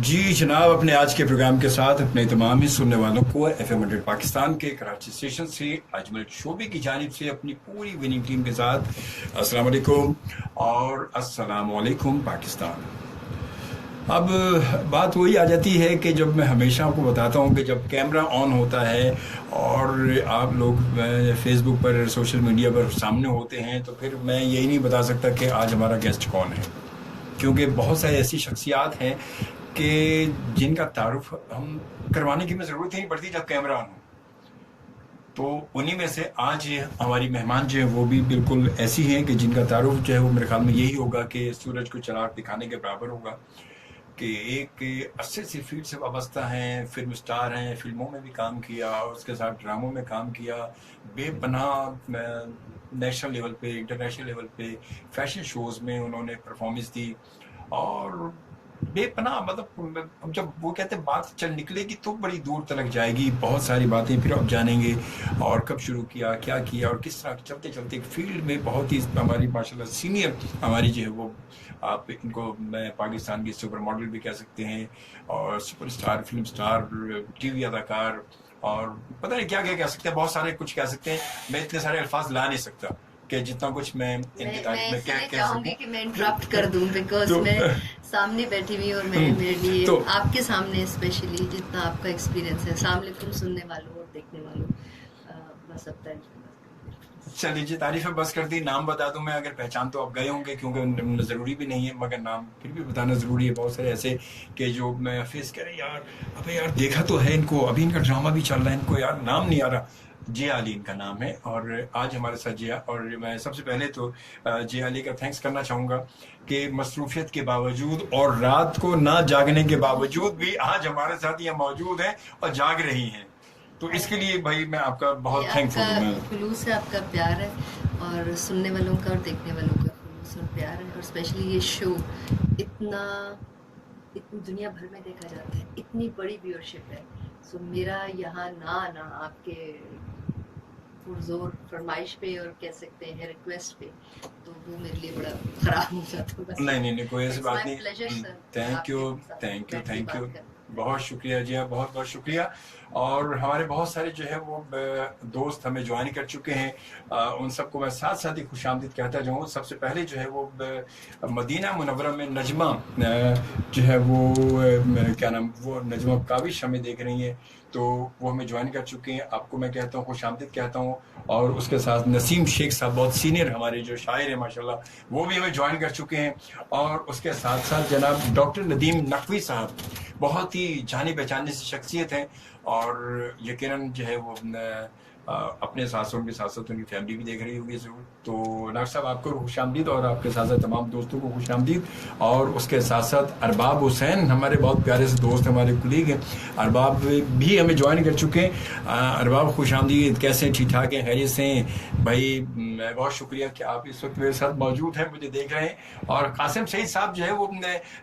जी जनाब, अपने आज के प्रोग्राम के साथ अपने तमाम ही सुनने वालों को FM 100 पाकिस्तान के कराची स्टेशन से अजमल शोबी की जानिब से अपनी पूरी विनिंग टीम के साथ अस्सलाम वालेकुम और अस्सलाम वालेकुम पाकिस्तान। अब बात वही आ जाती है कि जब मैं हमेशा आपको बताता हूँ कि जब कैमरा ऑन होता है और आप लोग फेसबुक पर सोशल मीडिया पर सामने होते हैं तो फिर मैं यही नहीं बता सकता कि आज हमारा गेस्ट कौन है, क्योंकि बहुत सारी ऐसी शख्सियात हैं कि जिनका तारुफ हम करवाने की ज़रूरत ही नहीं पड़ती जब कैमरा ऑन हो। तो उन्हीं में से आज हमारी मेहमान जो है वो भी बिल्कुल ऐसी हैं कि जिनका तारुफ जो है वो मेरे ख्याल में यही होगा कि सूरज को चिराग दिखाने के बराबर होगा कि एक अरसे से फील्ड से वाबस्ता हैं, फिल्म स्टार हैं, फिल्मों में भी काम किया, उसके साथ ड्रामों में काम किया, बेपनाह नेशनल लेवल पे, इंटरनेशनल लेवल पे फैशन शोज़ में उन्होंने परफॉर्मेंस दी और बेपनाह मतलब अब जब वो कहते हैं बात चल निकलेगी तो बड़ी दूर तक जाएगी। बहुत सारी बातें फिर आप जानेंगे और कब शुरू किया, क्या किया और किस तरह चलते चलते फील्ड में बहुत ही हमारी माशाल्लाह सीनियर हमारी जो है वो आप इनको मैं पाकिस्तान की सुपर मॉडल भी कह सकते हैं और सुपरस्टार, फिल्म स्टार, टीवी अदाकार और पता नहीं क्या क्या कह सकते हैं, बहुत सारे कुछ कह सकते हैं। मैं इतने सारे अल्फाज ला नहीं सकता कि जितना कुछ मैं इनकी तारीफ में कह चाहूंगी कि मैं इंटरप्ट कर दूं बिकॉज तो, मैं सामने बैठी हुई और मेरे लिए तो, आपके सामने स्पेशली जितना आपका एक्सपीरियंस है, अस्सलाम वालेकुम सुनने वालों और देखने वालों, बस अब तक चलिए जी तारीफें बस कर दी। नाम बता दूं मैं, अगर पहचान तो आप गए होंगे क्योंकि ज़रूरी भी नहीं है मगर नाम फिर भी बताना ज़रूरी है। बहुत सारे ऐसे कि जो मैं फेस करें यार, अबे यार देखा तो है इनको, अभी इनका ड्रामा भी चल रहा है, इनको यार नाम नहीं आ रहा। जिया अली इनका नाम है और आज हमारे साथ जिया, और मैं सबसे पहले तो जिया अली का थैंक्स करना चाहूँगा कि मसरूफियत के बावजूद और रात को ना जागने के बावजूद भी आज हमारे साथ ये मौजूद हैं और जाग रही हैं, तो इसके लिए भाई मैं आपका बहुत थैंकफुल हूँ। खुलूस से आपका प्यार है और सुनने वालों का और देखने वालों का खुलूस और प्यार है, और स्पेशली ये शो इतना इतनी दुनिया भर में देखा जाता है, इतनी बड़ी व्यूअरशिप है। सो मेरा यहाँ ना आना आपके पुरजोर फरमाइश पे और कह सकते हैं रिक्वेस्ट पे, तो वो मेरे लिए बड़ा खराब हो जाता है। नहीं कोई ऐसी बात नहीं। थैंक यू बहुत शुक्रिया जी, बहुत बहुत शुक्रिया। और हमारे बहुत सारे जो है वो दोस्त हमें ज्वाइन कर चुके हैं, उन सबको मैं साथ साथ ही खुशामदीद कहता जाऊँ। सबसे पहले जो है वो मदीना मुनव्वरा में नजमा जो है वो क्या नाम, वो नजमा काविश हमें देख रही है, तो वो हमें ज्वाइन कर चुके हैं। आपको मैं कहता हूँ खुशामदीद कहता हूँ। और उसके साथ नसीम शेख साहब बहुत सीनियर हमारे जो शायर हैं माशाल्लाह, वो भी हमें ज्वाइन कर चुके हैं। और उसके साथ साथ जनाब डॉक्टर नदीम नकवी साहब बहुत ही जानी पहचानी सी शख्सियत हैं और यकीनन जो है वो अपने साथ साथ उनके साथ साथ उनकी फैमिली भी देख रही होगी ज़रूर। तो डॉक्टर साहब आपको खुशामदीद और आपके साथ साथ तमाम दोस्तों को खुशामदीद। और उसके साथ साथ अरबाब हुसैन हमारे बहुत प्यारे से दोस्त हमारे कुलीग हैं, अरबाब भी हमें ज्वाइन कर चुके हैं। अरबाब खुशामदीद, कैसे हैं? ठीक ठाक हैं, खैरियत से हैं भाई? मैं बहुत शुक्रिया कि आप इस वक्त मेरे साथ मौजूद हैं, मुझे देख रहे हैं। और कासिम सईद साहब जो है वो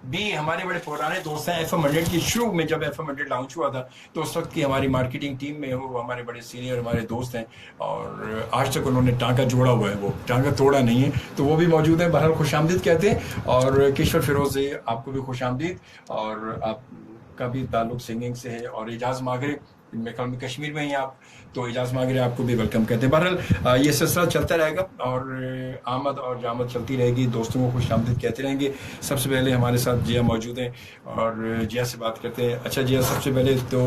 भी हमारे बड़े पुराने दोस्त हैं। FM 100 की शुरू में जब FM 100 लॉन्च हुआ था तो उस वक्त की हमारी मार्केटिंग टीम में वो हमारे बड़े सीनियर हमारे दोस्त हैं और आज तक उन्होंने टांका जोड़ा हुआ है, वो टांका तोड़ा नहीं है, तो वो भी मौजूद है। बहरहाल खुशामदीद कहते हैं। और किशोर फिरोज आपको भी खुशामदीद, और आपका भी ताल्लुक सिंगिंग से है। और एजाज मागरे मेरे ख्याल में कश्मीर में ही आप, तो एजाज मागरे आपको भी वेलकम कहते हैं। बहरहाल ये सिलसिला चलता रहेगा और आमद और जामद चलती रहेगी, दोस्तों को खुशामदीद कहते रहेंगे। सबसे पहले हमारे साथ जिया मौजूद हैं और जिया से बात करते हैं। अच्छा जिया, सबसे पहले तो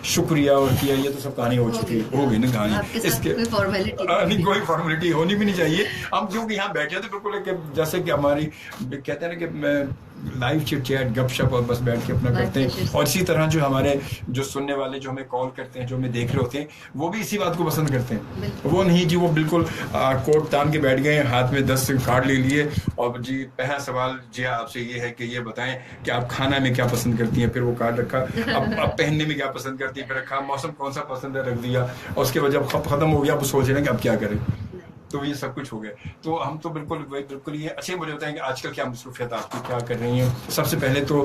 शुक्रिया और किया, ये तो सब कहानी हो चुकी होगी ना कहानी, इसके नहीं कोई फॉर्मेलिटी होनी भी नहीं चाहिए। हम क्योंकि यहाँ बैठे थे बिल्कुल जैसे कि हमारी कहते हैं ना कि लाइव चिट चैट गपशप और बस बैठ के अपना करते हैं। और इसी तरह जो हमारे जो सुनने वाले जो हमें कॉल करते हैं, जो हमें देख रहे होते हैं, वो भी इसी बात को पसंद करते हैं। वो नहीं जी वो बिल्कुल कोट तान के बैठ गए, हाथ में 10 कार्ड ले लिए और जी पहला सवाल जी आपसे ये है कि ये बताएं कि आप खाना में क्या पसंद करती हैं, फिर वो कार्ड रखा। अब पहनने में क्या पसंद करती हैं, फिर रखा। मौसम कौन सा पसंद है, रख दिया। और उसके बाद जब खत्म हो गया आप सोच रहे हैं कि अब क्या करें, तो ये सब कुछ हो गया। तो हम तो बिल्कुल ये अच्छे मुझे बताएं कि आजकल क्या मसरूफियत आपकी क्या कर रही हैं। सबसे पहले तो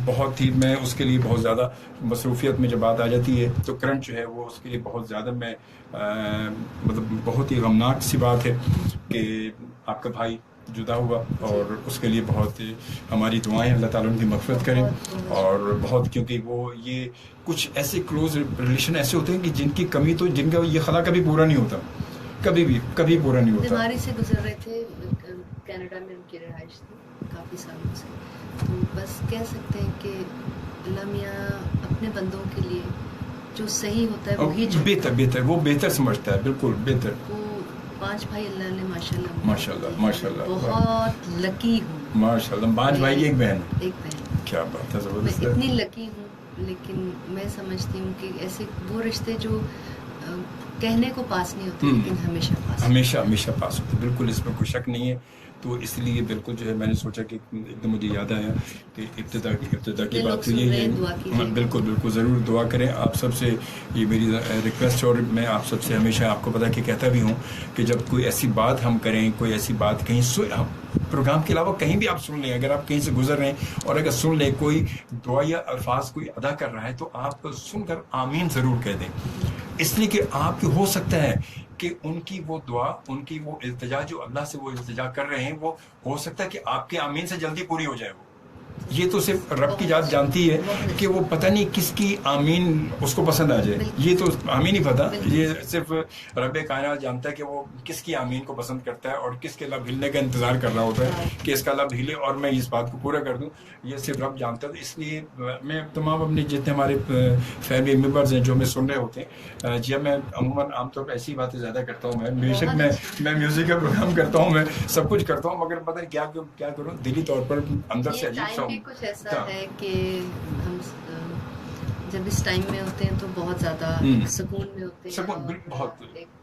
बहुत ही मैं उसके लिए बहुत ज़्यादा मसरूफियत में जब बात आ जाती है तो करंट जो है वो उसके लिए बहुत ज़्यादा मैं मतलब बहुत ही गमनाक सी बात है कि आपका भाई जुदा हुआ, और उसके लिए बहुत हमारी दुआएं, अल्लाह ताला उनकी मग़फ़िरत करें। और बहुत, क्योंकि वो ये कुछ ऐसे क्लोज रिलेशन ऐसे होते हैं कि जिनकी कमी तो जिनका ये खला कभी पूरा नहीं होता, कभी पूरा नहीं होता। बीमारी से गुजर रहे थे, कनाडा में उनकी रिहाइश थी काफ़ी सालों से, तो बस कह सकते हैं कि अल्लाह मियाँ अपने बंदों के लिए जो सही होता है वही बेहतर वो बेहतर समझता है, बिल्कुल बेहतर। वो 5 भाई अल्लाह ने माशाल्लाह बहुत लकी हूँ, माशाल्लाह। 5 भाई एक बहन। क्या बात है, जबरदस्त। मैं इतनी लकी हूँ, लेकिन मैं समझती हूँ कि ऐसे वो रिश्ते जो कहने को पास नहीं होते, लेकिन हमेशा पास होते, बिल्कुल, इसमें कोई शक नहीं है। तो इसलिए बिल्कुल जो है मैंने सोचा कि एकदम मुझे याद आया कि इब्तिदा की बात तो ये है। बिल्कुल ज़रूर दुआ करें आप सबसे, ये मेरी रिक्वेस्ट। और मैं आप सबसे हमेशा, आपको पता कि कहता भी हूँ कि जब कोई ऐसी बात हम करें, कोई ऐसी बात कहीं प्रोग्राम के अलावा कहीं भी आप सुन लें, अगर आप कहीं से गुजर रहे हैं और अगर सुन लें कोई दुआ या अल्फाज कोई अदा कर रहा है, तो आप सुनकर आमीन ज़रूर कह दें। इसलिए कि आपको हो सकता है कि उनकी वो दुआ, उनकी वो इल्तिजा जो अल्लाह से वो इल्तिजा कर रहे हैं, वो हो सकता है कि आपके आमीन से जल्दी पूरी हो जाए। वो ये तो सिर्फ रब की जात जानती है कि वो पता नहीं किसकी आमीन उसको पसंद आ जाए, ये तो आमीन ही पता, ये सिर्फ रब कायनात जानता है कि वो किसकी आमीन को पसंद करता है और किसके लब हिलने का इंतज़ार कर रहा होता है कि इसका लब हिले और मैं इस बात को पूरा कर दूं, ये सिर्फ रब जानता है। तो इसलिए मैं तमाम अपने जितने हमारे फैमिली मेम्बर्स हैं जो हमें सुन रहे होते हैं, जी मैं अमूमन आमतौर पर ऐसी बातें ज़्यादा करता हूँ। मैं बेशक मैं म्यूज़िक का प्रोग्राम करता हूँ, मैं सब कुछ करता हूँ, मगर पता नहीं क्या करूँ, दिली तौर पर अंदर से अजीब सा कुछ ऐसा है कि हम जब इस टाइम में होते हैं तो बहुत ज़्यादा सुकून में होते हैं,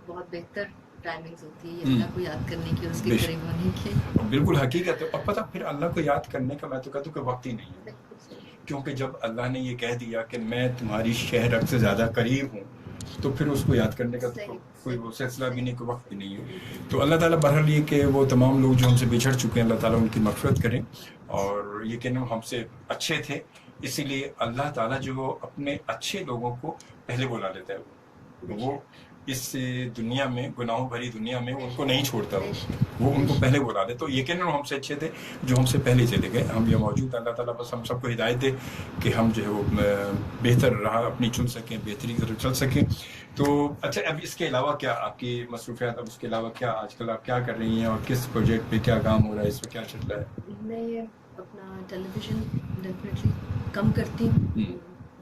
बहुत बेहतर टाइमिंग्स होती है अल्लाह को याद करने की और उसके करीब होने की। बिल्कुल हकीकत है। और पता फिर अल्लाह को याद करने का मैं तो कहता हूँ कि वक्त ही नहीं है, क्योंकि जब अल्लाह ने ये कह दिया कि मैं तुम्हारी शहर से ज़्यादा करीब हूँ, तो फिर उसको याद करने का तो कोई वो सिलसिला भी नहीं, कोई वक्त भी नहीं है। तो अल्लाह ताला बहरहाल ये कि वो तमाम लोग जो हमसे बिछड़ चुके हैं, अल्लाह ताला उनकी मग़फ़िरत करें। और ये कि हमसे अच्छे थे, इसीलिए अल्लाह ताला जो अपने अच्छे लोगों को पहले बुला लेता है, वो इस दुनिया में, गुनाहों भरी दुनिया में उनको नहीं छोड़ता, वो उनको पहले बुला ले। तो यकीनन हमसे अच्छे थे जो हमसे पहले चले गए, हम ये मौजूद। अल्लाह ताला बस हम सबको हिदायत दे कि हम जो है वो बेहतर राह अपनी चुन सकें, बेहतरी की तरफ चल सकें। तो अच्छा, अब इसके अलावा क्या आपकी मसरूफियात, अब उसके अलावा क्या आजकल आप क्या कर रही हैं और किस प्रोजेक्ट पे क्या काम हो रहा है, इस पर क्या चल रहा है? मैं अपना टेलीविज़न डेफिनेटली कम करती हूँ,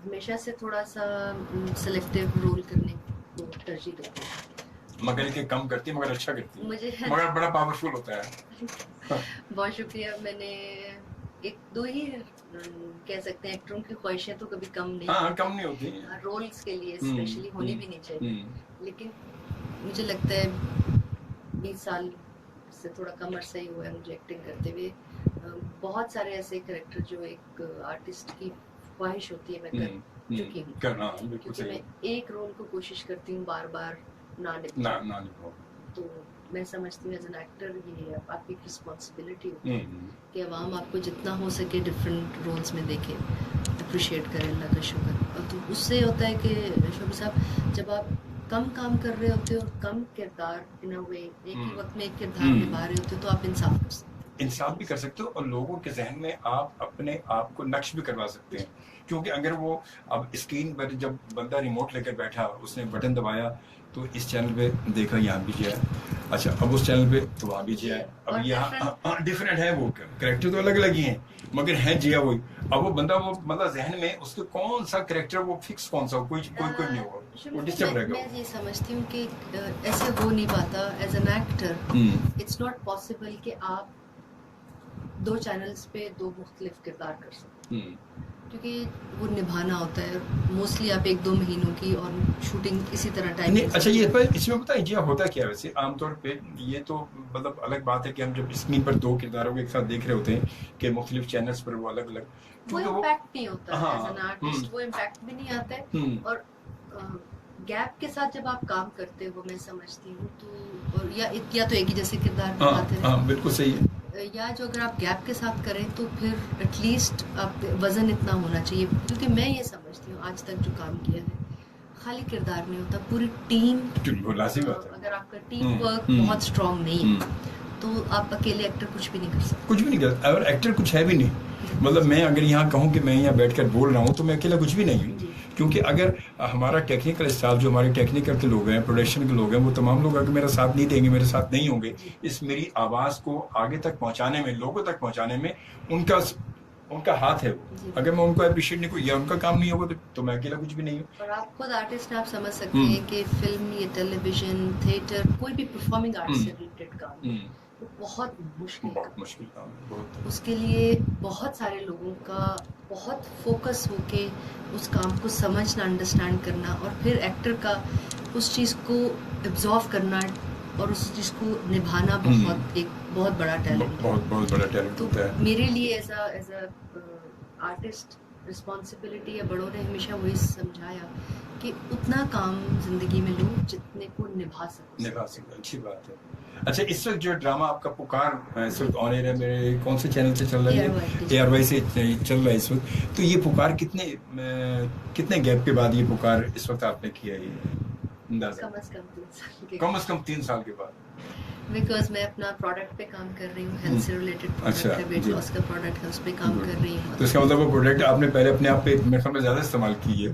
हमेशा से थोड़ा सा सेलेक्टिव रोल करने को तरजीह देती हूँ। मगर ये कम करती है, मगर अच्छा करती है, मुझे मगर बड़ा पावरफुल होता है। बहुत शुक्रिया। मैंने 1-2 ही कह सकते हैं एक्टरों की ख्वाहिशें तो कभी कम नहीं होती, रोल्स के लिए स्पेशली होनी भी नहीं चाहिए, लेकिन मुझे लगता है 20 साल से थोड़ा कम अरसा ही हुआ है मुझे एक्टिंग करते हुए। बहुत सारे ऐसे कैरेक्टर जो एक आर्टिस्ट की ख्वाहिश होती है मैं कर चुकी हूँ, क्योंकि मैं एक रोल को कोशिश करती हूँ बार बार ना निभाऊं। तो मैं समझती हूँ एज एन एक्टर ये आपकी रिस्पॉन्सिबिलिटी होती है कि अवाम आपको जितना हो सके डिफरेंट रोल्स में देखे, अप्रिशिएट करें, अल्लाह का शुक्र। और तो उससे होता है कि शोभी साहब, जब आप कम काम कर रहे होते हो और कम किरदार इन अ वे एक ही वक्त में एक किरदार निभा रहे होते हो, तो आप इंसाफ भी कर सकते हो और लोगों के जहन में आप अपने आप को नक्श भी करवा सकते हैं। क्योंकि अगर वो अब स्क्रीन पर जब बंदा रिमोट लेकर बैठा, उसने बटन दबाया तो इस चैनल पे देखा यहाँ भी जिया, अच्छा अब उस चैनल पे तो वहाँ भी जिया है, अब यहाँ डिफरेंट है, वो कैरेक्टर तो अलग अलग ही हैं मगर है जिया वही। अब वो बंदा वो मतलब जहन में उसके कौन सा कैरेक्टर वो फिक्स कौन सा कोई नहीं होगा, वो डिस्टर्ब रहेगा। मैं ये समझती हूँ कि ऐसे हो नहीं पाता as an actor, it's not possible कि आप 2 चैनल्स पे 2 मुख्तलिफ किरदार कर सकते, क्योंकि वो निभाना होता है। मोस्टली आप 1-2 महीनों की और शूटिंग इसी तरह टाइम नहीं। अच्छा, ये पर इसमें पता है जी होता क्या वैसे आमतौर पे, ये तो मतलब अलग बात है कि हम जब स्क्रीन पर 2 किरदारों को एक साथ देख रहे होते हैं कि मुख्तलिफ चैनल्स पर वो अलग अलग, वो इम्पैक्ट नहीं होता है एज एन आर्टिस्ट, वो इम्पैक्ट भी नहीं आता है। और गैप के साथ जब आप काम करते हो, मैं समझती हूँ, तो और या तो एक ही जैसे किरदार निभाते हैं, बिल्कुल सही है, या जो अगर आप गैप के साथ करें तो फिर एटलीस्ट आप वजन इतना होना चाहिए। क्योंकि मैं ये समझती हूँ आज तक जो काम किया है, खाली किरदार नहीं होता, पूरी टीम, अगर आपका टीम वर्क बहुत स्ट्रांग नहीं है तो आप अकेले एक्टर कुछ भी नहीं कर सकते। कुछ भी नहीं कर, और एक्टर कुछ है भी नहीं। मतलब मैं अगर यहाँ कहूँ कि मैं यहाँ बैठकर बोल रहा हूँ तो मैं अकेला कुछ भी नहीं हूँ, क्योंकि अगर हमारा टेक्निकल स्टाफ, जो हमारे टेक्निकल के लोग हैं, प्रोडक्शन के लोग हैं, वो तमाम लोग अगर मेरा साथ नहीं देंगे, मेरे साथ नहीं होंगे, इस मेरी आवाज़ को आगे तक पहुँचाने में, लोगों तक पहुँचाने में उनका हाथ है वो। अगर मैं उनको अप्रिशिएट नहीं करूँ या उनका काम नहीं होगा तो मैं अकेला कुछ भी नहीं हूँ। और आप खुद आर्टिस्ट हैं, आप समझ सकते हैं कि फिल्म या टेलीविजन, थिएटर, कोई भी परफॉर्मिंग आर्ट से रिलेटेड काम वो बहुत मुश्किल काम है। उसके लिए बहुत सारे लोगों का बहुत फोकस होके उस काम को समझना, अंडरस्टैंड करना, और फिर एक्टर का उस चीज़ को एब्जॉर्व करना और उस चीज़ को निभाना एक बहुत बड़ा टैलेंट है। बहुत बड़ा टैलेंट होता है। मेरे लिए एज अ आर्टिस्ट रिस्पॉन्सिबिलिटी है, बड़ों ने हमेशा वही समझाया कि उतना काम जिंदगी में लो जितने को निभा सको। अच्छी बात है। अच्छा, इस वक्त जो ड्रामा आपका पुकार इस वक्त ऑन एयर है, मेरे कौन से चैनल से चल रहा है? ARY से चल रहा है इस वक्त। तो ये पुकार कितने गैप के बाद ये पुकार इस वक्त आपने किया? ये कम से कम 3 साल के बाद। बिकॉज मैं अपना प्रोडक्ट पे काम कर रही हूँ, हेल्थ से रिलेटेड प्रोडक्ट है, वेट लॉस का प्रोडक्ट है, उस पे काम कर रही हूँ। तो इसका मतलब वो प्रोडक्ट आपने पहले अपने आप पे मेरे ख्याल में ज्यादा इस्तेमाल की है।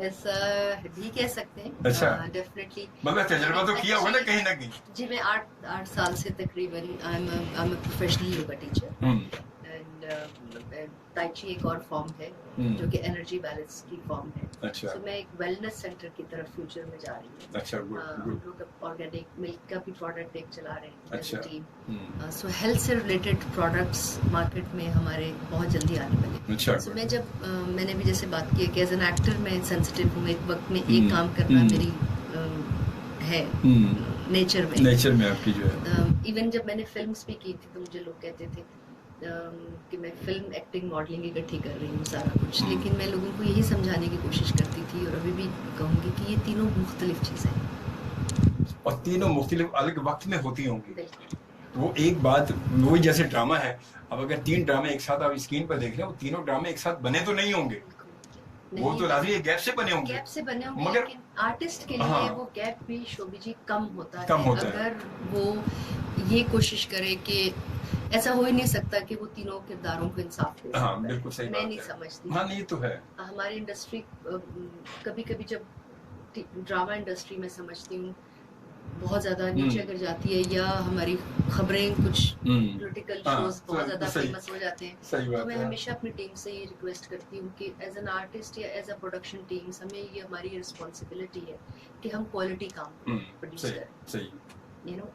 ऐसा भी कह सकते हैं। अच्छा, डेफिनेटली। मतलब तजुर्बा तो किया होगा ना कहीं ना कहीं। जी, मैं 8 साल से तकरीबन आई am a professional yoga teacher, and ताई ची एक और फॉर्म है जो कि एनर्जी बैलेंस की फॉर्म है। अच्छा। तो मैं एक वेलनेस सेंटर की तरफ फ्यूचर में जा रही हूँ। अच्छा, हम लोग ऑर्गेनिक मिल्क का भी प्रोडक्ट एक चला रहे हैं। अच्छा। टीम सो हेल्थ से रिलेटेड प्रोडक्ट्स मार्केट में हमारे बहुत जल्दी आने वाले। अच्छा। सो मैं जब मैंने भी जैसे बात की है कि एज एन एक्टर मैं सेंसिटिव हूँ, एक वक्त में एक काम करना मेरी है नेचर में आपकी जो है। इवन जब मैंने फिल्म्स भी की थी तो मुझे लोग कहते थे कि मैं फिल्म, एक्टिंग, मॉडलिंग इकट्ठी कर रही हूँ सारा कुछ, लेकिन मैं लोगों को यही समझाने की कोशिश करती थी और अभी भी कहूँगी कि ये तीनों मुख्तलिफ चीज़ें हैं और तीनों मुख्तलिफ अलग वक्त में होती होंगी। वो एक बात वही जैसे ड्रामा है, अब अगर 3 ड्रामे एक साथ आप स्क्रीन पर देख रहे हैं, वो तीनों ड्रामे एक साथ बने तो नहीं होंगे, वो तो लाजमी गैप से बने होंगे। मगर लेकिन आर्टिस्ट के लिए वो गैप भी शोभी जी कम होता है अगर वो ये कोशिश करे कि ऐसा हो ही नहीं सकता कि वो तीनों किरदारों को इंसाफ दे। हाँ, बिल्कुल सही बात है। मैं नहीं समझती। हाँ, नहीं तो है। हमारी इंडस्ट्री कभी-कभी जब ड्रामा इंडस्ट्री में समझती हूँ बहुत ज्यादा नीचे गिर जाती है, या हमारी खबरें कुछ पॉलिटिकल शोज बहुत ज्यादा फेमस हो जाते हैं, तो मैं हमेशा अपनी टीम से ये रिक्वेस्ट करती हूँ कि एज एन आर्टिस्ट या एज अ प्रोडक्शन टीम हमें ये हमारी रिस्पॉन्सिबिलिटी है कि हम क्वालिटी काम प्रोड्यूस करें। यू नो,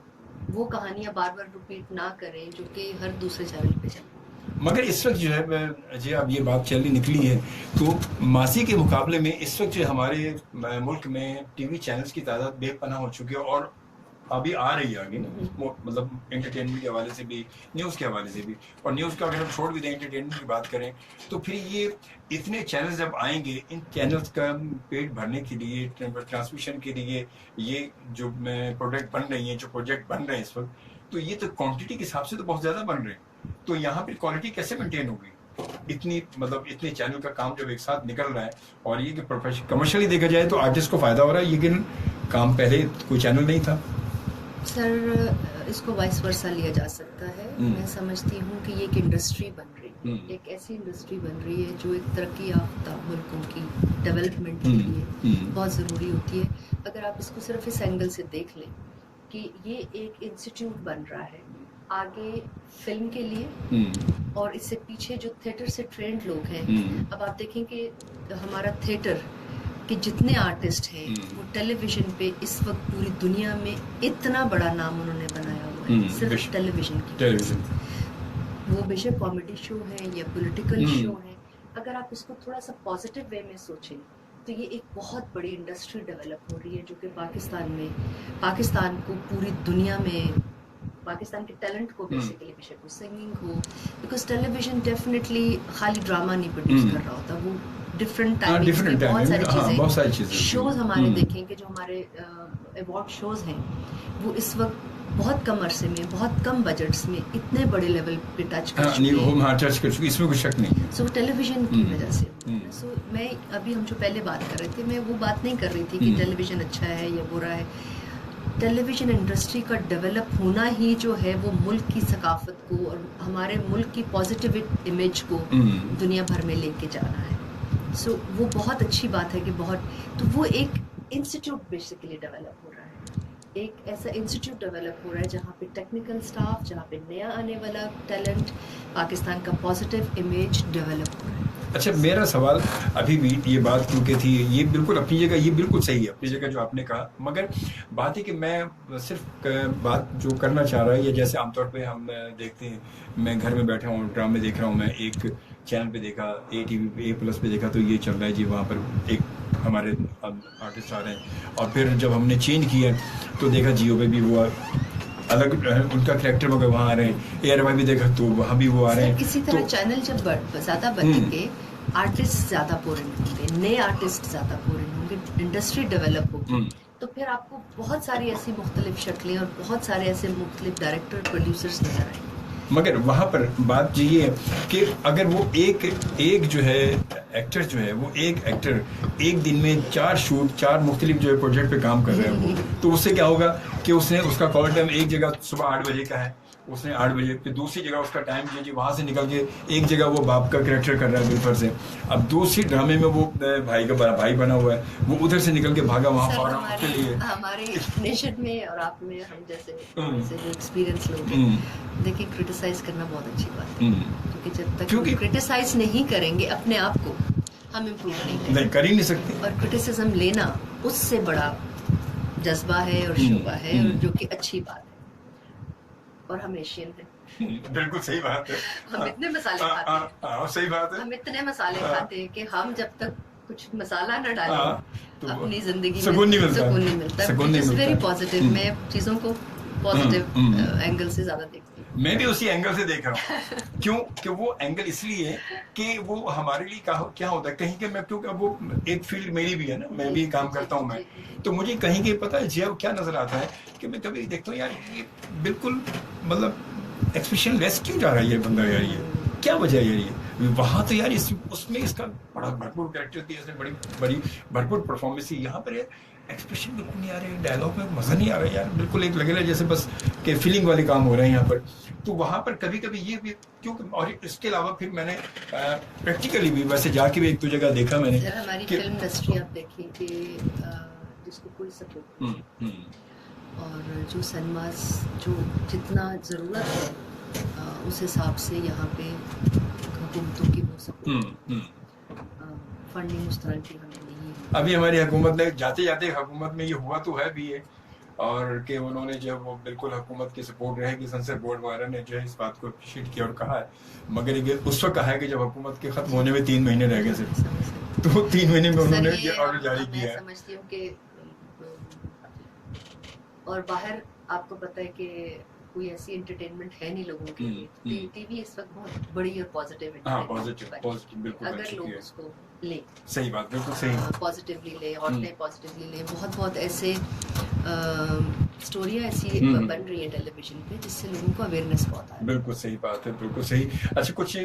वो कहानियां बार बार रिपीट ना करें जो कि हर दूसरे चैनल पे चले। मगर इस वक्त जो है जी, अब ये बात चलनी निकली है तो मासी के मुकाबले में इस वक्त जो हमारे मुल्क में टीवी चैनल्स की तादाद बेपनाह हो चुकी है और अभी आ रही है आगे, मतलब एंटरटेनमेंट के हवाले से भी, न्यूज़ के हवाले से भी। और न्यूज़ का अगर हम छोड़ भी दें, एंटरटेनमेंट की बात करें तो फिर ये इतने चैनल्स जब आएंगे, इन चैनल्स का पेट भरने के लिए, ट्रांसमिशन के लिए ये जो प्रोडक्ट बन रही हैं, जो प्रोजेक्ट बन रहे हैं इस वक्त, तो ये तो क्वांटिटी के हिसाब से तो बहुत ज़्यादा बन रहे हैं, तो यहाँ पर क्वालिटी कैसे मेंटेन होगी? इतने चैनल का काम जब एक साथ निकल रहा है, और ये कि प्रोफेशनल कमर्शियली देखा जाए तो आर्टिस्ट को फायदा हो रहा है, लेकिन काम पहले कोई चैनल नहीं था। सर, इसको वाइस वर्सा लिया जा सकता है। मैं समझती हूँ कि ये एक इंडस्ट्री बन रही है, एक ऐसी इंडस्ट्री बन रही है जो एक तरक्की याफ्ता मुल्कों की डेवलपमेंट के लिए बहुत ज़रूरी होती है। अगर आप इसको सिर्फ इस एंगल से देख लें कि ये एक इंस्टीट्यूट बन रहा है आगे फिल्म के लिए, और इससे पीछे जो थिएटर से ट्रेंड लोग हैं, अब आप देखें कि हमारा थिएटर कि जितने आर्टिस्ट हैं वो टेलीविजन पे इस वक्त पूरी दुनिया में इतना बड़ा नाम उन्होंने बनाया हुआ है सिर्फ टेलीविजन की। वो बेशक कॉमेडी शो है या पॉलिटिकल शो है, अगर आप इसको थोड़ा सा पॉजिटिव वे में सोचें तो ये एक बहुत बड़ी इंडस्ट्री डेवलप हो रही है जो कि पाकिस्तान को पूरी दुनिया में, पाकिस्तान के टैलेंट को बेसिकली, बेशक वो सिंगिंग हो, बिकॉज टेलीविजन डेफिनेटली खाली ड्रामा नहीं प्रोड्यूस कर रहा होता, वो डिफरेंट टाइमिंग्स में बहुत सारी चीजें शोज हमारे देखें कि जो हमारे अवार्ड शोज हैं वो इस वक्त बहुत कम अरसे में, बहुत कम बजट्स में इतने बड़े लेवल पे टच कर चुके हैं, इसमें कोई शक नहीं है। सो टेलीविजन की वजह से। सो मैं अभी हम जो पहले बात कर रहे थे, मैं वो बात नहीं कर रही थी कि टेलीविजन अच्छा है या बुरा है। टेलीविज़न इंडस्ट्री का डेवलप होना ही जो है वो मुल्क की सकाफत को और हमारे मुल्क की पॉजिटिव इमेज को दुनिया भर में लेके जाना है। सो वो बहुत अच्छी बात है कि तो वो एक इंस्टीट्यूट बेसिकली डेवलप हो रहा है, एक ऐसा इंस्टीट्यूट डेवलप हो रहा है जहाँ पे टेक्निकल स्टाफ, जहाँ पे नया आने वाला टैलेंट, पाकिस्तान का पॉजिटिव इमेज डेवलप हो रहा है। अच्छा, मेरा सवाल अभी भी ये बात क्योंकि थी, ये बिल्कुल अपनी जगह, ये बिल्कुल सही है अपनी जगह जो आपने कहा, मगर बात है कि मैं सिर्फ बात जो करना चाह रहा है, ये जैसे आमतौर पे हम देखते हैं, मैं घर में बैठा हूँ ड्रामे देख रहा हूँ, मैं एक चैनल पे देखा, A+ पे देखा, तो ये चल रहा है जी, वहाँ पर एक हमारे आर्टिस्ट आ रहे हैं, और फिर जब हमने चेंज किया तो देखा जियो पे भी वो अलग उनका कैरेक्टर मगर वहाँ आ रहे हैं, ARY भी देखा तो वहाँ भी वो आ रहे हैं। इसी तरह चैनल जब ज़्यादा बढ़ेंगे, आर्टिस्ट ज़्यादा पोरेंट होंगे, नए आर्टिस्ट ज़्यादा पोरेंट होंगे, इंडस्ट्री डेवलप होगी, तो फिर आपको बहुत सारी ऐसी मुख्तलिफ शक्लें और बहुत सारे ऐसे मुख्तलिफ डायरेक्टर, प्रोड्यूसर्स नजर आएंगे। मगर वहाँ पर बात ये है कि अगर वो एक जो है एक्टर जो है, वो एक एक्टर एक दिन में 4 मुख्तलिफ जो है प्रोजेक्ट पे काम कर रहा है, तो उससे क्या होगा कि उसका कॉल टाइम एक जगह सुबह 8 बजे का है, उसने 8 बजे, फिर दूसरी जगह उसका टाइम जी वहाँ से निकल के एक जगह वो बाप का कैरेक्टर कर रहा है बिल्कुल से, अब दूसरी ड्रामे में वो भाई बना हुआ है, वो उधर से निकल के भागा वहाँ फॉरन के लिए। हमारे नेशन में और आप में, हम जैसे जो एक्सपीरियंस लोग हैं, देखिए क्रिटिसाइज करना बहुत अच्छी बात है, क्योंकि जब तक क्रिटिसाइज नहीं करेंगे अपने आप को, हम इम्प्रूव नहीं कर ही नहीं सकते, और क्रिटिसिज्म लेना उससे बड़ा जज्बा है और शोभा है, और जो कि अच्छी बात है, और हम एशियन हैं। बिल्कुल सही बात है। हम इतने मसाले खाते हैं, सही बात है, हम इतने मसाले खाते हैं कि हम जब तक कुछ मसाला न डालें तो अपनी जिंदगी सुकून नहीं मिलता। वेरी पॉजिटिव, मैं चीजों को पॉजिटिव एंगल से ज्यादा देखती हूँ। मैं भी उसी एंगल से देख रहा हूँ। क्यों कि वो एंगल इसलिए कि वो हमारे लिए क्या होता है कहीं के, मैं क्योंकि वो एक फील्ड मेरी भी है ना, मैं भी काम करता हूँ, मैं तो मुझे कहीं के पता है जब क्या नजर आता है कि मैं कभी देखता हूँ यार ये बिल्कुल मतलब एक्सप्रेशन लेस क्यों जा रहा है ये बंदा, यार ये क्या वजह है यार, ये वहाँ तो यार उसमें इसका बड़ा भरपूर कैरेक्टर थी, इसने बड़ी भरपूर परफॉर्मेंस थी, यहाँ पर एक्सप्रेशन बिल्कुल नहीं आ रहे, डायलॉग में मजा नहीं आ रहा यार, बिल्कुल एक लगे जैसे बस के फीलिंग वाले काम हो रहे हैं यहाँ पर, तो वहाँ पर कभी कभी ये भी क्योंकि, और इसके अलावा फिर मैंने प्रैक्टिकली भी वैसे जाके भी एक दो जगह देखा मैंने, हमारी फिल्म इंडस्ट्री आप देखिए कि जिसको कोई सपोर्ट और जो सिनेमास जो जितना ज़रूरत है उस हिसाब से यहाँ पे हुकूमतों की वो सपोर्ट, फंडिंग उस तरह की हमें नहीं है। अभी हमारी हुकूमत ने जाते जाते हुकूमत में ये हुआ तो है भी है, और कि उन्होंने जब वो बिल्कुल हुकूमत की सपोर्ट रहेगी, सेंसर बोर्ड वगैरह ने जो है इस बात को अप्रिशिएट किया और कहा है, मगर ये उस वक्त कहा है कि जब हुकूमत के खत्म होने में 3 महीने रह गए सिर्फ, तो 3 महीने में उन्होंने ये ऑर्डर जारी किया है। समझती हूँ कि और बाहर आपको पता है कि कोई ऐसी एंटरटेनमेंट है नहीं लोगों के लिए, टीवी इस वक्त बहुत बड़ी और पॉजिटिव बिल्कुल, अगर लोग उसको ले, सही बात, बिल्कुल सही, पॉजिटिवली ले, औरतें पॉजिटिवली ले, बहुत ऐसे स्टोरियाँ ऐसी बन रही है टेलीविजन पे जिससे लोगों को अवेयरनेस बहुत आ रहा है। बिल्कुल सही बात है, बिल्कुल सही। अच्छा, कुछ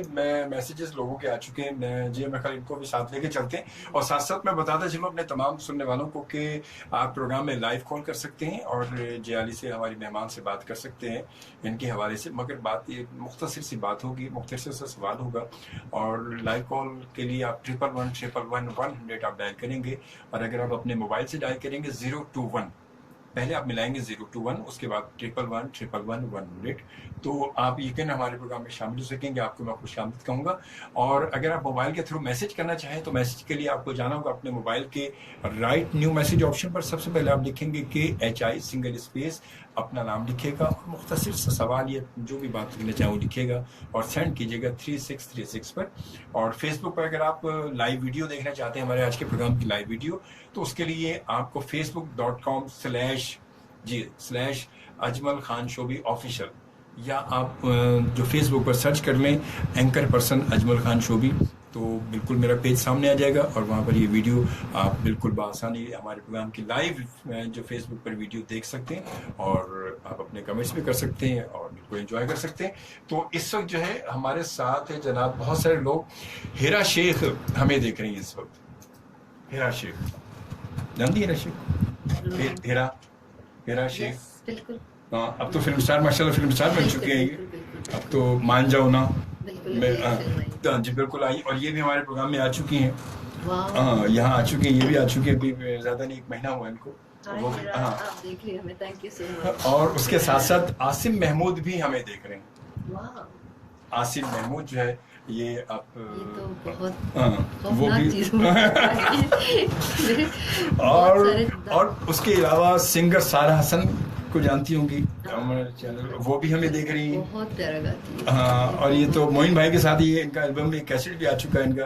मैसेजेस लोगों के आ चुके हैं जी, मैं कल इनको भी साथ लेके चलते हैं, और साथ साथ मैं बताता चलूँ अपने तमाम सुनने वालों को कि आप प्रोग्राम में लाइव कॉल कर सकते हैं और JALI से हमारी मेहमान से बात कर सकते हैं इनके हवाले से, मगर बात ये मुख्तसर सी बात होगी, मुख्तसर सा सवाल होगा, और लाइव कॉल के लिए आप 111-111-100 आप डायल करेंगे, और अगर आप अपने मोबाइल से डायल करेंगे 021, पहले आप मिलाएंगे 021, उसके बाद 111-111-100, तो आप यकीन हमारे प्रोग्राम में शामिल हो सकेंगे, आपको मैं खुशामदीद कहूँगा। और अगर आप मोबाइल के थ्रू मैसेज करना चाहें तो मैसेज के लिए आपको जाना होगा अपने मोबाइल के राइट न्यू मैसेज ऑप्शन पर, सबसे पहले आप लिखेंगे KHI सिंगल स्पेस, अपना नाम लिखेगा और मुख्तसर सा सवाल या जो भी बात करना चाहें वो लिखेगा और सेंड कीजिएगा 3636 पर। और फेसबुक पर अगर आप लाइव वीडियो देखना चाहते हैं हमारे आज के प्रोग्राम की लाइव वीडियो, तो उसके लिए आपको facebook.com/अजमल खान शोभी ऑफिशियल, या आप जो फेसबुक पर सर्च कर लें एंकर पर्सन अजमल खान शोभी, तो बिल्कुल मेरा पेज सामने आ जाएगा और वहाँ पर ये वीडियो आप बिल्कुल बआसानी हमारे प्रोग्राम की लाइव जो फेसबुक पर वीडियो देख सकते हैं, और आप अपने कमेंट्स भी कर सकते हैं और बिल्कुल एंजॉय कर सकते हैं। तो इस वक्त जो है हमारे साथ है जनाब बहुत सारे लोग, हिरा शेख हमें देख रही हैं इस वक्त, हिरा शेख जानती है, हिरा शेख, हिरा हिरा शेख। यस बिल्कुल। हाँ, अब तो फिल्म स्टार, माशाल्लाह फिल्म स्टार बन चुके हैं ये। बिल्कुल अब तो मान जाओ ना। बिल्कुल मैं ये फिल्म आई। तो जी बिल्कुल आई, और ये भी हमारे प्रोग्राम में आ चुकी हैं। वाह हाँ, यहाँ आ चुकी हैं, ये भी आ चुकी है, अभी ज्यादा नहीं, 1 महीना हुआ इनको। वो भी, हाँ। आप देख लिए हमें, थैंक यू सो मच। और उसके साथ साथ आसिम महमूद भी हमें देख रहे हैं। वाह आसिम महमूद जो है ये आप, ये तो बहुत हाँ, वो खौफनाक भी चीज़ है। बहुत सारे और उसके अलावा सिंगर सारा हसन को जानती होंगी, हमारे चैनल, वो भी हमें देख रही हैं। बहुत प्यारा गाती है। हाँ, और ये तो मोइन भाई के साथ ये इनका एल्बम में कैसेट भी आ चुका है इनका,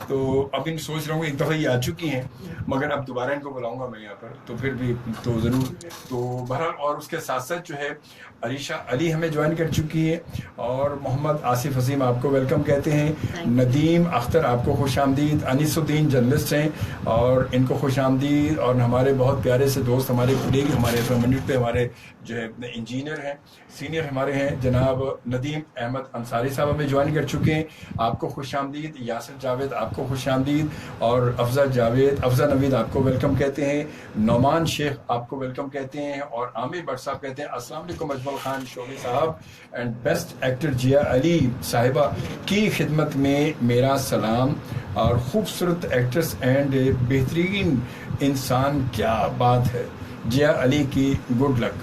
तो अब इन सोच रहा हूँ एक दफ़ा ये आ चुकी हैं, मगर अब दोबारा इनको बुलाऊंगा मैं यहाँ पर, तो फिर भी तो ज़रूर। तो बहरहाल, और उसके साथ साथ जो है अरीशा अली हमें ज्वाइन कर चुकी है, और मोहम्मद आसिफ हसीम आपको वेलकम कहते हैं। नदीम अख्तर आपको खुश आमदीद। अनीसुद्दीन जर्नलिस्ट हैं और इनको खुश आमदीद। और हमारे बहुत प्यारे से दोस्त, हमारे कुलीग, हमारे मिनट पे हमारे जो है इंजीनियर हैं, सीनियर हमारे हैं, जनाब नदीम अहमद अंसारी साहब हमें ज्वाइन कर चुके हैं, आपको खुश आमदीद। यासिर जावेद आपको खुश आमदीद, और अफजा नवीद आपको वेलकम कहते हैं। नौमान शेख आपको वेलकम कहते हैं, और आमिर भट्ट साहब कहते हैं अस्सलाम वालेकुम अजमल खान शोबी साहब एंड बेस्ट एक्टर जिया अली साहिबा की खिदमत में मेरा सलाम। और खूबसूरत एक्ट्रेस एंड बेहतरीन इंसान, क्या बात है, जिया अली की गुड लक,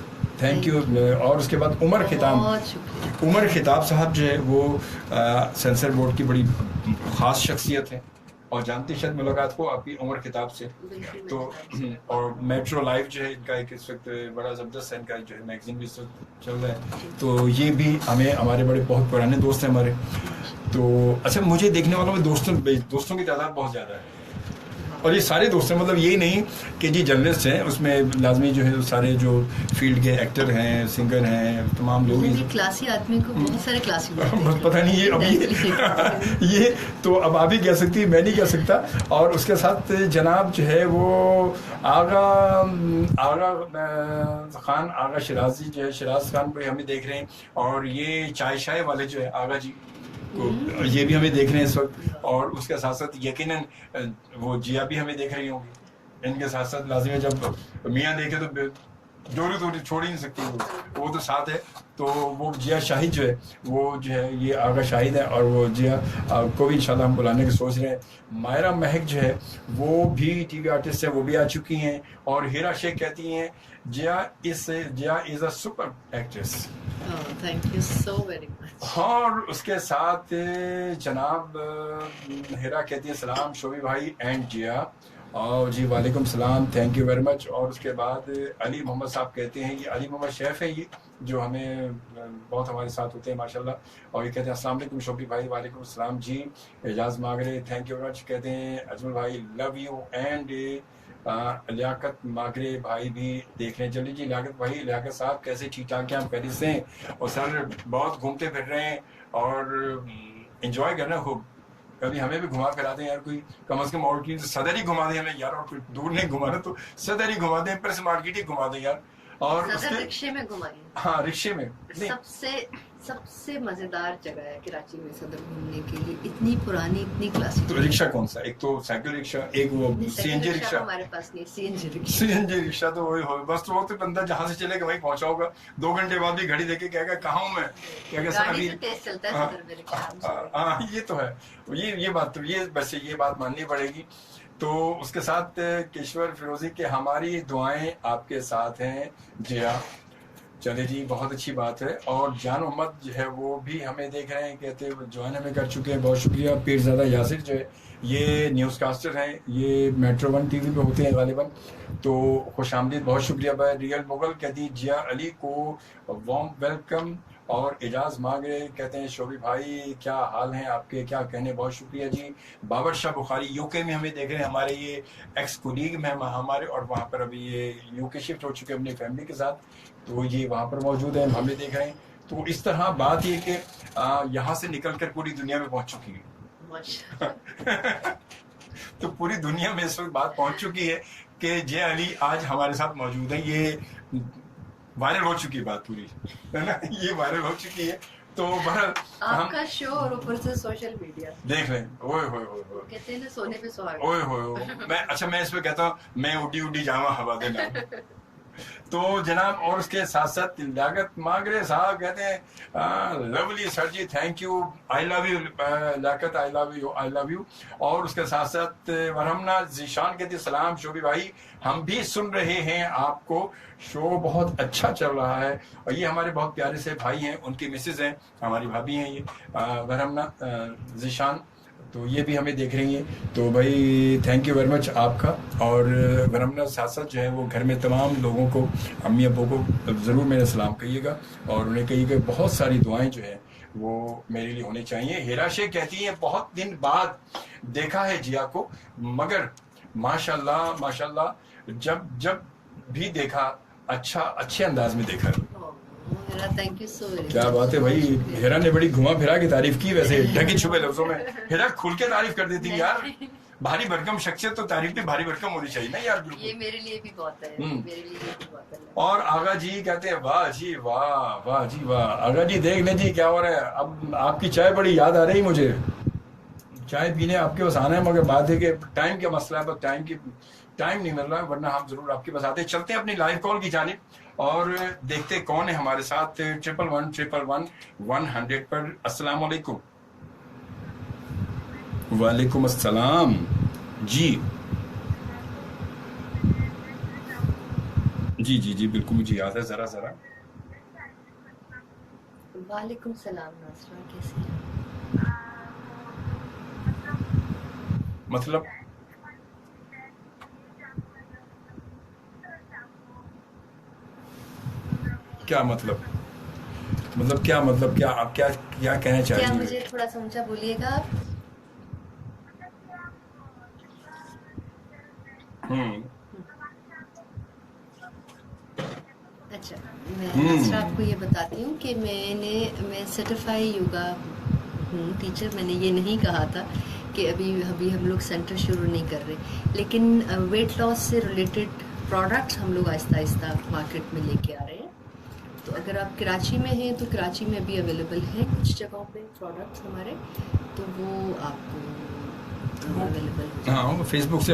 थैंक यू। और उसके बाद उमर खिताब साहब जो है वो सेंसर बोर्ड की बड़ी ख़ास शख्सियत है, और जानती शायद मुलाकात हो आपकी उमर खिताब से। तो और मेट्रो लाइव जो है इनका एक इस वक्त बड़ा ज़बरदस्त है, इनका जो है मैगजीन भी इस वक्त चल रहा है, तो ये भी हमारे बड़े बहुत पुराने दोस्त हैं हमारे। तो अच्छा, मुझे देखने वालों में दोस्तों की तादाद बहुत ज़्यादा है, और ये सारे दोस्त हैं, मतलब यही नहीं कि जी जर्नलिस्ट हैं, उसमें लाजमी जो है सारे जो फील्ड के एक्टर हैं, सिंगर हैं, तमाम लोग। क्लासी आदमी को बहुत सारे क्लासी पता नहीं ये अब ये तो अब आप ही कह सकती है, मैं नहीं कह सकता। और उसके साथ जनाब जो है वो आगा खान, आगा शिराजी जो है, शिराज खान को हमें देख रहे हैं, और ये चाय वाले जो है आगा जी को, ये भी हमें देख रहे हैं इस वक्त। और उसके साथ साथ यकीनन वो जिया भी हमें देख रही होंगी, इनके साथ साथ लाजिम है, जब मियाँ देखे तो जोड़ी छोड़ ही नहीं सकती, वो तो साथ है। तो वो जिया शाहिद जो है, वो जो है ये आगा शाहिद है, और वो जिया को भी इंशाल्लाह हम बुलाने की सोच रहे हैं। मायरा महक जो है वो भी टीवी आर्टिस्ट है, वो भी आ चुकी हैं। और हिरा शेख कहती हैं Zia is a super actress. Thank you so very much. और उसके साथ जनाब हिरा कहती है सलाम शोबी भाई एंड जिया, और जी वालेकुम सलाम, थैंक यू वेरी मच। और उसके बाद अली मोहम्मद साहब कहते हैं, ये अली मोहम्मद शेफ है, ये जो हमें बहुत हमारे साथ होते हैं माशाल्लाह, और ये कहते हैं अस्सलाम वालेकुम शोबी भाई। वालेकुम सलाम जी। Ejaz Magrey thank you very much कहते हैं। अजमल भाई love you. And Liaquat Magrey भाई भी देख रहे हैं। चलिए जी लियाकत साहब कैसे, ठीक ठाक हैं आप, खैरियत से हैं? और सर बहुत घूमते फिर रहे हैं और इंजॉय कर रहे हैं खूब, कभी हमें भी घुमा फिरा दें यार, कोई कम से कम, और की सदर ही घुमा दें हमें यार, और कोई दूर नहीं घुमाना तो सदर ही घुमा दें, प्रेस मार्केट ही घुमा दें यार। और उसके रिक्शे में घुमाइए। हाँ, रिक्शे में। सबसे मजेदार जगह है कराची में सदर घूमने के लिए, इतनी पुरानी, इतनी क्लासिक। तो रिक्शा कौन सा? एक तो साइकिल रिक्शा, एक वो सीएनजी रिक्शा। हमारे पास नहीं, सीएनजी रिक्शा तो वही हो, बस तो वो तो बंदा जहाँ से चलेगा वहीं पहुंचा होगा, 2 घंटे बाद भी घड़ी देके कहेगा कहाँ हूँ मैं, कहेगा सर अभी तेज चलता है सदर में रिक्शा। हाँ, ये तो है, ये बात तो ये वैसे ये बात माननी पड़ेगी। तो उसके साथ किश्वर फिरोजी के हमारी दुआएं आपके साथ हैं जिया। चले जी, बहुत अच्छी बात है। और जान मोहम्मद जो है वो भी हमें देख रहे हैं, कहते हैं ज्वाइन हमें कर चुके हैं, बहुत शुक्रिया। पीरज़ादा यासिर जो है ये न्यूज़ कास्टर हैं, ये मेट्रो 1 टीवी पे होते हैं गालिबन, तो खुश आमदीद, बहुत शुक्रिया भाई। रियल मुगल कहती जिया अली को वार्म वेलकम। और एजाज मांगे कहते हैं शोभी भाई क्या हाल हैं आपके, क्या कहने, बहुत शुक्रिया जी। बाबर शाह बुखारी यूके में हमें देख रहे हैं, हमारे ये एक्स कोलीग में हमारे, और वहाँ पर अभी ये यूके शिफ्ट हो चुके हैं अपनी फैमिली के साथ, तो ये वहाँ पर मौजूद हैं, हमें देख रहे हैं। तो इस तरह बात ये कि यहाँ से निकल कर पूरी दुनिया में पहुँच चुकी है। तो पूरी दुनिया में इस वक्त बात पहुँच चुकी है कि जिया अली आज हमारे साथ मौजूद है। ये वायरल हो चुकी है बात पूरी, है ना, ये वायरल हो चुकी है। तो बहरहाल आपका शो और ऊपर से सोशल मीडिया देख रहे हैं। ओए होए कहते हैं ना सोने पे सुहागा। ओए होए मैं इस पे कहता हूँ मैं उड़ी जावा हवा देना। तो जनाब, और उसके साथ साथ लियाकत मांगरे साहब कहते हैं lovely sir ji, thank you, I love you Liyaqat, I love you, I love you. और उसके साथ साथ वरहमना जीशान कहती सलाम शोभी भाई, हम भी सुन रहे हैं आपको, शो बहुत अच्छा चल रहा है। और ये हमारे बहुत प्यारे से भाई हैं, उनकी मिसेज हैं, हमारी भाभी हैं ये वरहमना जीशान, तो ये भी हमें देख रही हैं। तो भाई थैंक यू वेरी मच आपका। और वरहमना साथ साथ जो है वो घर में तमाम लोगों को, अम्मी अब्बू को ज़रूर मेरा सलाम कहिएगा, और उन्हें कहिएगा बहुत सारी दुआएं जो है वो मेरे लिए होनी चाहिए। हेरा शेख कहती हैं बहुत दिन बाद देखा है जिया को, मगर माशाल्लाह माशाल्लाह जब जब भी देखा अच्छे अंदाज में देखा। Thank you so much. क्या बात है भाई, हेरा ने बड़ी घुमा फिरा की तारीफ की, वैसे ढके छुपे लफ्जों में हेरा खुल के तारीफ कर देती है यार। भारी भरकम शख्सियत तो तारीफ भी भारी भरकम होनी चाहिए ना यार। ये मेरे लिए भी बहुत है, मेरे लिए भी बहुत है। और आगा जी कहते हैं वाह जी वाह, वाह जी वाह। आगा जी देख ले जी क्या हो रहा है, अब आपकी चाय बड़ी याद आ रही मुझे, चाय पीने आपके पास आना है, मगर बात है कि टाइम का मसला है, पर टाइम नहीं मिल रहा है, वरना हम जरूर आपके पास आते। चलते हैं अपनी लाइव कॉल की जानिब और देखते कौन है हमारे साथ 111 पर। अस्सलाम वालेकुम। वालेकुम अस्सलाम जी। जी जी जी बिल्कुल मुझे याद है, जरा जरा। वालेकुम सलाम नासरा, कैसे हैं? मतलब क्या मतलब क्या मतलब, क्या आप क्या क्या कहना चाहेंगे? क्या मुझे थोड़ा सा ऊंचा बोलिएगा आप? अच्छा, मैं आपको ये बताती हूँ कि मैं सर्टिफाई योगा हूँ टीचर। मैंने ये नहीं कहा था कि अभी हम लोग सेंटर शुरू नहीं कर रहे, लेकिन वेट लॉस से रिलेटेड प्रोडक्ट्स हम लोग आहिस्ता आहिस्ता मार्केट में लेके आ रहे हैं। तो अगर आप कराची में हैं तो कराची में भी अवेलेबल है कुछ जगहों पे प्रोडक्ट्स हमारे, तो वो आपको अवेलेबल। हाँ, फेसबुक से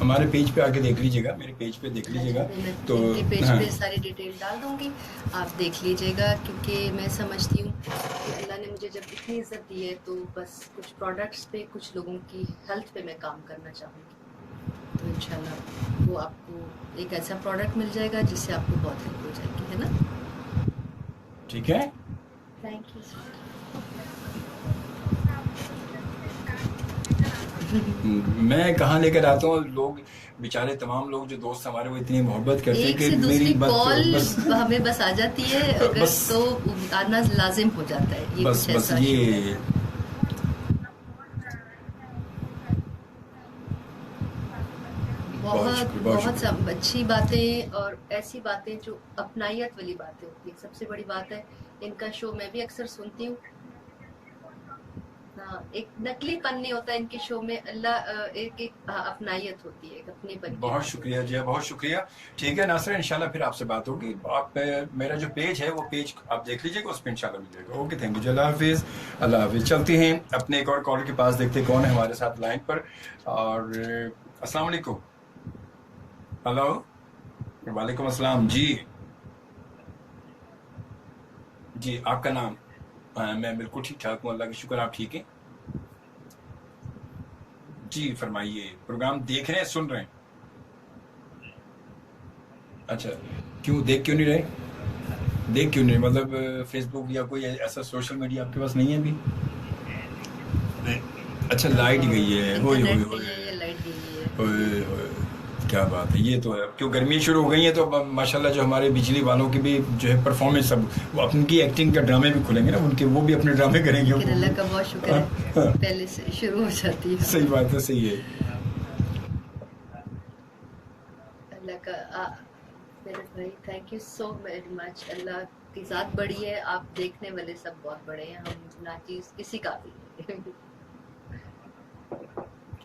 हमारे पेज पे आके देख लीजिएगा, मेरे पेज पे देख लीजिएगा, तो पेज पे सारी डिटेल डाल दूंगी, आप देख लीजिएगा। क्योंकि मैं समझती हूँ कि अल्लाह ने मुझे जब इतनी इज्जत दी है तो बस कुछ प्रोडक्ट्स पे, कुछ लोगों की हेल्थ पे मैं काम करना चाहूँगी। तो इंशाल्लाह वो आपको एक ऐसा प्रोडक्ट मिल जाएगा जिससे आपको बहुत हेल्प हो जाएगी, है ना? ठीक है, थैंक यू। मैं कहाँ लेकर आता हूँ, लोग बेचारे तमाम लोग जो दोस्त हमारे वो इतनी मोहब्बत करते हैं कि मेरी कॉल हमें बस आ जाती है अगर तो आना लाजिम हो जाता है। ये बस ये बहुत अच्छी बातें और ऐसी बातें जो अपनाइयत वाली बातें होती है, सबसे बड़ी बात है। इनका शो मैं भी अक्सर सुनती हूँ। हाँ, एक नकलीपन नहीं होता इनके शो में, अल्लाह एक अपनाइयत होती है, अपनेपन। बहुत शुक्रिया जी, बहुत शुक्रिया। ठीक है नासर, इंशाल्लाह फिर आपसे बात होगी। आप मेरा जो पेज है वो पेज आप देख लीजिएगा, उस पर इंशाल्लाह मिलेगा। ओके, थैंक यू, अल्लाह हाफिज, अल्लाह हाफिज। चलते हैं अपने एक और कॉल के पास, देखते हैं कौन है हमारे साथ लाइन पर। और अस्सलाम वालेकुम। हेलो, वालेकुम अस्सलाम जी। जी, आपका नाम? मैं बिल्कुल ठीक ठाक हूँ, अल्लाह का शुक्र। आप ठीक हैं? जी फरमाइए। प्रोग्राम देख रहे हैं, सुन रहे हैं? अच्छा, क्यों देख क्यों नहीं रहे? देख क्यों नहीं, मतलब फेसबुक या कोई ऐसा सोशल मीडिया आपके पास नहीं है अभी? अच्छा, लाइट गई है। क्या बात है, ये तो है। क्यों गर्मी शुरू हो गई है तो माशाल्लाह जो हमारे बिजली वालों की भी जो है परफॉर्मेंस, सब वो अपनी एक्टिंग का ड्रामे भी खुलेंगे ना उनके, वो भी अपने ड्रामे करेंगे। अल्लाह का बहुत शुक्र है, पहले से शुरू हो जाती है। सही बात है, सही है। अल्लाह का मेरे भाई, thank you so very much. अल्लाह की ज़ात बड़ी है, आप देखने वाले सब बहुत बड़े हैं, हम नाचीज किसी का भी।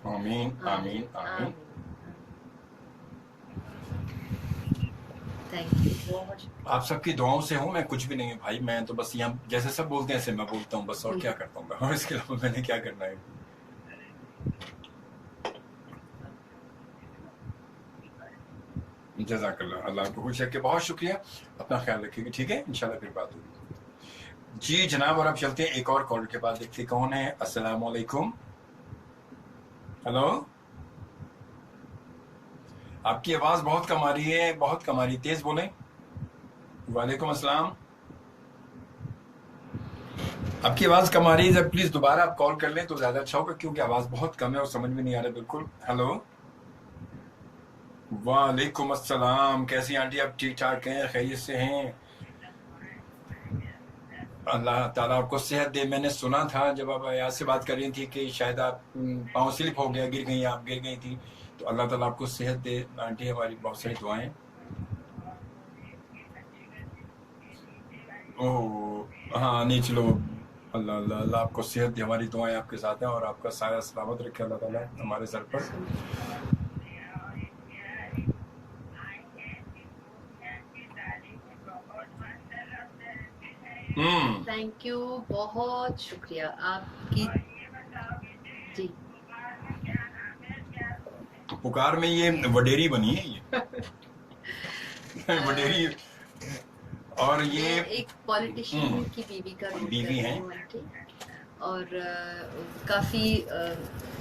आमीन आमीन आमीन। आप सबकी दुआओं से हूँ, मैं कुछ भी नहीं हूँ भाई। मैं तो बस यहाँ जैसे सब बोलते हैं ऐसे मैं बोलता हूँ बस, और क्या करता हूँ। और इसके अलावा मैंने क्या करना है? जज़ाकल्लाह, अल्लाह आपको खुश रखे। बहुत शुक्रिया, अपना ख्याल रखिएगा, ठीक है, इंशाल्लाह फिर बात होगी। जी जनाब, और अब चलते हैं एक और कॉलर के बाद, देखते कौन है। अस्सलाम वालेकुम। हेलो, आपकी आवाज बहुत कम आ रही है, बहुत कम आ रही है, तेज बोलें। वालेकुम अस्सलाम, आपकी आवाज कम आ रही है, जब प्लीज दोबारा आप कॉल कर लें तो ज्यादा अच्छा होगा, क्योंकि आवाज बहुत कम है और समझ में नहीं आ रहा बिल्कुल। हेलो, वालेकुम अस्सलाम, कैसी आंटी, आप ठीक ठाक हैं, खैरियत से हैं? अल्लाह ताला आपको सेहत दे। मैंने सुना था जब आप यहाँ से बात कर रही थी कि शायद आप पाँव स्लिप हो गया, गिर गई, आप गिर गई थी, तो अल्लाह ताला आपको सेहत दे आंटी, हमारी बहुत सारी दुआएं। ओह हाँ, नहीं चलो, अल्लाह अल्लाह अल्लाह आपको सेहत दे, हमारी दुआएं आपके साथ हैं और आपका साया सलामत रखे अल्लाह ताला हमारे सर पर। थैंक यू, बहुत शुक्रिया आपकी। जी, पुकार में ये वडेरी बनी है ये वडेरी, और ये एक पॉलिटिशियन की बीवी का बीवी हैं, और काफ़ी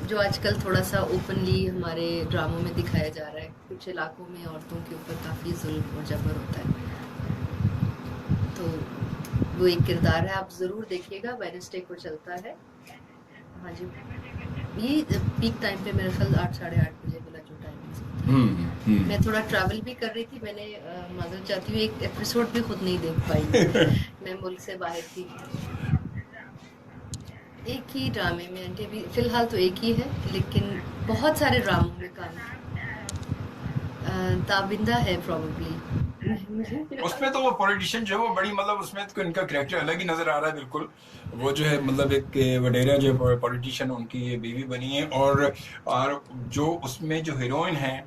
जो आजकल थोड़ा सा ओपनली हमारे ड्रामों में दिखाया जा रहा है, कुछ इलाकों में औरतों के ऊपर काफ़ी जुल्म और जबर होता है, तो वो एक किरदार है, आप ज़रूर देखिएगा, वेडनेसडे को चलता है। हाँ जी, ये पीक टाइम पे मेरे ख्याल 8 साढ़े 8 बजे वाला जो टाइम। मैं थोड़ा ट्रैवल भी कर रही थी, मैंने माजरत चाहती हूँ, एक एपिसोड भी खुद नहीं देख पाई मैं मुल्क से बाहर थी। एक ही ड्रामे में आंटी, अभी फिलहाल तो एक ही है, लेकिन बहुत सारे ड्रामों में काम ताबिंदा है प्रोबेबली उसमें तो वो पॉलिटिशियन जो है वो बड़ी, मतलब उसमें तो इनका कैरेक्टर अलग ही नजर आ रहा है बिल्कुल। वो जो है मतलब एक वडेरा जो पॉलिटिशियन, उनकी ये बीवी बनी है, और जो उसमें जो हीरोइन है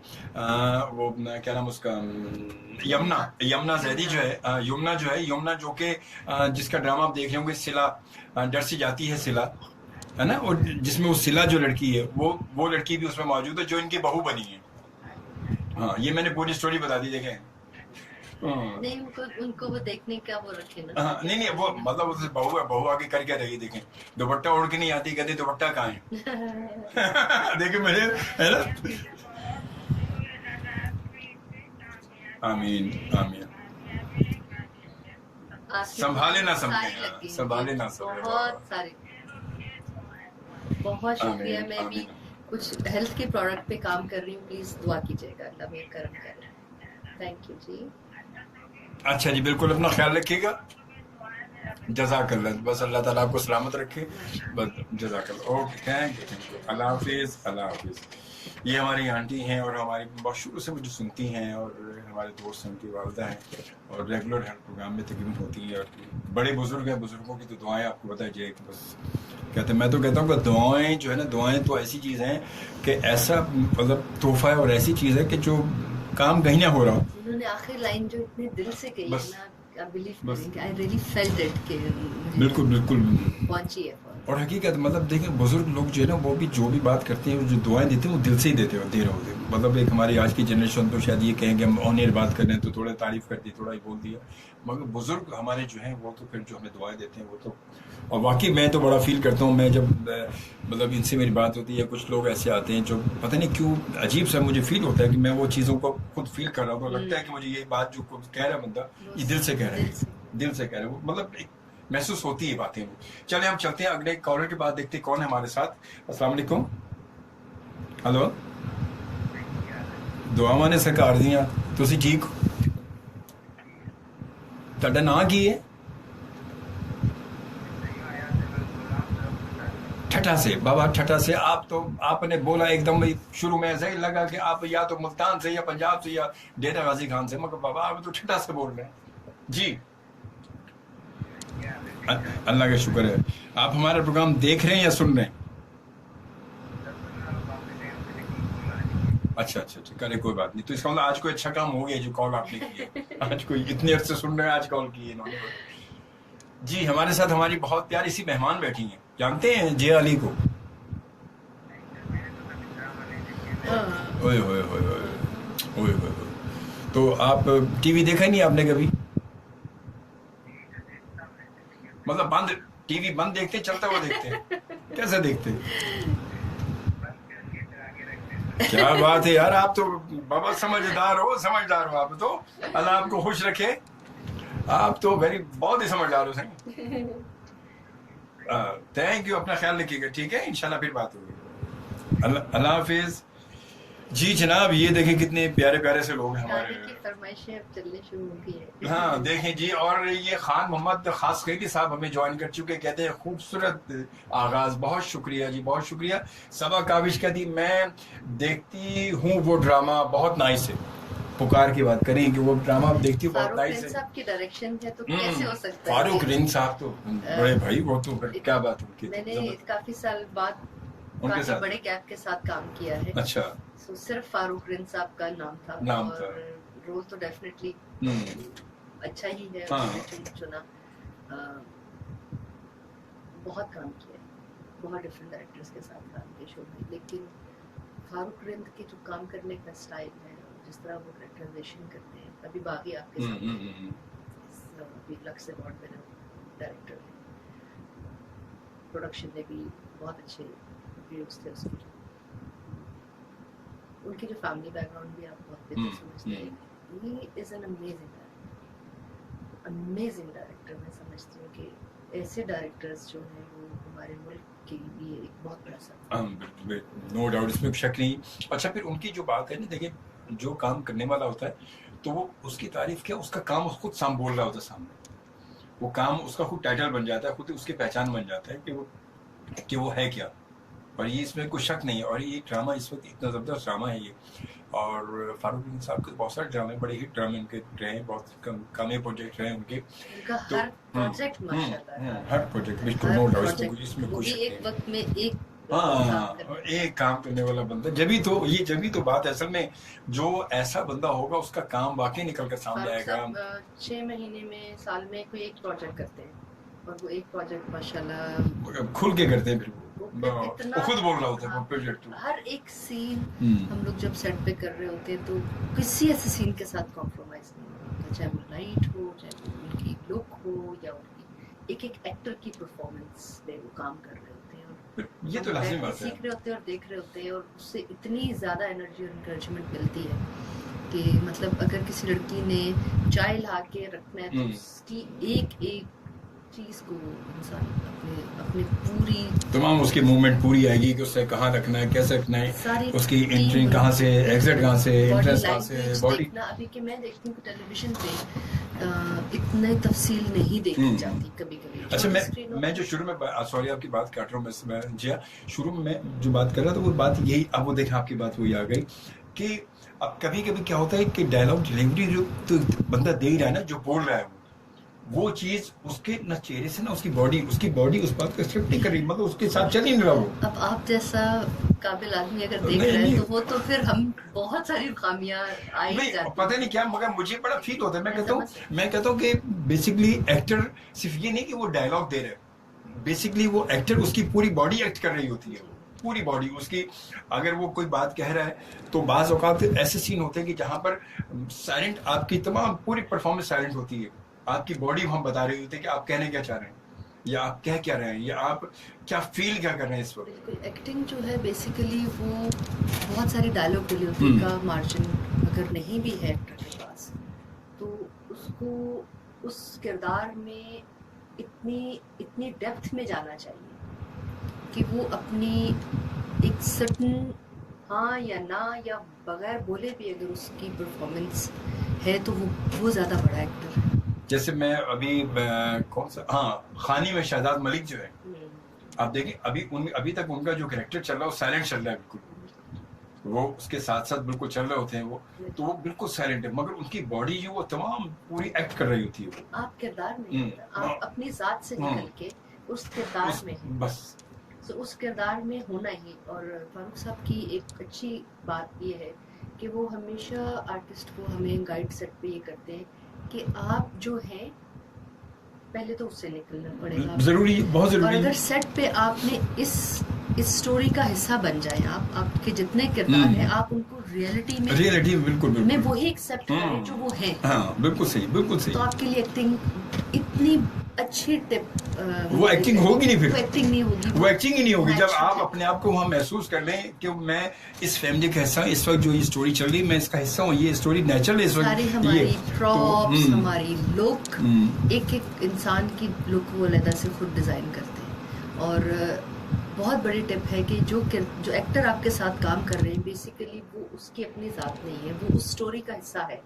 वो क्या नाम उसका, यमुना जैदी जो है, यमुना जो कि जिसका ड्रामा आप देख रहे होंगे, सिला, डर से जाती है सिला, है ना, और जिसमें वो सिला जो लड़की है वो लड़की भी उसमें मौजूद है, जो इनकी बहू बनी है। हाँ, ये मैंने पूरी स्टोरी बता दी, देखें। नहीं, उनको वो देखने का वो रखे ना। नहीं वो मतलब उससे बहू आगे करके रही, देखें, दुपट्टा ओढ़ के नहीं आती, कहते दुपट्टा कहाँ है देखे मेरे, है ना। आमीन आमीन, संभाले ना समझे, संभाले ना समझे, बहुत सारे, बहुत शुक्रिया। मैं भी कुछ हेल्थ के प्रोडक्ट पे काम कर रही हूँ, प्लीज दुआ कीजिएगा, अल्लाह मेरा करम करे। थैंक यू जी। अच्छा जी, बिल्कुल अपना ख्याल रखिएगा, जज़ाकल्लाह, बस अल्लाह ताला आपको सलामत रखे, बस जज़ाकल्लाह, ओके, थैंक यू, अल्लाह हाफिज़, अल्लाह हाफिज़। ये हमारी आंटी हैं और हमारी बहुत शुरू से मुझे सुनती हैं, और हमारे दोस्त हैं, उनकी वालदा हैं, और रेगुलर हर प्रोग्राम में तकरीबन होती है, और बड़े बुजुर्ग हैं, बुजुर्गों की तो दुआएं आपको पता है, बस कहते हैं, मैं तो कहता हूँ कि दुआएं जो है ना, दुआएं तो ऐसी चीज़ हैं कि ऐसा मतलब तोहफा है, और ऐसी चीज़ है कि जो काम कहीं ना हो रहा हो। उन्होंने आखिरी लाइन जो इतने दिल से कही है ना, बिलीव करेंगे, आई रियली फेल्ट इट कि बिल्कुल बिल्कुल पहुंची है। और हकीकत मतलब देखें, बुजुर्ग लोग जो है ना, वो भी जो भी बात करते हैं, जो दुआएं देते हैं, वो दिल से ही दे रहे होते हैं। मतलब एक हमारी आज की जनरेशन तो शायद ये कहेंगे हम ऑन एयर बात कर रहे हैं तो थोड़ा तारीफ कर दी, थोड़ा ही बोल दिया, मगर बुजुर्ग हमारे जो हैं वो तो फिर जो हमें दुआएं देते हैं वो तो, और वाकई मैं तो बड़ा फील करता हूँ, मैं जब मतलब इनसे मेरी बात होती है, कुछ लोग ऐसे आते हैं जो पता नहीं क्यों अजीब सा मुझे फील होता है कि मैं वो चीज़ों को खुद फील कर रहा हूँ, तो लगता है कि मुझे ये बात जो कह रहा है बंदा, ये दिल से कह रहा है, दिल से कह रहा है, वो मतलब महसूस होती है बातें। चले हम चलते हैं अगले कॉलर के बाद, देखते हैं कौन है हमारे साथ। अस्सलाम वालेकुम। हेलो, दुआवां ने सरकार दियां, तुसी ठीक हो? तुहाडा नाम की है? ठट्ठा से, बाबा ठट्ठा से। आप तो आपने बोला एकदम शुरू में ऐसा ही लगा कि आप या तो मुल्तान से या पंजाब से या डेरा गाजी खान से, मगर बाबा आप तो ठट्ठा से बोल रहे हैं जी। अल्लाह का शुक्र है। आप हमारा प्रोग्राम देख रहे हैं या सुन रहे हैं? अच्छा अच्छा अच्छा, करे कोई बात नहीं, तो इसका मतलब आज कोई अच्छा काम हो गया जो कॉल आपने किया, आज कोई इतने अर्से सुन रहे हैं, आज कॉल किए इन्होंने जी। हमारे साथ हमारी बहुत प्यारी सी मेहमान बैठी हैं, जानते हैं जे अली को? ओए ओए ओए ओए ओए ओए, तो आप टीवी देखा ही नहीं आपने कभी? मतलब बंद टीवी बंद देखते, चलता हुआ देखते, कैसे देखते? क्या बात है यार, आप तो बाबा समझदार हो आप तो। अल्लाह आपको खुश रखे, आप तो बहुत ही समझदार हो सही। थैंक यू, अपना ख्याल रखिएगा, ठीक है, इंशाल्लाह फिर बात होगी। अल्लाह हाफिज। जी जनाब, ये देखें कितने प्यारे प्यारे से लोग हैं हमारे। फरमाइशें अब चलने शुरू हो गई है। हाँ देखें जी, और ये खान मोहम्मद खास खैरी साहब हमें ज्वाइन कर चुके, कहते हैं खूबसूरत आगाज, बहुत शुक्रिया जी, बहुत शुक्रिया। सबा काविश कहती मैं देखती हूँ वो ड्रामा, बहुत नाइस है। पुकार की बात करें कि वो ड्रामा आप देखती हूँ, बहुत नाइस है। साहब की डायरेक्शन है तो कैसे हो सकता है? फारूक रिंग साहब तो बड़े भाई, वो तो क्या बात उनकी। मैंने काफी साल बाद उनके साथ बड़े गैप के साथ काम किया है। अच्छा। तो सिर्फ फारूक रिंग साहब का नाम था। रोल तो डेफिनेटली अच्छा ही है। हाँ। चुना बहुत काम किया, बहुत डिफरेंट डायरेक्टर्स के साथ काम किया शो में, लेकिन फारूक रिंग के जो काम करने का स्टाइल है, जिस तरह वो कैरेक्टराइजेशन करते हैं, अभी बाकी आपके सामने लक्स अवार्ड विनर डायरेक्टर है। प्रोडक्शन ने भी बहुत अच्छे व्यूज थे उसके। उनकी जो फैमिली बैकग्राउंड भी आप बहुत बेहतर समझते हैं। He is an amazing director. मैं समझती हूँ कि ऐसे डायरेक्टर्स जो हैं वो हमारे मुल्क के लिए एक बहुत बड़ा सबक। नो डाउट, इसमें शक नहीं। अच्छा, फिर उनकी जो बात है ना, देखिए जो काम करने वाला होता है तो वो उसकी तारीफ क्या, उसका काम खुद साम बोल रहा होता है सामने, वो काम उसका खुद टाइटल बन जाता है, खुद उसकी पहचान बन जाता है कि वो है क्या। और ये इसमें कोई शक नहीं है। और ये ड्रामा इस वक्त इतना ज़बरदस्त ड्रामा है ये। और फारूक रिंग साहब के बहुत सारे ड्रामे, बड़े हिट ड्रामे उनके रहे हैं, बहुत कम प्रोजेक्ट रहे उनके। तो हर प्रोजेक्ट माशाल्लाह, हर प्रोजेक्ट बिल्कुल नो डाउट, इसमें कोई शक नहीं। एक वक्त में एक काम करने वाला बंदा, जब तो बात है असल में, जो ऐसा बंदा होगा उसका काम वाकई निकल कर सामने आएगा। 6 महीने में, साल में कोई एक प्रोजेक्ट करते हैं, और वो एक प्रोजेक्ट माशाल्लाह खुल के करते हैं। फिर वो खुद बोल रहा होता है वो प्रोजेक्ट। हर एक सीन हम लोग जब सेट पे कर रहे होते हैं तो किसी ऐसे सीन के साथ कॉम्प्रोमाइज नहीं होता, चाहे वो लाइट हो, चाहे वो उनकी लुक हो, या उनकी एक एक्टर की परफॉर्मेंस पे वो काम कर रहे होते हैं। और ये तो लाज़िम बात है, सीख रहे होते हैं और देख रहे होते हैं, और उससे इतनी ज़्यादा एनर्जी और इंकरेजमेंट मिलती है कि मतलब अगर किसी लड़की ने चाय ला के रखना है तो उसकी एक चीज को इंसान अपने पूरी तमाम उसकी मूवमेंट पूरी आएगी कि उससे कहाँ रखना है, कैसे रखना है, उसकी एंट्री कहाँ से, एग्जिट कहाँ से, एंट्रेंस कहाँ से, बॉडी। अभी कि मैं देखती हूँ कि टेलीविजन पे इतनी तफसील नहीं देखी जाती कभी-कभी। अच्छा, मैं जो शुरू में, सॉरी आपकी बात काट रहा हूँ मैं जिया, शुरू में मैं जो बात कर रहा था वो बात यही, अब वो देखें आपकी बात वही आ गई कि अब कभी-कभी क्या होता है कि डायलॉग डिलीवरी जो तो बंदा दे रहा है ना, जो बोल रहा है वो चीज उसके न चेहरे से ना उसकी बॉडी उस बात को एक्सेप्ट नहीं कर रही, मतलब उसके साथ चल ही नहीं रहा वो। अब आप जैसा काबिल आदमी अगर देख रहे हैं तो वो तो फिर हम बहुत सारी खामियां आई जाती, पता नहीं क्या, मगर मुझे बड़ा फील होता है। मैं कहता हूँ कि बेसिकली एक्टर सिर्फ ये नहीं कि वो डायलॉग दे रहे, बेसिकली वो एक्टर, उसकी पूरी बॉडी एक्ट कर रही होती है, पूरी बॉडी उसकी। अगर वो कोई बात कह रहा है तो बाज़ औक़ात ऐसे सीन होते हैं कि जहाँ पर साइलेंट, आपकी तमाम पूरी परफॉर्मेंस साइलेंट होती है, आपकी बॉडी हम बता रही होती है कि आप कहने क्या चाह रहे हैं, या आप कह क्या रहे हैं, या आप क्या फील क्या कर रहे हैं इस वक्त। बिल्कुल, एक्टिंग जो है बेसिकली वो बहुत सारी डायलॉग डिलीवरी का मार्जिन अगर नहीं भी है एक्टर के पास, तो उसको उस किरदार में इतनी डेप्थ में जाना चाहिए कि वो अपनी एक सर्टन हाँ या ना या बगैर बोले भी अगर उसकी परफॉर्मेंस है तो वो ज़्यादा बड़ा एक्टर है। जैसे मैं अभी कौन सा, खानी में शहजाद मलिक जो है, आप देखें अभी तक उनका जो कैरेक्टर चल रहा है वो साइलेंट चल रहा है, बिल्कुल वो उसके साथ साथ बिल्कुल चल रहे होते हैं वो, तो वो बिल्कुल साइलेंट है, मगर उनकी बॉडी जो वो तमाम पूरी एक्ट कर रही होती है। आप किरदार में आप अपनी जात से निकल के उस किरदार में बस, तो उस किरदार में होना ही। और फारूक साहब की एक अच्छी बात ये है कि वो हमेशा आर्टिस्ट को हमें गाइड सेट पे ये करते हैं कि आप जो हैं पहले तो उससे निकलना पड़ेगा, जरूरी, बहुत जरूरी। और अगर सेट पे आपने इस स्टोरी का हिस्सा बन जाए। आप आपके जितने किरदार हैं आप उनको रियलिटी में बिल्कुल में वही एक्सेप्ट करें जो वो है। हाँ बिल्कुल सही। तो आपके लिए एक्टिंग इतनी अच्छी टिप वो एक्टिंग होगी नहीं, फिर वो एक्टिंग नहीं होगी, वो एक्टिंग ही नहीं होगी जब आप अपने आप को वहाँ महसूस कर लें कि मैं इस फैमिली का हिस्सा, इस वक्त जो ये स्टोरी चल रही मैं इसका हिस्सा हूँ, ये स्टोरी नेचुरल इस वक्त, सारी हमारी प्रॉप्स हमारी लुक, एक एक इंसान की लुक वो अलग से खुद डिजाइन करते हैं। और बहुत बड़ी टिप है कि जो एक्टर आपके साथ काम कर रहे हैं बेसिकली वो उसकी अपनी ज़ात नहीं है, वो उस स्टोरी का हिस्सा है,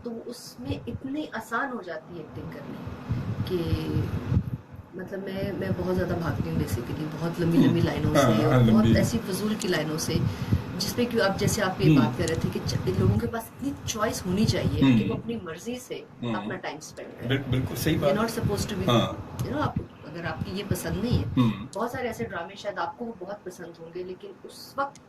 तो उसमें इतनी आसान हो जाती है एक्टिंग करनी कि मतलब मैं बहुत ज़्यादा भागती हूँ बेसिकली, बहुत लंबी लाइनों से और बहुत ऐसी फजूल की लाइनों से जिसपे कि आप जैसे आप ये बात कर रहे थे कि लोगों के पास इतनी चॉइस होनी चाहिए कि वो अपनी मर्जी से अपना टाइम स्पेंड करें। बिल्कुल सही बात। नॉट सपोज टू बी आप अगर आपकी ये पसंद नहीं है, बहुत सारे ऐसे ड्रामे शायद आपको वो बहुत पसंद होंगे लेकिन उस वक्त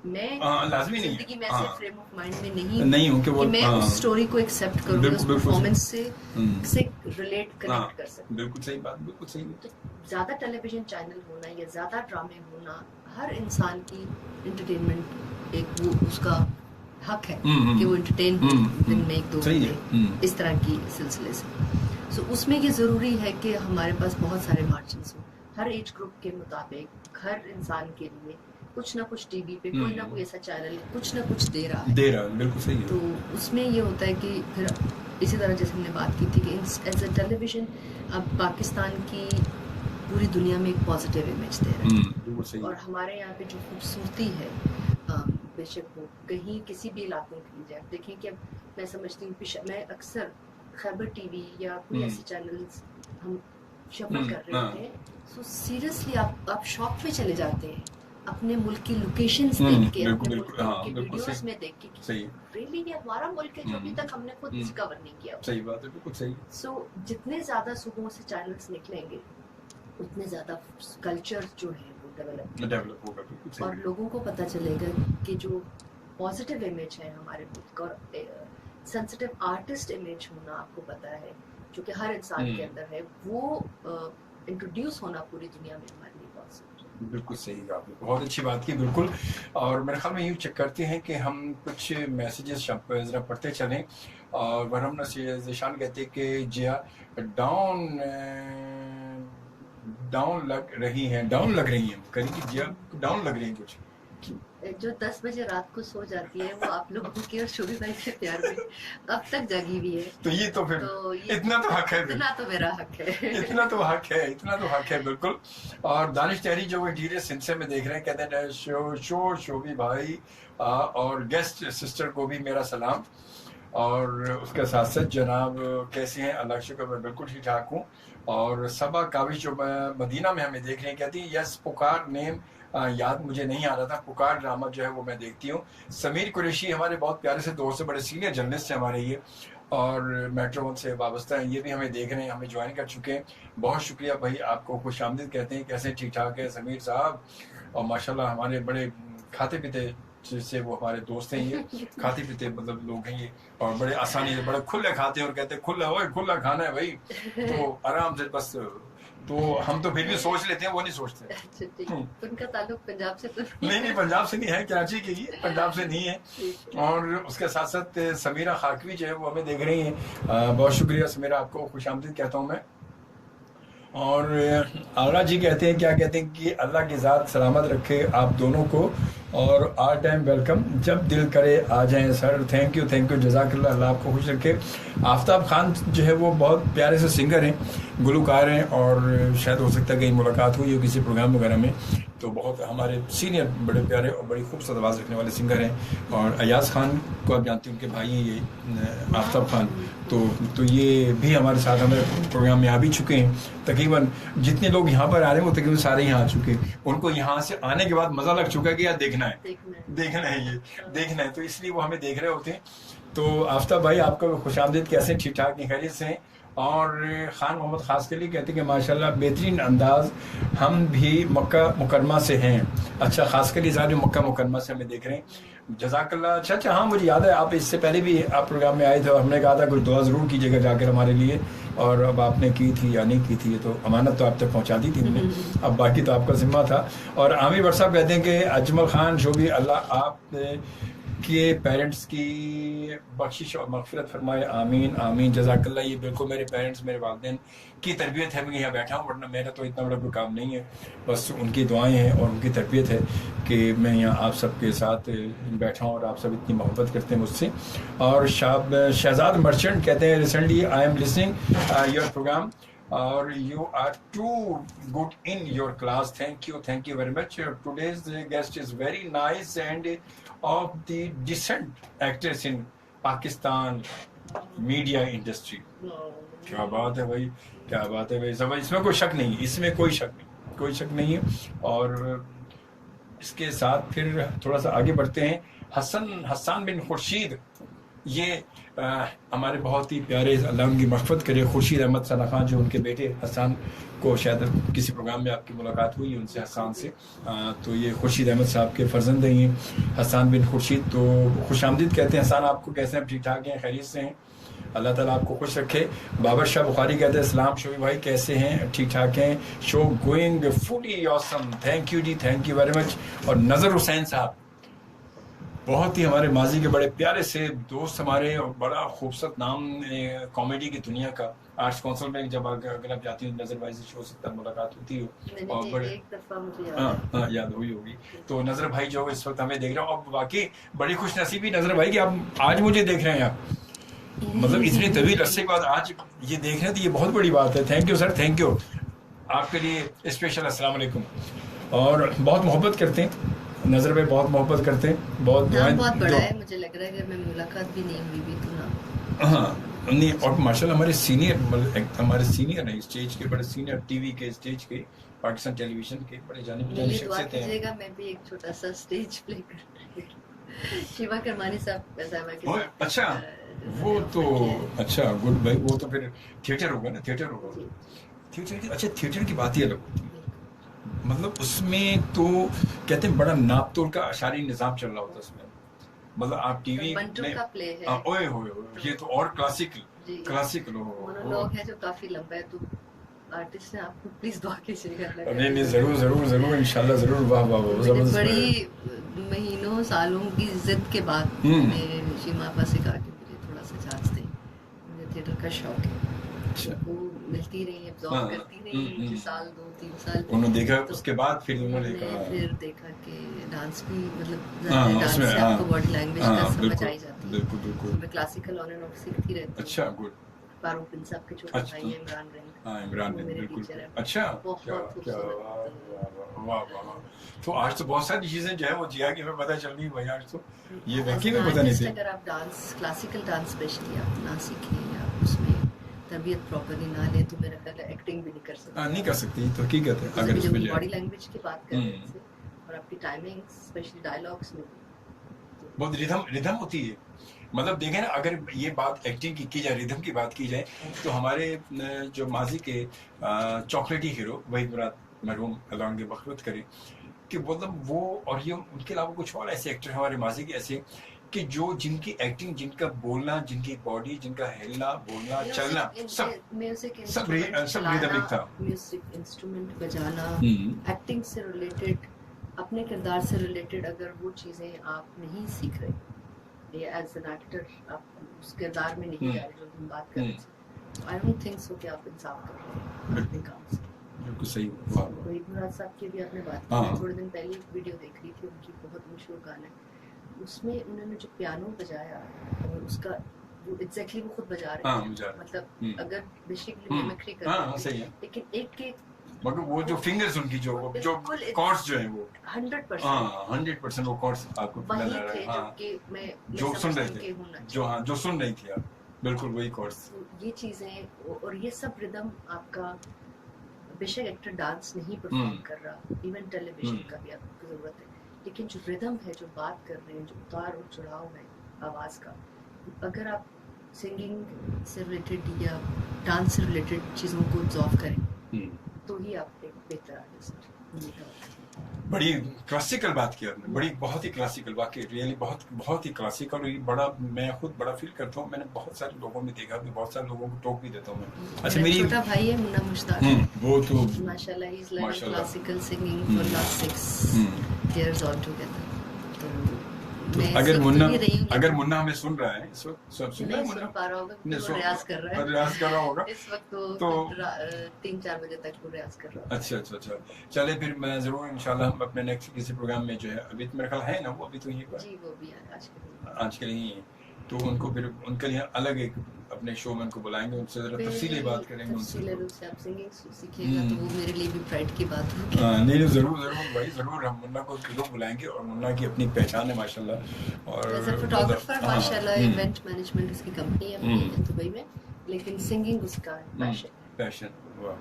मैं लाजमी नहीं जिंदगी में ऐसे फ्रेम ऑफ माइंड में नहीं हूं कि मैं उस स्टोरी को एक्सेप्ट करूं, उस परफॉर्मेंस से रिलेट कनेक्ट कर सकूं। बिल्कुल सही बात, बिल्कुल सही। तो ज्यादा टेलीविजन चैनल होना या ज्यादा ड्रामे होना हर इंसान की एंटरटेनमेंट एक वो उसका हक है कि वो एंटरटेन दिन में एक दो इस तरह की सिलसिले से। सो उसमें ये जरूरी है कि हमारे पास बहुत सारे मार्जिन्स हो हर एज ग्रुप के मुताबिक, हर इंसान के लिए कुछ ना कुछ टीवी पे कोई ना कोई ऐसा चैनल कुछ ना कुछ दे रहा है, बिल्कुल सही है। तो उसमें ये होता है कि फिर इसी तरह जैसे हमने बात की थी कि एज अ टेलीविजन अब पाकिस्तान की पूरी दुनिया में एक पॉजिटिव इमेज दे रहा है और हमारे यहाँ पे जो खूबसूरती है बेशक वो कहीं किसी भी इलाके में की जाए। देखें कि अब मैं समझती हूँ मैं अक्सर खैबर टीवी या कोई ऐसे चैनल्स हम शफल कर रहे थे, सो सीरियसली आप शॉप पे चले जाते हैं अपने मुल्क की लोकेशंस देख के, अपने मुल्क की वीडियोस में देख के कि रियली ये हमारा मुल्क है जो अभी तक हमने खुद डिस्कवर नहीं किया। सही बात है, बिल्कुल सही। सो जितने ज्यादा सूबों से चैनल्स निकलेंगे उतने ज्यादा कल्चर जो है वो डेवलप होगा और लोगों को पता चलेगा कि जो पॉजिटिव इमेज है हमारे मुल्क और सेंसिटिव आर्टिस्ट इमेज होना आपको पता है जो कि हर इंसान के अंदर है, वो इंट्रोड्यूस होना पूरी दुनिया में हमारे लिए पॉसिबल। बिल्कुल सही आपने बहुत अच्छी बात की, बिल्कुल। और मेरे ख्याल में यूँ चेक करते हैं कि हम कुछ मैसेजेस ज़रा पढ़ते चलें। और वरहम ज़ीशान कहते हैं कि जिया डाउन लग रही हैं करीबी जिया डाउन लग रही हैं कुछ। जो 10 बजे रात को सो जाती है वो आप लोगों के और शोभी भाई के प्यार में अब तक जगी हुई है, तो ये तो फिर इतना तो हक है, इतना तो मेरा हक है इतना तो हक है बिल्कुल। और दानिश तहरी जो वो जीरे सिंसे में देख रहे हैं कहते हैं शोभी भाई और गेस्ट सिस्टर को भी मेरा सलाम। और उसके साथ साथ जनाब कैसे हैं? अल्लाह शुक्र मैं बिल्कुल ठीक ठाक हूँ। और सबा काविश जो मदीना में हमें देख रहे हैं कहती है यस पुकार नेम याद मुझे नहीं आ रहा था, पुकार ड्रामा जो है वो मैं देखती हूँ। समीर कुरैशी हमारे बहुत प्यारे से दोस्त है, बड़े सीनियर जर्नलिस्ट हैं हमारे ये और मेट्रो वन से वाबस्ता हैं, ये भी हमें देख रहे हैं, हमें ज्वाइन कर चुके हैं। बहुत शुक्रिया भाई, आपको खुशामदीद कहते हैं। कैसे ठीक ठाक है समीर साहब? और माशाल्लाह हमारे बड़े खाते पीते से वो हमारे दोस्त हैं, ये खाते पीते मतलब लोग हैं ये और बड़े आसानी से बड़े खुले खाते हैं और कहते हैं खुला खाना है भाई, तो आराम से बस। तो हम तो फिर भी सोच लेते हैं, वो नहीं सोचते। उनका ताल्लुक पंजाब से तो नहीं पंजाब से नहीं है, कराची के ही, पंजाब से नहीं है। और उसके साथ साथ समीरा खाकवी जो है वो हमें देख रही हैं। बहुत शुक्रिया समीरा, आपको खुशामदीद कहता हूँ मैं। और आगरा जी कहते हैं क्या कहते हैं कि अल्लाह की ज़ात सलामत रखे आप दोनों को और आल टाइम वेलकम, जब दिल करे आ जाएं सर। थैंक यू जज़ाकल्लाह, अल्लाह आपको खुश रखे। आफ्ताब खान जो है वो बहुत प्यारे से सिंगर हैं, गुलकार हैं और शायद हो सकता है कहीं मुलाकात हुई हो किसी प्रोग्राम वगैरह में, तो बहुत हमारे सीनियर बड़े प्यारे और बड़ी खूबसूरत आवाज़ रखने वाले सिंगर हैं। और अयाज खान को आप जानते हैं, उनके भाई हैं ये आफ्ताब खान, तो ये भी हमारे साथ हमारे प्रोग्राम में आ भी चुके हैं। तकरीबन जितने लोग यहाँ पर आ रहे हैं वो तकरीबन सारे यहाँ आ चुके हैं। उनको यहाँ से आने के बाद मज़ा लग चुका है कि यार देखना है, तो इसलिए वो हमें देख रहे होते हैं। तो आफ्ताब भाई आपका खुशामदीद, कैसे ठीक ठाक हैं, खैरियत से हैं? और खान मोहम्मद खास के लिए कहते हैं कि माशाल्लाह बेहतरीन अंदाज, हम भी मक्का मुकरमा से हैं। अच्छा, खास कर लिए मक्का मुकरमा से हमें देख रहे हैं, जज़ाकल्लाह। अच्छा हाँ, मुझे याद है आप इससे पहले भी आप प्रोग्राम में आए थे और हमने कहा था कुछ दुआ ज़रूर कीजिएगा जाकर हमारे लिए, और अब आपने की थी या नहीं की थी, ये तो अमानत तो आप तक पहुंचा दी थी हमने, अब बाकी तो आपका जिम्मा था। और आमिर भट्ट साहब कहते हैं कि अजमल खान जो भी, अल्लाह आप के पेरेंट्स की बख्शिश और मगफिरत फरमाए, आमीन आमीन, जज़ाकल्लाह। ये बिल्कुल मेरे पेरेंट्स, मेरे वालिदैन की तरबियत है, मैं यहाँ बैठा हूँ, वरना मेरा तो इतना बड़ा कोई काम नहीं है, बस उनकी दुआएं हैं और उनकी तरबियत है कि मैं यहाँ आप सबके साथ बैठा हूँ और आप सब इतनी मोहब्बत करते हैं मुझसे। और शहजाद मर्चेंट कहते हैं, recently I am listening your programme और you are too good in your class. Thank you very much. Today's guest is very nice and of the decent actress in Pakistan media industry. क्या बात है भाई, क्या बात है भाई, सब इसमें कोई शक नहीं, इसमें कोई शक नहीं है। और इसके साथ फिर थोड़ा सा आगे बढ़ते हैं। हसन बिन खुर्शीद, ये हमारे बहुत ही प्यारे, अल्लाह उनकी मग़फ़िरत करे, खुर्शीद अहमद सना खान, जो उनके बेटे हसन को शायद किसी प्रोग्राम में आपकी मुलाकात हुई उनसे, हसन से, तो ये खुर्शीद अहमद साहब के फ़र्जंद हैं ये, हसन बिन खुर्शीद। तो खुशामदीद कहते हैं। हसन, आपको कैसे हैं? ठीक ठाक हैं, खैरियत से हैं? अल्लाह ताला आपको खुश रखे। बाबर शाह बुखारी कहते हैं, सलाम शोबी भाई, कैसे हैं? ठीक ठाक हैं? Show going fully awesome, thank you ji, thank you very much. और नज़र हुसैन साहब, बहुत ही हमारे माजी के बड़े प्यारे से दोस्त हमारे, और बड़ा खूबसूरत नाम कॉमेडी की दुनिया का। आर्ट्स काउंसिल में जब अगर आप जाती हो नजर भाई से शो से तब मुलाकात होती हो, और बड़े एक दफा मुझे याद हुई होगी। तो नजर भाई जो इस वक्त हमें देख रहे हो, अब वाकई बड़ी खुश नसीबी नजर भाई कि आप आज मुझे देख रहे हैं आप, मतलब इतनी तवील अरसे के बाद आज ये देख रहे हैं, तो ये बहुत बड़ी बात है। Thank you sir, thank you, आपके लिए स्पेशल अस्सलाम वालेकुम। और बहुत मोहब्बत करते हैं नजर भाई, बहुत मोहब्बत करते हैं, बहुत बहुत बड़ा है, मुझे लग रहा है कि मैं मुलाकात भी नहीं हुई भी तो ना। हाँ नहीं, और माशाल्लाह हमारे सीनियर नहीं, स्टेज के बड़े सीनियर, टीवी के स्टेज के, पाकिस्तान टेलीविजन के बड़े जाने पहचाने शख्सियत हैं। मैं भी एक छोटा सा स्टेज प्ले कर शिवा करमानी साहब के। अच्छा, वो तो अच्छा गुड भाई, वो तो फिर थिएटर होगा ना, थिएटर होगा, थिएटर। अच्छा, थिएटर की बात ही अलग होती है, मतलब उसमें तो कहते हैं बड़ा नाप तोल का अशारी निजाम चल रहा होता है उसमें, मतलब आप टीवी में का प्ले है, ओए होए, ये तो और क्लासिकल मोनोलॉग है जो काफी लंबा है, तो आर्टिस्ट ने आपको प्लीज दुआ कीजिएगा। नहीं जरूर इंशाल्लाह जरूर। वाह जबरदस्त, बड़ी महीनों सालों की जिद के बाद मेरे शीमा आपा से कहा कि मुझे थोड़ा सा चांस दें, मुझे थिएटर का शौक है। वो मिलती रही, एब्जॉर्ब करती रही, साल 2-3 साल उन्होंने देखा, तो उसके बाद फिर उन्होंने फिर देखा कि डांस भी, मतलब डांस से आपको बॉडी लैंग्वेज का समझ आई जाती है। बिल्कुल मैं क्लासिकल ऑन एंड ऑफ सीखती रहती हूं। अच्छा, गुड। फारूक बिन साहब के छोटे भाई हैं इमरान रहीम। हां, इमरान रहीम, बिल्कुल। अच्छा, क्या वाह। तो आज तो बहुत सारी चीजें जो है वो जिया की हमें पता चल रही है भाई, आज तो ये वाकई में पता नहीं थी। अगर आप डांस, क्लासिकल डांस स्पेशली आप ना सीखें या उसमें तरबियत प्रॉपर्ली ना ले, तो मेरा ख्याल है एक्टिंग भी नहीं कर सकते। नहीं कर सकती, तो हकीकत है। अगर इसमें बॉडी लैंग्वेज की बात करें और आपकी टाइमिंग, स्पेशली डायलॉग्स में बहुत रिदम होती है। मतलब देखें ना, अगर ये बात एक्टिंग की जाए, रिदम की बात की जाए, तो हमारे जो माजी के चॉकलेटी हीरो वही मुराद मरहूम अल्लाह उनकी मग़फ़िरत करे, कि मतलब वो, और ये उनके अलावा कुछ और ऐसे एक्टर हमारे माजी के ऐसे कि जो जिनकी एक्टिंग, जिनका बोलना, जिनकी बॉडी, जिनका हिलना बोलना चलना, सब रिदमिक था। म्यूजिक इंस्ट्रूमेंट बजाना, एक्टिंग से रिलेटेड, अपने किरदार से रिलेटेड अगर वो चीज़ें आप नहीं सीख रहे या एज एन एक्टर आप उस किरदार में नहीं जा रहे जो हम बात कर रहे थे, आई डोंट थिंक सो कि आप इंसाफ कर रहे हैं अपने काम से। बिल्कुल सही। वहीद मुराद साहब की भी आपने बात की, थोड़े दिन पहले एक वीडियो देख रही थी, उनकी बहुत मशहूर गाना है, उसमें उन्होंने जो पियानो बजाया और उसका वो एग्जैक्टली वो खुद बजा रहे हैं, मतलब अगर बेसिकली मिमिक्री कर रहे हैं, सही है, लेकिन एक मगर वो जो फिंगर्स उनकी जो कॉर्ड्स जो हैं वो 100% वो कॉर्ड्स आपको वही थे जो सुन रहे थे, जो सुन रही थी आप, बिल्कुल वही कॉर्ड्स। ये चीजें और ये सब रिदम आपका, बेशक एक्टर डांस नहीं परफॉर्म कर रहा, इवन टेलीविजन का भी आपको जरूरत है, लेकिन जो रिदम है, जो बात कर रहे हैं, जो उतार और चढ़ाव है आवाज का, अगर आप सिंगिंग से रिलेटेड या डांस से रिलेटेड चीज़ों को ऑब्जॉर्व करें तो ही आप एक बेहतर आर्टिस्ट। बड़ी क्लासिकल बात की आपने, बड़ी बहुत ही क्लासिकल, वाकई रियली बहुत बहुत ही क्लासिकल। और ये बड़ा, मैं खुद बड़ा फील करता हूँ, मैंने बहुत सारे लोगों में देखा भी, बहुत सारे लोगों को टोक भी देता हूँ मैं। अच्छा, मेरी छोटा भाई है मुन्ना मुश्ताक, वो तो माशाल्लाह he is learning classical singing for last 6 years all together. तो अगर मुन्ना हमें सुन रहा है इस वक्त, सब सुन रहा है, मुन्ना पा रहा होगा, वो रियाज कर रहा होगा इस वक्त, तो 3-4 बजे तक वो रियाज कर रहा है। अच्छा चले, फिर मैं जरूर इंशाल्लाह हम अपने नेक्स्ट किसी प्रोग्राम में जो है, अभी तो मेरा ख्याल है ना वो अभी तो ये जी वो भी आज के लिए, तो उनको फिर उनके लिए अलग एक अपने शो में उनको बुलाएंगे, उनसे जरा तफसीली बात करेंगे, तफसीली रूप से आप सिंगिंग सीखिएगा तो वो मेरे लिए भी प्राइड की बात होगी। नहीं जरूर भाई, जरूर हम मुन्ना को जरूर बुलाएंगे, और मुन्ना की अपनी पहचान है माशाल्लाह। और एज अ फोटोग्राफर माशाल्लाह इवेंट मैनेजमेंट उसकी कंपनी है अपनी दुबई में, लेकिन सिंगिंग उसका पैशन। और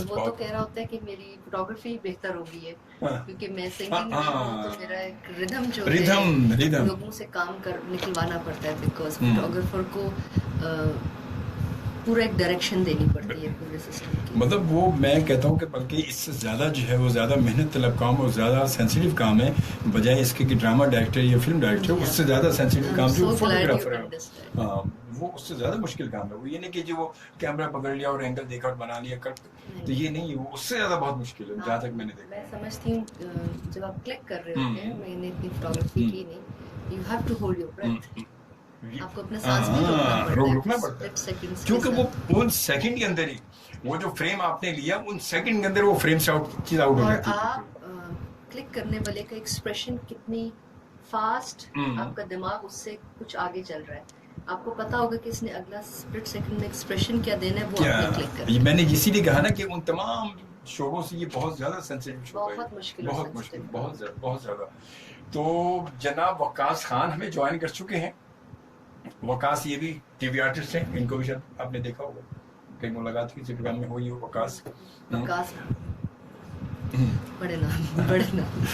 वो तो कह रहा होता है कि मेरी फोटोग्राफी बेहतर हो गई है क्योंकि मैं सिंगिंग में हूं, तो मेरा एक रिदम जो है लोगों से काम कर निकलवाना पड़ता है, बिकॉज फोटोग्राफर को पूरा एक डायरेक्शन देनी पड़ती है पूरे सिस्टम की। मतलब वो मैं कहता हूँ कि बल्कि इससे ज़्यादा जो है वो ज़्यादा मेहनत तलब काम और ज़्यादा सेंसिटिव काम है, बजाय इसके कि ड्रामा डायरेक्टर या फिल्म डायरेक्टर, उससे ज़्यादा सेंसिटिव काम जो फोटोग्राफर है, हाँ वो उससे ज़्यादा मुश्किल काम है। वो ये नहीं कि जो वो कैमरा पकड़ लिया और एंगल देखा और बना लिया कट, तो ये नहीं, वो उससे ज़्यादा बहुत मुश्किल है जहाँ तक मैंने देखा। मैं समझती हूँ जब आप क्लिक कर रहे होते हैं, मैंने इतनी फोटोग्राफी की नहीं, you have to hold your breath, आपको अपना सांस भी रोकना पड़ता है क्योंकि वो उन सेकंड के अंदर ही वो जो फ्रेम आपने लिया, उन सेकंड के अंदर वो फ्रेम से चीज आउट हो जाती है। आप क्लिक करने वाले का एक्सप्रेशन कितनी फास्ट, आपका दिमाग उससे कुछ आगे चल रहा है, आपको पता होगा कि इसने अगला स्प्लिट सेकंड में एक्सप्रेशन क्या देना है, वो आपने क्लिक करना है। मैंने इसीलिए कहा ना कि उन तमाम शोरों से ये बहुत ज्यादा सेंसिटिव शो है, बहुत ज्यादा। तो जनाब वकास खान हमें ज्वाइन कर चुके हैं। वकास ये भी टीवी आर्टिस्ट हैं, इनको भी शायद आपने देखा होगा, कहीं मुलाकात किसी प्रोग्राम में हुई हो। वकास बड़े नाम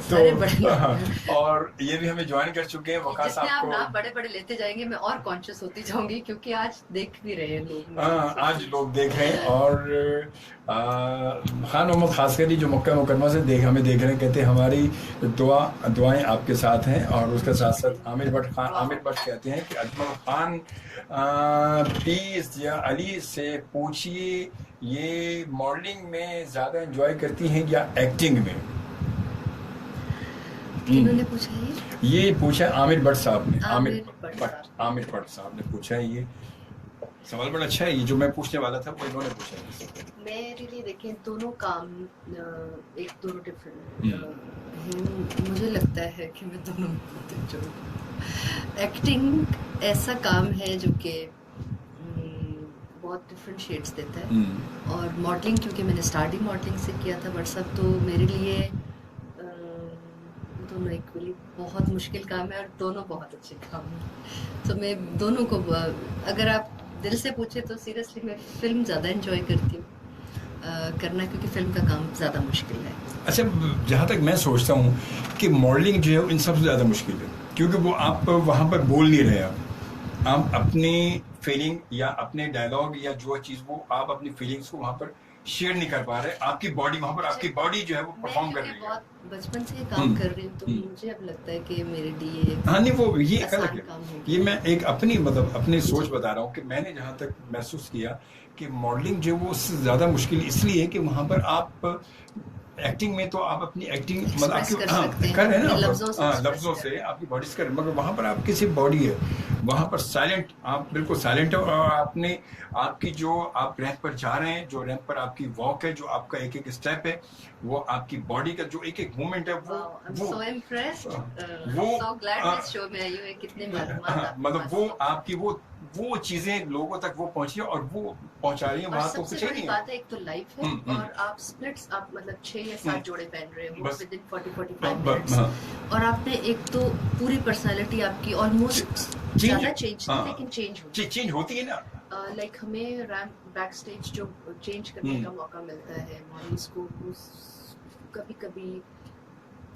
सारे बड़े नाम। और ये भी हमें ज्वाइन कर चुके हैं। वकास आपको आप बड़े लेते जाएंगे, मैं और कॉन्शियस होती जाऊंगी क्योंकि आज देख भी रहे हैं लोग, आज लोग देख रहे हैं। और खान मोहम्मद खासकरी जो मक्का मुकरमा से हमें देख रहे हैं, कहते हैं हमारी दुआएं आपके साथ हैं। और उसके साथ साथ आमिर भट्ट कहते हैं कि अजमल खान प्लीज या अली से पूछिए ये मॉडलिंग में ज्यादा एंजॉय करती हैं या एक्टिंग में। किन्होंने पूछा ये पूछा आमिर भट्ट साहब ने, आमिर भट्ट साहब ने पूछा है। ये सवाल बड़ा अच्छा है, ये जो मैं पूछने वाला था वो इन्होंने पूछा है। मेरे लिए देखें दोनों काम दोनों डिफरेंट हैं। मुझे लगता है कि मैं दोनों एक्टिंग ऐसा काम है जो कि बहुत डिफरेंट शेड्स देता है, और मॉडलिंग क्योंकि मैंने स्टार्टिंग मॉडलिंग से किया था व्हाट्सएप, तो मेरे लिए दोनों इक्वली बहुत मुश्किल काम है और दोनों बहुत अच्छे काम हैं। तो मैं दोनों को, अगर आप दिल से पूछे तो सीरियसली मैं फिल्म ज़्यादा एंजॉय करती हूँ करना, क्योंकि फिल्म का काम ज़्यादा मुश्किल है। अच्छा, जहाँ तक मैं सोचता हूँ कि मॉडलिंग जो है इन सबसे ज़्यादा मुश्किल है, क्योंकि वो आप वहाँ पर बोल नहीं रहे, आप अपनी फीलिंग या अपने डायलॉग या जो चीज़ वो आप अपनी फीलिंग्स को वहाँ पर शेयर नहीं कर पा रहे। आपकी बॉडी वहाँ पर, आपकी बॉडी जो है वो परफॉर्म कर रही है। बहुत बचपन से काम कर रही हूँ, तो मुझे अब लगता है कि मेरे लिए हाँ नहीं, वो ये अलग है। ये मैं एक अपनी अपनी सोच बता रहा हूँ कि मैंने जहाँ तक महसूस किया कि मॉडलिंग जो वो उससे ज़्यादा मुश्किल इसलिए है कि वहाँ पर आप एक्टिंग में तो आप अपनी एक्टिंग मतलब कर रहे हैं ना लफ्जों से आपकी बॉडी से कर, मगर वहाँ पर आपकी सिर्फ बॉडी है, वहाँ पर साइलेंट, आप बिल्कुल साइलेंट है। और आपने आपकी जो आप रैंप पर जा रहे हैं, जो रैंप पर आपकी वॉक है, जो आपका एक एक स्टेप है, वो आपकी बॉडी का जो एक एक मूवमेंट है, मतलब वो आपकी वो चीजें लोगों तक वो पहुंची है और वो पहुंचा रही है वहां। तो कुछ नहीं बात है, एक तो लाइफ है और आप स्प्लिट्स, आप मतलब 6 या 7 जोड़े पहन रहे हो विद इन 40-45 मिनट्स, और आपने एक तो पूरी पर्सनालिटी आपकी ऑलमोस्ट ज्यादा चेंज लेकिन चेंज होती है ना। लाइक हमें रैंप बैक स्टेज जो चेंज करने का मौका मिलता है मॉडल्स को, कभी कभी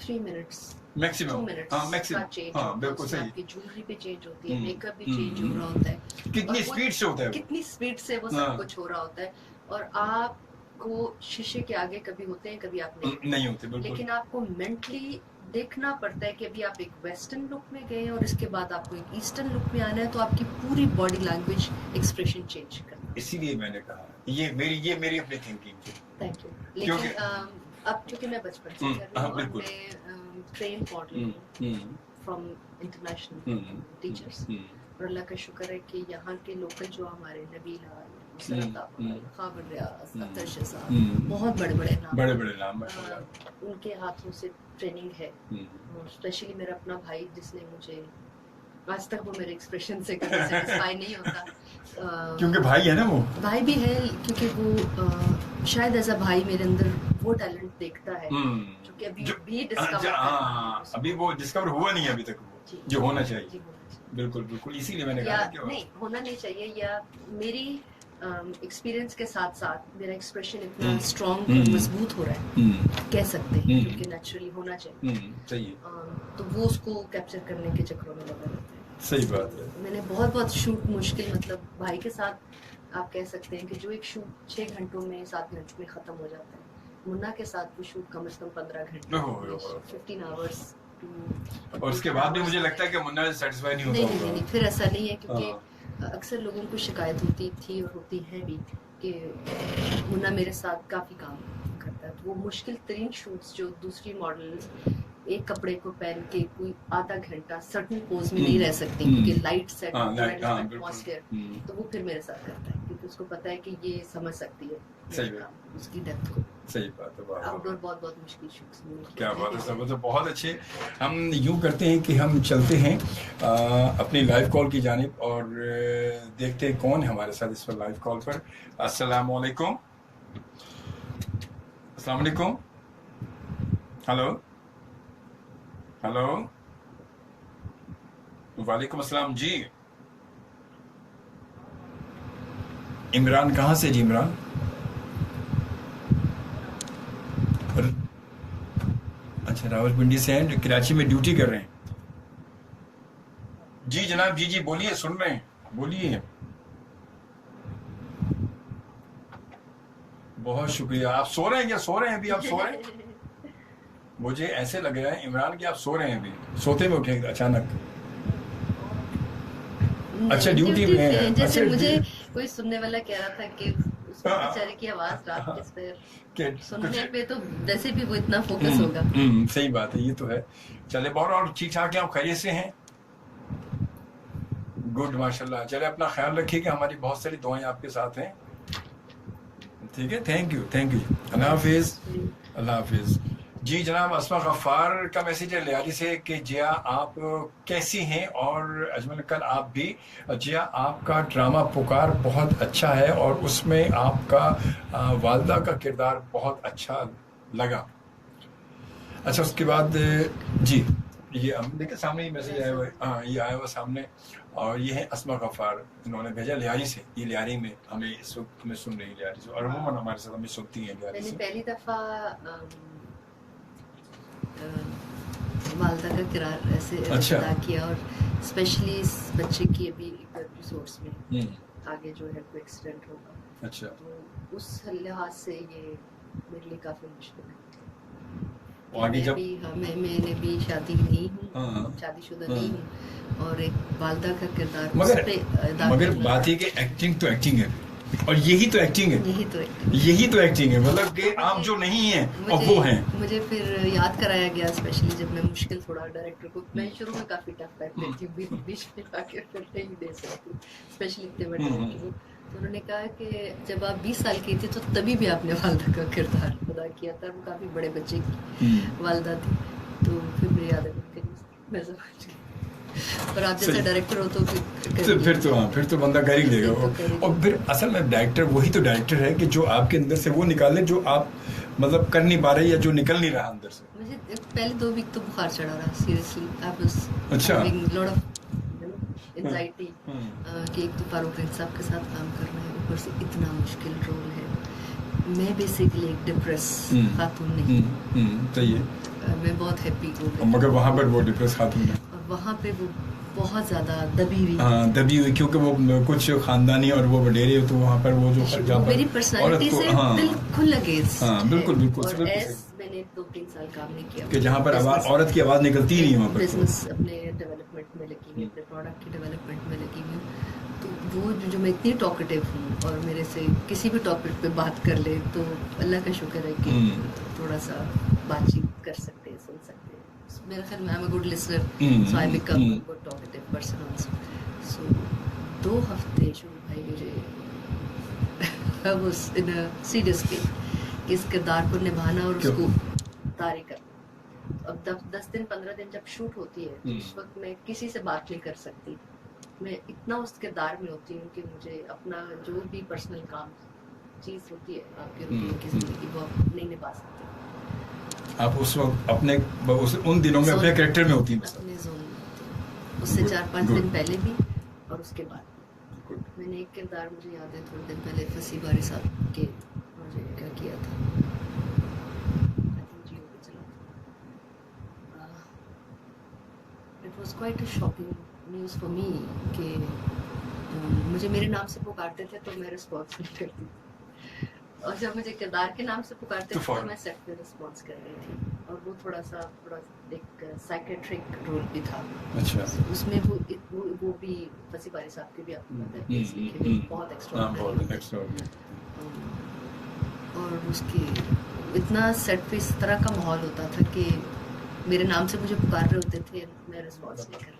3 मिनट्स मैक्सिमम, 2 मिनट्स हाँ का मैक्सिमम, चेंज हाँ होता है, बिल्कुल उसमें सही। आपकी ज्वेलरी पे चेंज होती है, मेकअप भी हम्म, चेंज हो रहा होता है, कितनी और वो स्पीड से होता है वो। कितनी स्पीड से वो सब हाँ। कुछ हो रहा होता है, और आपको शीशे के आगे कभी होते हैं, कभी आप नहीं होते बिल्कुल। लेकिन आपको मेंटली देखना पड़ता है कि अभी आप एक वेस्टर्न लुक में गए और इसके बाद आपको एक ईस्टर्न लुक में आना है, तो आपकी पूरी बॉडी लैंग्वेज एक्सप्रेशन चेंज करना। इसीलिए मैंने कहा ये मेरी अपनी थिंकिंग थी। Thank you. लेकिन अब क्योंकि मैं बचपन से कर रही हूँ, और बिल्कुल। मैं ट्रेन मॉडल हूँ फ्रॉम इंटरनेशनल टीचर्स, और अल्लाह का शुक्र है कि यहाँ के लोकल जो हमारे नबीला, खाबर रियाज, अख्तर शहजाद, बहुत बड़े बड़े नाम उनके हाथों से ट्रेनिंग है। स्पेशली मेरा अपना भाई, जिसने मुझे आज तक वो मेरे एक्सप्रेशन से कभी सेटिस्फाई नहीं होता, क्योंकि भाई है ना, वो भाई भी है, क्योंकि वो शायद ऐसा भाई मेरे अंदर वो टैलेंट देखता है जो कि अभी भी डिस्कवर अभी वो डिस्कवर हुआ नहीं है अभी तक, वो जो होना चाहिए। बिल्कुल बिल्कुल, इसीलिए मैंने कहा कि नहीं होना नहीं चाहिए, या मेरी एक्सपीरियंस के साथ साथ मेरा एक्सप्रेशन इतना स्ट्रॉन्ग मजबूत हो रहा है, कह सकते हैं, क्योंकि नेचुरली होना चाहिए। तो वो उसको कैप्चर करने के चक्करों में लगा रहता है। सही बात है। मैंने बहुत शूट मुश्किल, मतलब भाई के साथ आप कह सकते हैं कि जो एक शूट 6 घंटों में 7 घंटों में खत्म हो जाता है, मुन्ना के साथ वो शूट कम से कम 15 घंटे, 15 आवर्स। और उसके बाद भी मुझे लगता है कि मुन्ना सेटिस्फाई नहीं होता होगा। नहीं, फिर ऐसा नहीं है, क्योंकि अक्सर लोगों को शिकायत होती थी और होती है भी कि मुन्ना मेरे साथ काफ़ी काम करता है, तो वो मुश्किल तरीन शूट्स जो दूसरी मॉडल्स एक कपड़े को पहन के कोई आधा घंटा सर्टन पोज में नहीं रह सकती, क्योंकि लाइट सेट एटमॉस्फेयर, तो वो फिर मेरे साथ करता है, क्योंकि उसको पता है कि ये समझ सकती है उसकी डेप्थ को। सही बात है। आउटडोर बहुत मुश्किल शूट्स में। क्या बात है सब, तो बहुत अच्छे। हम यूं करते हैं कि हम चलते हैं अपनी लाइव कॉल की जानिब, और देखते हैं कौन है हमारे साथ इस पर लाइव कॉल पर। अस्सलाम वालेकुम। अस्सलाम वालेकुम। हेलो हेलो, वालेकुम अस्सलाम जी। इमरान कहाँ से जी? इमरान अच्छा, रावलपिंडी से हैं, कराची में ड्यूटी कर रहे हैं। जी जनाब, जी बोलिए, सुन रहे हैं, बोलिए। बहुत शुक्रिया। आप सो रहे हैं क्या? सो रहे हैं अभी? आप सो रहे हैं? मुझे ऐसे लग रहा है इमरान कि आप सो रहे हैं अभी, सोते में उठे अचानक। अच्छा, ड्यूटी में हैं। जैसे मुझे कोई सुनने वाला कह रहा था कि बेचारे की आवाज रात के सुनने पे, तो वैसे भी वो इतना फोकस होगा। सही बात है, ये तो है। चले, बहुत और ठीक ठाक हैं, आप खैरियत से हैं? गुड, माशाल्लाह। चले, अपना ख्याल रखिएगा, हमारी बहुत सारी दुआएं आपके साथ हैं। ठीक है, थैंक यू। अल्लाह हाफिज। अल्लाह हाफिज। जी जनाब, अस्मा गफ्फार का मैसेज है लियारी से कि जिया आप कैसी हैं, और अजमल कल आप भी। जिया, आपका ड्रामा पुकार बहुत अच्छा है, और उसमें आपका वालदा का किरदार बहुत अच्छा लगा। अच्छा, उसके बाद जी ये हम देखिए सामने ही मैसेज आया हुआ है। हाँ, ये आया हुआ सामने, और ये है अस्मा गफ्फार, इन्होंने भेजा लियारी से। ये लियारी में हमें इस वक्त हमें सुन रही है लियारी से, और अमूमन हमारे साथ हमें सुनती है लियारी से। पहली दफा वालदा का किरदार ऐसे अदा किया, और स्पेशली इस बच्चे की अभी एपिसोड्स में आगे जो है कोई एक्सीडेंट होगा। अच्छा, तो उस लिहाज से ये मेरे लिए काफी मुश्किल है। आगे जब मैंने भी शादी नहीं हूँ, शादीशुदा नहीं हूँ, और एक वालदा का किरदार मगर बात है कि एक्टिंग तो एक्टिंग है, और यही तो एक्टिंग है, यही तो एक्टिंग है, मतलब कि आप जो नहीं है और वो हैं। मुझे फिर याद कराया गया, स्पेशली जब मैं मुश्किल थोड़ा डायरेक्टर को, मैं शुरू में काफी टफ टाइप देती हूँ, बीच में आके फिर नहीं दे सकती, स्पेशली इतने बड़े डायरेक्टर को। तो उन्होंने कहा कि जब आप 20 साल की थी तो तभी भी आपने वालदा का किरदार अदा किया था, वो काफी बड़े बच्चे की वालदा थी। तो फिर मुझे याद है, मैं समझ गई। पर आप जैसे डायरेक्टर हो तो फिर तो बंदा कर ही लेगा। और फिर असल में डायरेक्टर वही तो डायरेक्टर है कि जो आपके अंदर से वो निकाले जो आप मतलब कर नहीं पा रहे, या जो निकल नहीं रहा अंदर से। मुझे पहले 2 वीक तो बुखार चढ़ा रहा, सीरियसली। आई वाज अच्छा, लॉट ऑफ एंजाइटी कि एक तो फारूक साहब के साथ काम करना है, ऊपर से इतना मुश्किल रोल है। मैं बेसिकली एक डिप्रेस खातून नहीं, सही है। मैं बहुत हैप्पी हूँ। मगर वहाँ पर वो डिप्रेस खातून है, और वहाँ पे वो बहुत ज़्यादा दबी हुई, हाँ दबी हुई, क्योंकि वो कुछ खानदानी और वो वडेरे, तो वहाँ पर वो जो मेरी पर्सनालिटी से बिल्कुल अगेंस्ट, हाँ बिल्कुल बिल्कुल, और मैंने 2-3 साल काम नहीं किया कि जहाँ पर औरत की आवाज़ निकलती नहीं है वहाँ पर। बिजनेस अपने डेवलपमेंट में लगी हुई, अपने प्रोडक्ट की डेवलपमेंट में लगी हुई, तो वो जो मैं इतनी टॉकेटिव हूँ और मेरे से किसी भी टॉपिक पे बात कर ले तो अल्लाह का शुक्र है कि थोड़ा सा बातचीत कर सकते हैं, सुन सकते हैं। मेरा ख्याल में I am a good listener, so I become a good talkative person also. So 2 हफ्ते शुरू भाई मुझे I was in a serious पे इस किरदार को निभाना और उसको तारी करना। अब 10 दिन 15 दिन जब शूट होती है तो उस वक्त मैं किसी से बात नहीं कर सकती, मैं इतना उस किरदार में होती हूँ कि मुझे अपना जो भी पर्सनल काम चीज़ होती है आपकी रूटीन की जिंदगी वो आप नहीं निभा सकते। आप उस वक्त अपने उन दिनों में अपने कैरेक्टर में होती हैं, अपने जोन में होती हूँ, उससे 4-5 दिन पहले भी और उसके बाद। मैंने एक किरदार मुझे याद है थोड़े दिन पहले फसी बारी साहब के मुझे क्या किया था, it was quite a shocking news for me कि मुझे मेरे नाम से पुकारते थे तो मैं रिस्पॉन्स नहीं करती, और जब मुझे किरदार के नाम से पुकारते थे तो मैं सेट पे रिस्पॉन्स कर रही थी, और वो थोड़ा एक साइकेट्रिक रोल भी था। अच्छा। उसमें वो भी फसी बारी साहब की भी आपको पता है बहुत एक्स्ट्राऑर्डिनरी, और उसकी इतना सेट पे इस तरह का माहौल होता था कि मेरे नाम से मुझे पुकार रहे होते थे, मैं रिस्पॉन्स नहीं कर रही।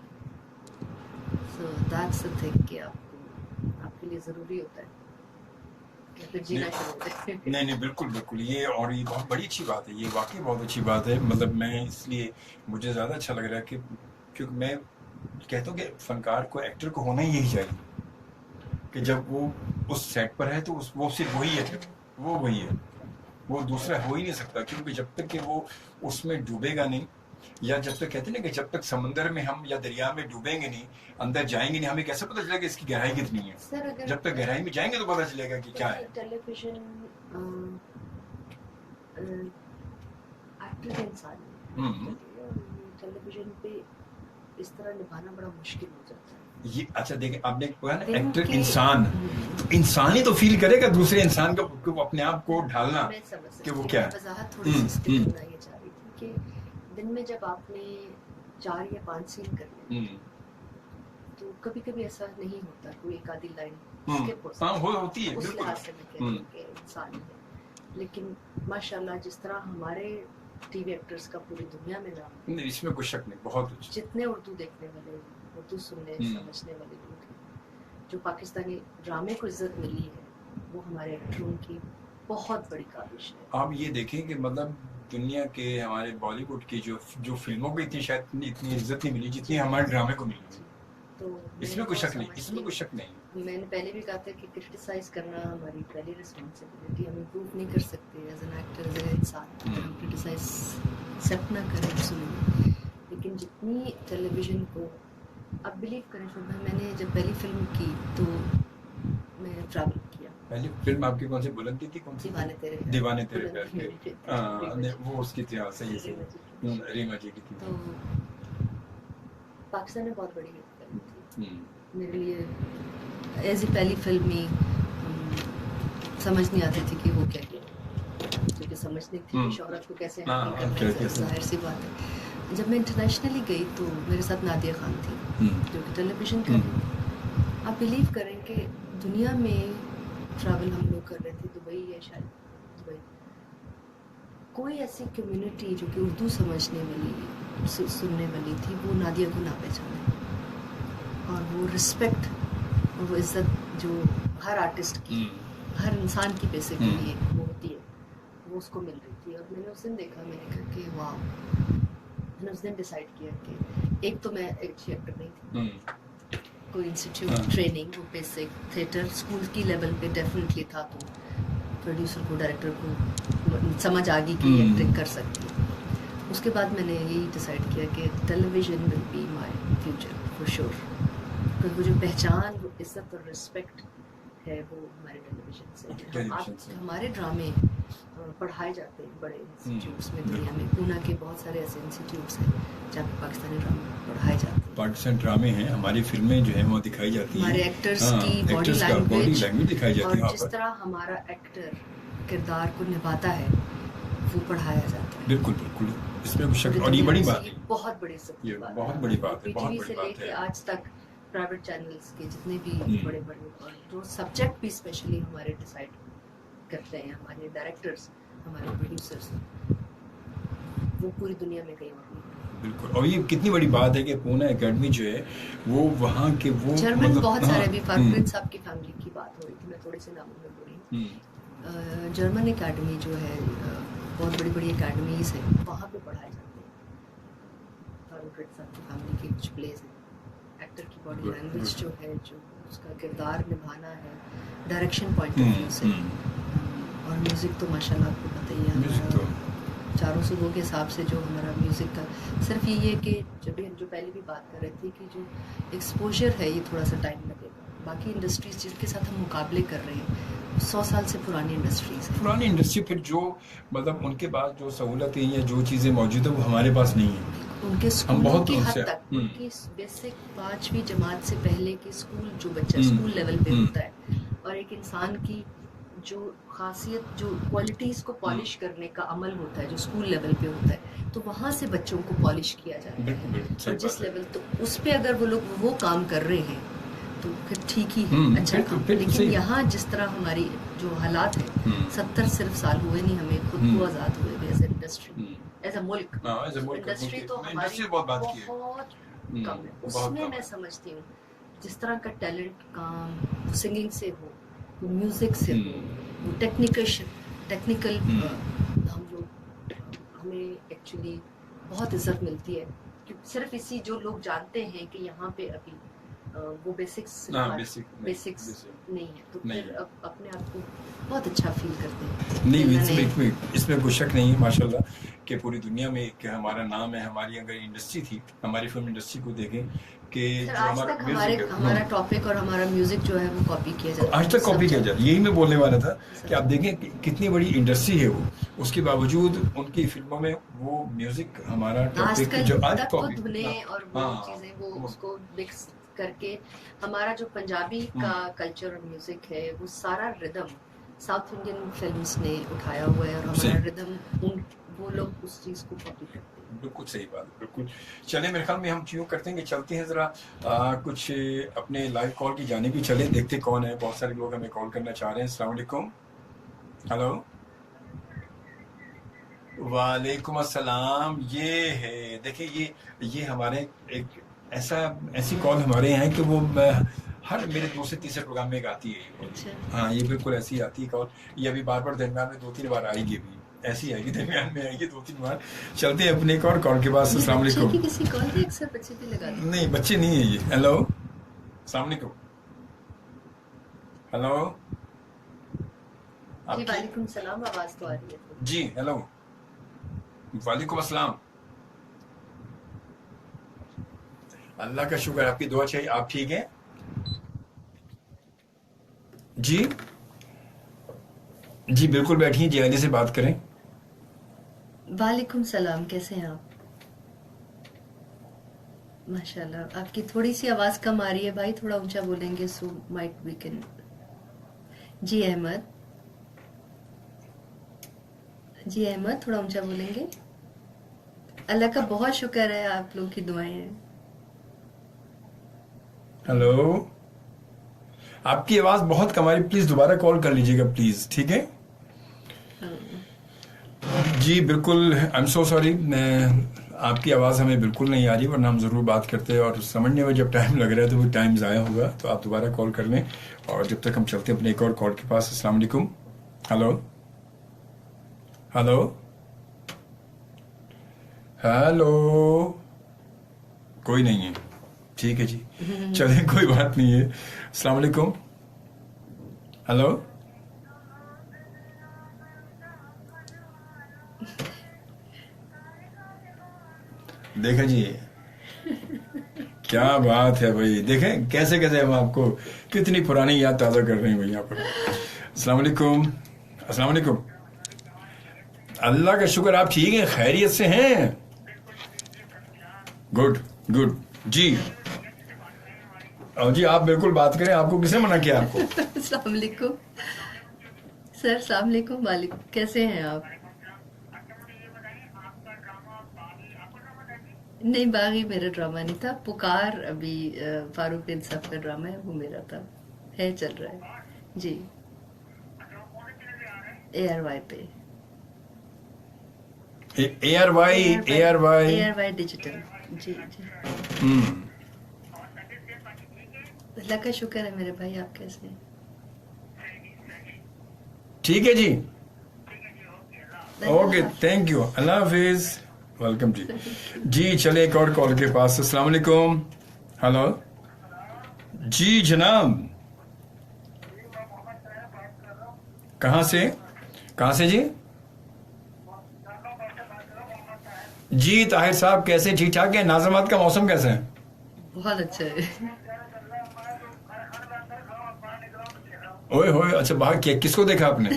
सो दैट्स द थिंग कि आपके लिए ज़रूरी होता है फिर जीना शुरू। नहीं बिल्कुल बिल्कुल, ये और ये बहुत बड़ी अच्छी बात है, ये वाकई बहुत अच्छी बात है। मतलब मैं इसलिए मुझे ज़्यादा अच्छा लग रहा है कि क्योंकि मैं कहता हूँ कि फनकार को, एक्टर को होना ही यही चाहिए कि जब वो उस सेट पर है तो वो सिर्फ वही है, वो वही है, वो दूसरा हो ही नहीं सकता। क्योंकि जब तक कि वो उसमें डूबेगा नहीं, या जब तक कहते हैं ना कि जब तक समंदर में हम या दरिया में डूबेंगे नहीं, अंदर जाएंगे नहीं, हमें कैसे पता चलेगा इसकी गहराई कितनी है? सर, जब तक गहराई में जाएंगे तो पता चलेगा कि क्या है। टेलीविजन एक्टर के इंसान टेलीविजन पे इस तरह निभाना बड़ा मुश्किल हो जाता है। ये अच्छा देखिए, आपने कहा ना एक्टर इंसान, तो इंसान ही तो फील करेगा दूसरे इंसान को अपने आप को ढालना कि वो क्या है। वजाहत थोड़ी सी ये चाह रही थी कि दिन में जब आपने 4 या 5 सीन कर लिए तो कभी कभी ऐसा नहीं होता, कोई एक आधी लाइन होती है, उस लिहाज से मैं कहती हूँ कि इंसान है। लेकिन माशाल्लाह जिस तरह हमारे टीवी एक्टर्स का पूरी दुनिया में नाम है, इसमें कोई शक नहीं, बहुत अच्छा। जितने उर्दू देखने वाले, उर्दू सुनने समझने वाले लोग हैं, जो पाकिस्तानी ड्रामे को इज्जत मिली है, वो हमारे एक्टरों की बहुत बड़ी काबिश है। आप ये देखें कि मतलब दुनिया के हमारे बॉलीवुड की जो फिल्मों को इतनी शायद इतनी इज्जत नहीं मिली जितनी हमारे ड्रामे को मिली, तो इसमें कोई शक नहीं, इसमें कोई शक नहीं। मैंने पहले भी कहा था कि क्रिटिसाइज करना हमारी पहली रिस्पॉन्सिबिलिटी, हम इम्प्रूव नहीं कर सकते as an actor, as an इंसान, हम क्रिटिसाइज एक्सेप्ट ना करें सुनिए। लेकिन जितनी टेलीविजन को आप बिलीव करें, मैंने जब पहली फिल्म की तो मैं ट्रैवल किया। पहली फिल्म आपकी कौन सी बुलंदी थी? कौन सी? दीवाने तेरे प्यार के। वो उसकी थी, सही से रीमा जी की थी। तो पाकिस्तान में बहुत बड़ी फिल्म थी मेरे लिए, एज ए पहली फिल्म ही समझ नहीं आती थी कि वो क्या किया, क्योंकि समझ नहीं थी शौहरत को कैसे जाहिर सी बात है। जब मैं इंटरनेशनली गई तो मेरे साथ नादिया खान थी जो कि टेलीविजन कर रही थी। आप बिलीव करें कि दुनिया में ट्रैवल हम लोग कर रहे थे, दुबई या शायद दुबई, कोई ऐसी कम्युनिटी जो कि उर्दू समझने वाली, सुनने वाली थी, वो नादिया को ना पहचाने, और वो रिस्पेक्ट और वो इज्जत जो हर आर्टिस्ट की, हर इंसान की बेसिकली वो होती है, वो उसको मिल रही थी। और मैंने उस दिन देखा, मैंने कहा कि वाह, मैंने उस दिन डिसाइड किया कि एक तो मैं अच्छी एक्टर नहीं थी, कोई इंस्टीट्यूट ट्रेनिंग, वो बेसिक थिएटर स्कूल की लेवल पे डेफिनेटली था, तो प्रोड्यूसर को, डायरेक्टर को समझ आ गई कि एक्टिंग कर सकती है। उसके बाद मैंने यही डिसाइड किया कि television will be my future for sure, क्योंकि वो जो पहचान, वो इज्जत और रिस्पेक्ट है वो हमारे टेलीविजन से। हमारे ड्रामे पढ़ाए जाते हैं बड़े इंस्टीट्यूट्स में दुनिया में। पूना के बहुत सारे ऐसे इंस्टीट्यूट्स हैं जहाँ पे पाकिस्तानी ड्रामा पढ़ाए जाते हैं। पाकिस्तान ड्रामे हैं, हमारी फिल्में जो है वो दिखाई जाती हैं, हमारे एक्टर्स की बॉडी लैंग्वेज दिखाई जाती है, और जिस तरह हमारा एक्टर किरदार को निभाता है वो पढ़ाया जाता है। बिल्कुल बिल्कुल, इसमें कुछ शक, और ये बड़ी बात है, बहुत बड़ी बात है, बहुत बड़ी बात है, बहुत पीटीवी बड़ी से बात लेके है। आज तक प्राइवेट चैनल्स के जितने भी बड़े बड़े और जो सब्जेक्ट भी स्पेशली हमारे डिसाइड करते हैं, हमारे डायरेक्टर्स, हमारे प्रोड्यूसर्स, वो पूरी दुनिया में कहीं और नहीं। बिल्कुल, और ये कितनी बड़ी बात है कि पूना एकेडमी जो है वो वहाँ के वो जर्मन मतलब, बहुत सारे अभी फारूक साहब की फैमिली की बात हो रही थी, मैं थोड़े से नामों में बोली। जर्मन एकेडमी जो है बहुत बड़ी बड़ी एकेडमीज है, वहाँ पे पढ़ाए जाते हैं। फारूक साहब की फैमिली के कुछ प्लेस हैं, एक्टर की बॉडी लैंग्वेज जो है, जो उसका किरदार निभाना है, डायरेक्शन पॉइंट ऑफ व्यू से, और म्यूज़िक तो माशाल्लाह आपको पता ही है, हमारा चारों सुबह के हिसाब से जो हमारा म्यूज़िक का सिर्फ ये कि जो पहले भी बात कर रहे थे कि जो एक्सपोजर है ये थोड़ा सा टाइम लगेगा। बाकी इंडस्ट्रीज जिनके साथ हम मुकाबले कर रहे हैं 100 साल से पुरानी इंडस्ट्रीज है, पुरानी इंडस्ट्री, फिर जो मतलब उनके पास जो सहूलतें या जो चीज़ें मौजूद है वो हमारे पास नहीं है। उनके स्कूलों की हद तक, उनकी बेसिक 5वीं जमात से पहले के स्कूल जो बच्चा स्कूल लेवल पे होता है, और एक इंसान की जो खासियत, जो क्वालिटीज़ को पॉलिश करने का अमल होता है जो स्कूल लेवल पे होता है, तो वहाँ से बच्चों को पॉलिश किया जाता है। और जिस लेवल, तो उस पे अगर वो लोग वो काम कर रहे हैं तो फिर ठीक ही है, अच्छा काम। लेकिन यहाँ जिस तरह हमारी जो हालात है, 70 सिर्फ साल हुए नहीं हमें खुद को आज़ाद हुए एज इंडस्ट्री, एज अ मुल्क। इंडस्ट्री तो हमारी बहुत कम है। उसमें मैं समझती हूँ जिस तरह का टैलेंट काम सिंगिंग से हो, म्यूजिक से हो, वो टेक्निकल हम लोग, हमें एक्चुअली बहुत इज्जत मिलती है क्योंकि सिर्फ इसी जो लोग जानते हैं कि यहाँ पे अभी वो बेसिक्स नहीं है, तो फिर अपने आप को बहुत अच्छा फील करते हैं। नहीं, इसमें कोई शक नहीं है माशाल्लाह कि पूरी दुनिया में कि हमारा नाम है। हमारी अगर इंडस्ट्री थी, हमारी फिल्म इंडस्ट्री को देखें कि आज तक हमारा टॉपिक और हमारा म्यूजिक जो है वो कॉपी किया जाता है, आज तक कॉपी किया जाता है। यही मैं बोलने वाला था कि आप देखें कितनी बड़ी इंडस्ट्री है वो, उसके बावजूद उनकी फिल्मों में वो म्यूजिक हमारा टॉपिक जो आज कॉपी और वो चीजें वो उसको मिक्स करके, हमारा जो पंजाबी का कल्चर और म्यूजिक है वो सारा रिदम साउथ इंडियन फिल्म्स ने उठाया हुआ है, और हमारा रिदम वो लोग उस चीज को कॉपी करते हैं। बिल्कुल सही बात, बिल्कुल। चले, मेरे ख्याल में हम यूँ करते हैं कि चलते हैं जरा कुछ अपने लाइव कॉल की जाने भी चले, देखते कौन है। बहुत सारे लोग हमें कॉल करना चाह रहे हैं। अस्सलाम वालेकुम। हेलो, वालेकुम अस्सलाम। ये है, देखिए ये हमारे एक ऐसी कॉल हमारे यहाँ है कि वो हर मेरे 2 से 3 प्रोग्राम में एक आती है। अच्छा। हाँ, ये बिल्कुल ऐसी आती है कॉल। ये अभी बार दरमियान में 2-3 बार आएगी, भी ऐसी आएगी, दरमियान में आएगी 2-3 बार। चलते हैं अपने एक और कॉल के पास। अस्सलाम वालेकुम। किसी कॉल पे अक्सर बच्चे भी लगा देते हैं। नहीं, बच्चे नहीं है ये। हेलो, अस्सलाम वालेकुम। हेलो जी, वालेकुम सलाम। आवाज तो आ रही है जी। हेलो, वालेकुम अस्सलाम। अल्लाह का शुक्र, आपकी दुआ चाहिए। आप ठीक हैं जी? जी बिल्कुल, बैठिए, जी से बात करें। वालेकुम सलाम, कैसे हैं आप? माशाल्लाह, आपकी थोड़ी सी आवाज कम आ रही है भाई, थोड़ा ऊंचा बोलेंगे सो माइट वी कैन। जी अहमद, थोड़ा ऊंचा बोलेंगे। अल्लाह का बहुत शुक्र है, आप लोग की दुआएं हैं। हेलो, आपकी आवाज बहुत कम आ रही, प्लीज दोबारा कॉल कर लीजिएगा प्लीज, ठीक है? जी बिल्कुल, आई एम सो सॉरी, आपकी आवाज़ हमें बिल्कुल नहीं आ रही, वरना हम ज़रूर बात करते हैं। और समझने में जब टाइम लग रहा है तो वो टाइम ज़ाया होगा, तो आप दोबारा कॉल कर लें। और जब तक हम चलते हैं अपने एक और कॉल के पास। अस्सलाम वालेकुम। हेलो, हेलो, हेलो, कोई नहीं है, ठीक है जी, चलिए कोई बात नहीं है। अस्सलाम वालेकुम। हेलो, देखा जी, क्या बात है भाई, देखें कैसे कैसे हम आपको कितनी पुरानी याद ताज़ा कर रहे हैं भाई यहाँ पर। अस्सलाम वालेकुम। अस्सलाम वालेकुम। अल्लाह का शुक्र, आप ठीक हैं, खैरियत से हैं? गुड गुड जी। और जी आप बिल्कुल बात करें, आपको किसने मना किया आपको? अस्सलाम वालेकुम सर, अस्सलाम वालेकुम। वालेकुम, कैसे हैं आप? नहीं, बागी मेरा ड्रामा नहीं था। पुकार अभी फारूक इंसाफ का ड्रामा है, वो मेरा था, है, चल रहा है जी। ARY पे, ARY डिजिटल जी जी। अल्लाह का शुक्र है मेरे भाई, आप कैसे हैं? ठीक है जी, ओके, थैंक यू, अल्लाह हाफिज, वेलकम जी। जी चले एक और कॉल के पास। अस्सलाम वालेकुम। हेलो जी जनाब, कहाँ से जी? जी ताहिर साहब, कैसे, ठीक ठाक है? नाज़िमाबाद का मौसम कैसा है? बहुत अच्छा है। ओए होए, अच्छा, बाहर किसको देखा आपने?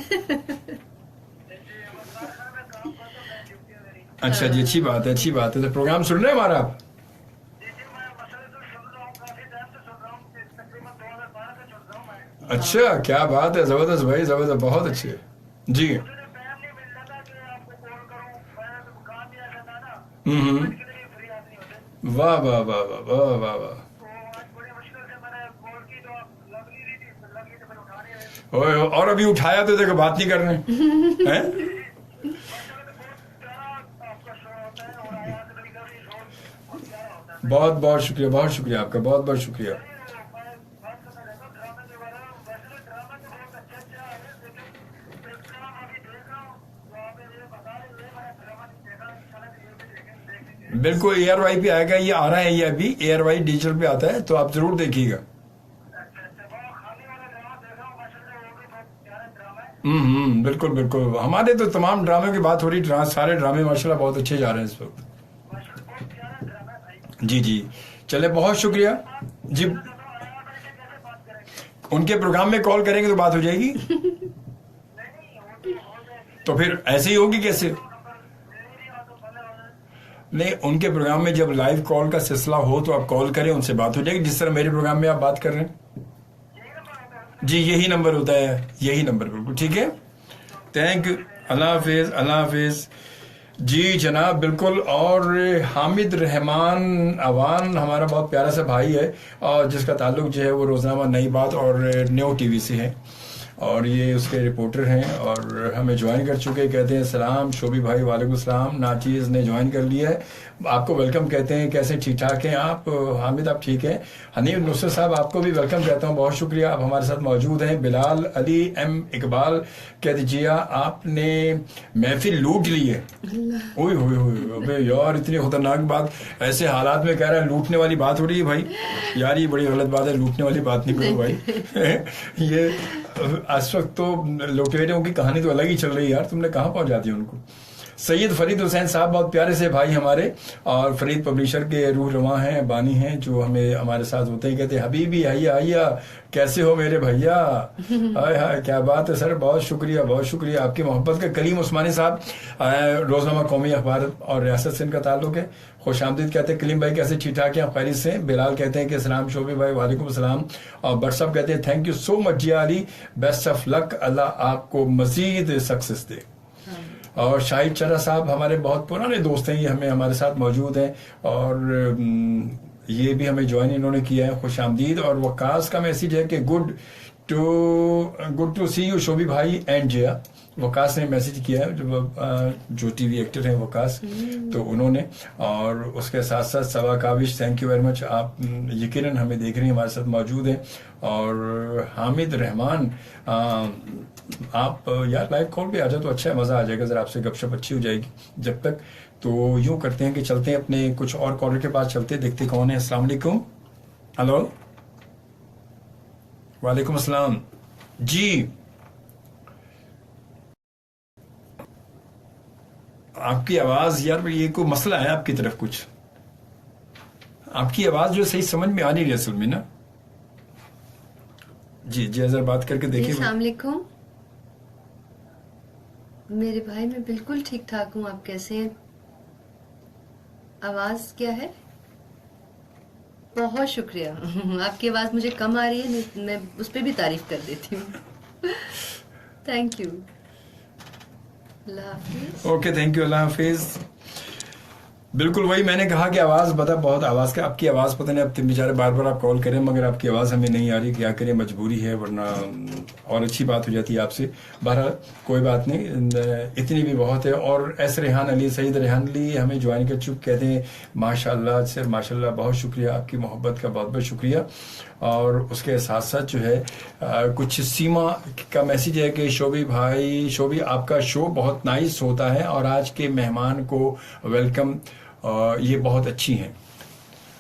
अच्छा जी, अच्छी बात है, अच्छी बात है। तो प्रोग्राम सुन रहे हैं हमारा आप? अच्छा, क्या बात है, जबरदस्त भाई, जबरदस्त, बहुत अच्छे जी। वाह वाह वाह वाह वाह वाह वाह। ओए, और अभी उठाया तो देखो, बात नहीं कर रहे हैं? बहुत बहुत शुक्रिया, बहुत शुक्रिया आपका, बहुत बहुत शुक्रिया। बिल्कुल, ARY पे आएगा, ये आ रहा है, ये अभी ARY डिजिटल पे आता है, तो आप जरूर देखिएगा। बिल्कुल बिल्कुल, हमारे तो तमाम ड्रामे की बात हो रही, सारे ड्रामे माशाल्लाह बहुत अच्छे जा रहे हैं इस वक्त। जी जी, चले, बहुत शुक्रिया जी। उनके प्रोग्राम में कॉल करेंगे तो बात हो जाएगी। तो फिर ऐसे ही होगी कैसे? नहीं, उनके प्रोग्राम में जब लाइव कॉल का सिलसिला हो तो आप कॉल करें, उनसे बात हो जाएगी, जिस तरह मेरे प्रोग्राम में आप बात कर रहे हैं। जी यही नंबर होता है, यही नंबर, बिल्कुल ठीक है। थैंक यू, अल्लाह हाफिज, अल्लाह हाफिज जी जनाब, बिल्कुल। और हामिद रहमान अवान हमारा बहुत प्यारा सा भाई है, और जिसका ताल्लुक जो है वो रोज़नामा नई बात और न्यू टीवी से है, और ये उसके रिपोर्टर हैं, और हमें ज्वाइन कर चुके। कहते हैं सलाम शोभी भाई, वालेकुम सलाम। नाचीज़ ने ज्वाइन कर लिया है, आपको वेलकम कहते हैं। कैसे, ठीक ठाक हैं आप हामिद? आप ठीक हैं? हनीफ नुसरत साहब, आपको भी वेलकम कहता हूं, बहुत शुक्रिया, आप हमारे साथ मौजूद हैं। बिलाल अली एम इकबाल कह दीजिए, आपने महफिल लूट ली है। ओए होए होए यार, इतनी खतरनाक बात, ऐसे हालात में कह रहा है लूटने वाली बात हो रही है भाई। यार ये बड़ी गलत बात है, लूटने वाली बात नहीं करो भाई। ये इस वक्त तो लुटेरों की कहानी तो अलग ही चल रही है यार, तुमने कहाँ पहुंचा दी उनको। सैयद फरीद हुसैन साहब बहुत प्यारे से भाई हमारे, और फरीद पब्लिशर के रूह रवां हैं, बानी हैं, जो हमें हमारे साथ होते हैं। कहते हैं हबीबी आइया आइया, कैसे हो मेरे भैया? हाय हाय, क्या बात है सर, बहुत शुक्रिया, बहुत शुक्रिया आपकी मोहब्बत का। कलीम उस्मानी साहब, रोजनामा कौमी अखबार और रियासत से इनका ताल्लुक है, खुश आमदीद कहते हैं। कलीम भाई कैसे, ठीक ठाक हैं, खैरियत से? बिलाल कहते हैं कि सलाम शोभी भाई, वालेकुम सलाम। और बट साहब कहते हैं thank you so much Zia Ali, best of luck, अल्लाह आपको मजीद सक्सेस दे। और शाहिद चरा साहब हमारे बहुत पुराने दोस्त हैं, ये हमें हमारे साथ मौजूद हैं, और ये भी हमें ज्वाइन इन्होंने किया है, खुश आमदीद। और वकास का मैसेज है कि गुड टू सी यू शोभी भाई एंड जया। वकास ने मैसेज किया है, जो टीवी एक्टर हैं वकास, तो उन्होंने। और उसके साथ साथ सवा Kaavish, thank you very much, आप यकीनन हमें देख रही हैं, हमारे साथ मौजूद हैं। और हामिद रहमान, आप यार लाइव कॉल भी आ जाए तो अच्छा है, मज़ा आ जाएगा, ज़रा आपसे गपशप अच्छी हो जाएगी। जब तक तो यूँ करते हैं कि चलते हैं अपने कुछ और कॉलर के पास, चलते हैं, देखते कौन है। अस्सलाम वालेकुम। हेलो, वालेकुम अस्सलाम जी। आपकी आवाज़ यार, ये कोई मसला है आपकी तरफ, कुछ आपकी आवाज़ जो सही समझ में आ नहीं रही असल में ना। जी जी, जरा बात करके देखिए। अस्सलाम वालेकुम। मेरे भाई मैं बिल्कुल ठीक ठाक हूँ, आप कैसे हैं? आवाज क्या है? बहुत शुक्रिया। आपकी आवाज मुझे कम आ रही है, मैं उस पर भी तारीफ कर देती हूँ। Thank you. अल्लाह हाफिज। ओके, थैंक यू, अल्लाह हाफिज। बिल्कुल वही मैंने कहा कि आवाज़ पता बहुत आवाज़ का आपकी आवाज़ पता नहीं, अब तो बेचारे बार बार आप कॉल करें मगर आपकी आवाज़ हमें नहीं आ रही, क्या करें, मजबूरी है, वरना और अच्छी बात हो जाती है आपसे। बहरहाल कोई बात नहीं, इतनी भी बहुत है। और एस रेहान अली, सईद रेहान अली हमें ज्वाइन कर चुके, कहते हैं माशाल्लाह सर, माशाल्लाह, बहुत शुक्रिया, आपकी मोहब्बत का बहुत बहुत शुक्रिया। और उसके साथ साथ जो है कुछ सीमा का मैसेज है कि शोभी भाई, शोभी आपका शो बहुत नाइस होता है और आज के मेहमान को वेलकम, ये बहुत अच्छी हैं।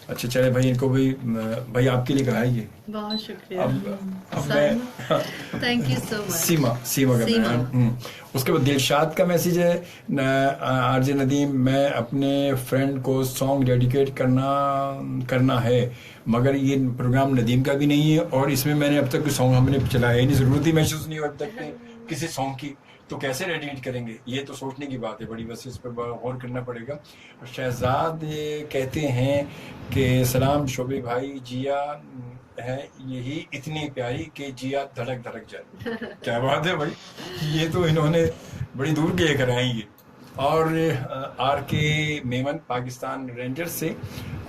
अच्छा चले भाई, इनको भी भाई आपके लिए कहा है ये। बहुत शुक्रिया। अब मैं थैंक यू सो मच। सीमा का मैं उसके बाद दिलशाद का मैसेज है, आरजे नदीम, मैं अपने फ्रेंड को सॉन्ग डेडिकेट करना है मगर ये प्रोग्राम नदीम का भी नहीं है और इसमें मैंने अब तक सॉन्ग हमने चलाया ही नहीं, जरूरत ही महसूस नहीं हुई अब तक किसी सॉन्ग की, तो कैसे डेडिकेट करेंगे, ये तो सोचने की बात है बड़ी, बस इस पर गौर करना पड़ेगा। शहजाद कहते हैं कि सलाम शोभी भाई, जिया है यही इतनी प्यारी कि जिया धड़क धड़क जाए। क्या बात है भाई, ये तो इन्होंने बड़ी दूर के लेकर आई ये। और आर के मेमन पाकिस्तान रेंजर्स से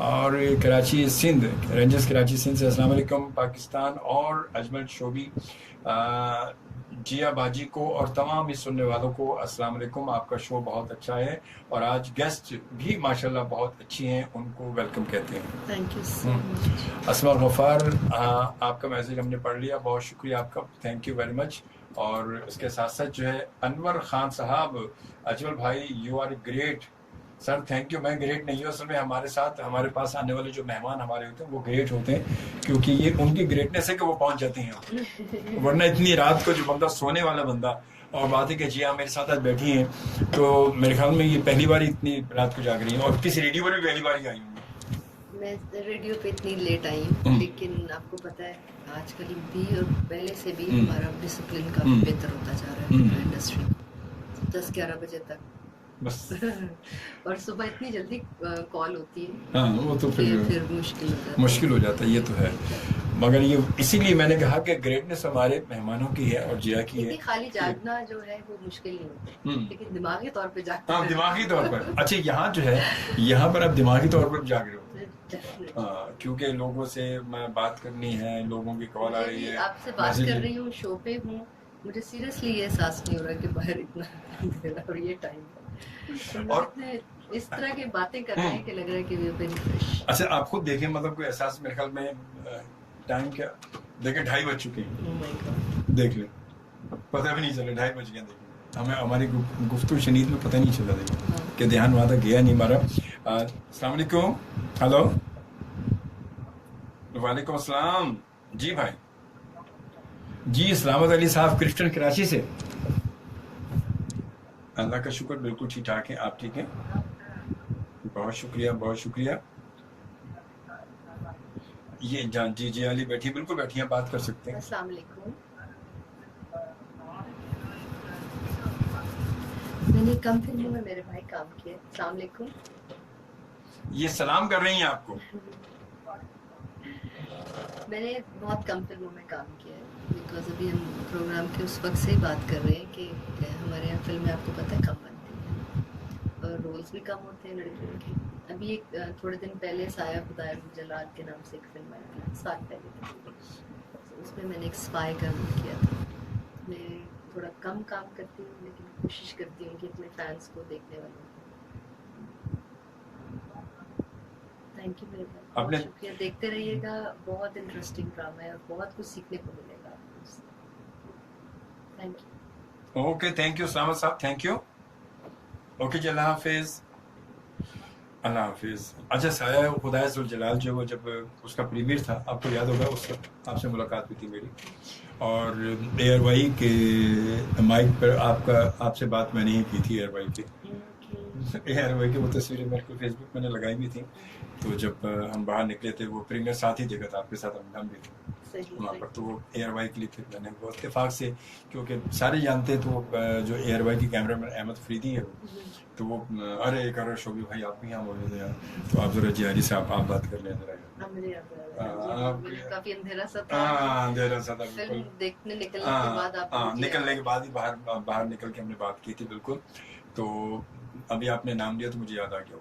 और कराची सिंध, रेंजर्स कराची सिंध से अस्सलाम वालेकुम पाकिस्तान, और अजमल शोभी, जिया बाजी को और तमाम इस सुनने वालों को अस्सलाम वालेकुम, आपका शो बहुत अच्छा है और आज गेस्ट भी माशाल्लाह बहुत अच्छी हैं, उनको वेलकम कहते हैं। Thank you so much. Asma Gaffar, आपका मैसेज हमने पढ़ लिया, बहुत शुक्रिया आपका, थैंक यू वेरी मच। और उसके साथ साथ जो है अनवर खान साहब, अजमल भाई you are great sir, thank you. मैं ग्रेट नहीं हूँ असल में, हमारे साथ हमारे पास आने वाले जो मेहमान हमारे होते हैं वो ग्रेट होते हैं, क्योंकि ये उनकी ग्रेटनेस है कि वो पहुंच जाते हैं, वरना इतनी रात को जो बंदा सोने वाला बंदा, और बात है कि जी हाँ मेरे साथ आज बैठी हैं, तो मेरे ख्याल में ये पहली बार इतनी रात को जाग रही है और किसी रेडियो पर भी पहली बार ही आई हूँ। मैं रेडियो पे इतनी लेट आई हूँ, लेकिन आपको पता है आजकल भी और पहले से भी हमारा डिसिप्लिन काफी बेहतर होता जा रहा है इंडस्ट्री, 10-11 बजे तक बस। और सुबह इतनी जल्दी कॉल होती है, हाँ वो तो फिर मुश्किल हो जाता है, ये तो है। मगर ये इसीलिए मैंने कहा कि ग्रेटनेस हमारे मेहमानों की है और जिया की है। खाली जागना जो है वो मुश्किल नहीं होता, लेकिन दिमागी तौर पे जागते हैं। दिमागी तौर पर अच्छा, यहाँ जो है यहाँ पर आप दिमागी तौर पर जाग रहे हो, क्योंकि लोगों से मैं बात करनी है, लोगों की कॉल आ रही है, आपसे बात कर रही हूँ, शो पे हूँ, मुझे सीरियसली ये एहसास नहीं हो रहा कि बाहर इतना अंधेरा और ये टाइम है, और इस तरह की बातें कर रहे हैं कि लग रहा है कि वी आर वेरी फ्रेश। अच्छा आप खुद देखें, मतलब कोई एहसास, मेरे ख्याल में टाइम क्या देखे 2:30 बज चुके हैं, देख ले, पता भी नहीं चला 2:30 बज गए, देखिए हमें हमारी गुफ्तगू शनीद में पता नहीं चला, देखिए कि ध्यान वहां तक गया नहीं हमारा। अस्सलाम वालेकुम, हेलो, वालेकुम अस्सलाम, जी भाई, जी सलामत अली साहब क्रिस्टन कराची से, अल्लाह का शुक्र बिल्कुल ठीक ठाक है, आप ठीक हैं? बहुत शुक्रिया, बहुत शुक्रिया। ये जान जी जी अली बैठी, बिल्कुल बैठी हैं, बात कर सकते हैं। अस्सलाम वालेकुम। मैंने कम फिल्मों में मेरे भाई काम किए। अस्सलाम वालेकुम। ये सलाम कर रही हैं आपको? मैंने बहुत कम फिल्मों में काम किया है, बिकॉज अभी हम प्रोग्राम के उस वक्त से ही बात कर रहे हैं कि हमारे यहाँ फिल्में आपको पता है कम बनती हैं और रोल्स भी कम होते हैं लड़कियों के। अभी एक थोड़े दिन पहले साया खुदाया जलाल के नाम से एक फिल्म आई थी, साल पहले, उसमें मैंने एक स्पाई का रोल किया था। मैं थोड़ा कम काम करती हूँ, लेकिन कोशिश करती हूँ कि अपने फैंस को, देखने वालों को। थैंक यू मेरे भाई, बहुत शुक्रिया, देखते रहिएगा, बहुत इंटरेस्टिंग ड्रामा है और बहुत कुछ सीखने को मिलेगा आपको। Thank you. Okay, thank you सलामत साहब, थैंक यू। ओके जी, अल्लाह हाफिज, अल्लाह हाफिज। अच्छा, साया खुदाया जुल जलाल जो वो जब उसका प्रीमियर था, आपको याद होगा, उस वक्त आपसे मुलाकात हुई थी मेरी, और एयरवाई के माइक पर आपसे बात मैंने ही की थी, एयरवाई पे, यार वही कि वो तस्वीरें मेरे को फेसबुक मैंने लगाई भी थी, तो जब हम बाहर निकले थे वो प्रीमियर साथ ही देखा था आपके साथ, हम भी थे वहाँ पर, तो वो एयर वाई के लिए फिर मैंने वो इत्तेफाक से, क्योंकि सारे जानते तो जो एयर वाई की कैमरा मैन अहमद फरीदी है तो वो अरे करो शोभी भाई आप भी यहाँ मौजूद हैं, तो आप जरा जियारी से आप बात कर लें जरा। काफी अंधेरा सा था, अंधेरा सा था फिल्म देखने निकलने के बाद आप निकलने के बाद ही बाहर निकल के हमने बात की थी बिल्कुल। तो अभी आपने नाम लिया तो मुझे याद आ गया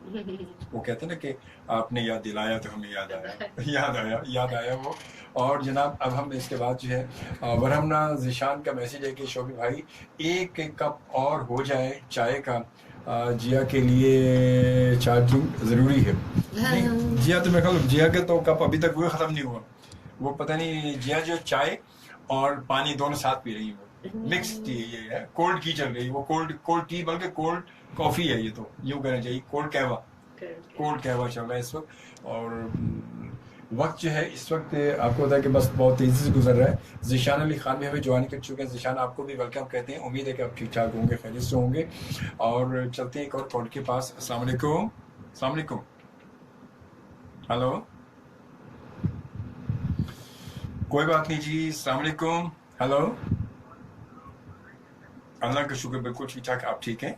वो कहते हैं ना कि आपने याद दिलाया तो हमें याद आया वो। और जनाब अब हम इसके बाद जो है वरहमना ज़ीशान का मैसेज है कि शोभी भाई एक कप और हो जाए चाय का, जिया के लिए चार्जिंग ज़रूरी है। नहीं जिया तो मैं कहूँ जिया के तो कप अभी तक वो ख़त्म नहीं हुआ, वो पता नहीं जिया जो चाय और पानी दोनों साथ पी रही है, मिक्स टी ये है, कोल्ड की चल रही है वो, कोल्ड टी बल्कि कोल्ड कॉफ़ी है ये, तो यूँ कहना चाहिए कोल्ड कहवा चल रहा है इस वक्त। और वक्त जो है इस वक्त आपको पता है कि बस बहुत तेज़ी से गुजर रहा है। ज़ीशान अली खान भी हमें ज्वाइन कर चुके हैं। ज़ीशान आपको भी वेलकम कहते हैं, उम्मीद है कि आप ठीक ठाक होंगे, खैरियत से होंगे। और चलते हैं एक और कॉल के पास। अस्सलाम वालेकुम। हेलो, कोई बात नहीं जी, अस्सलाम वालेकुम। हेलो, अल्लाह का शुक्र बिल्कुल ठीक ठाक, आप ठीक हैं?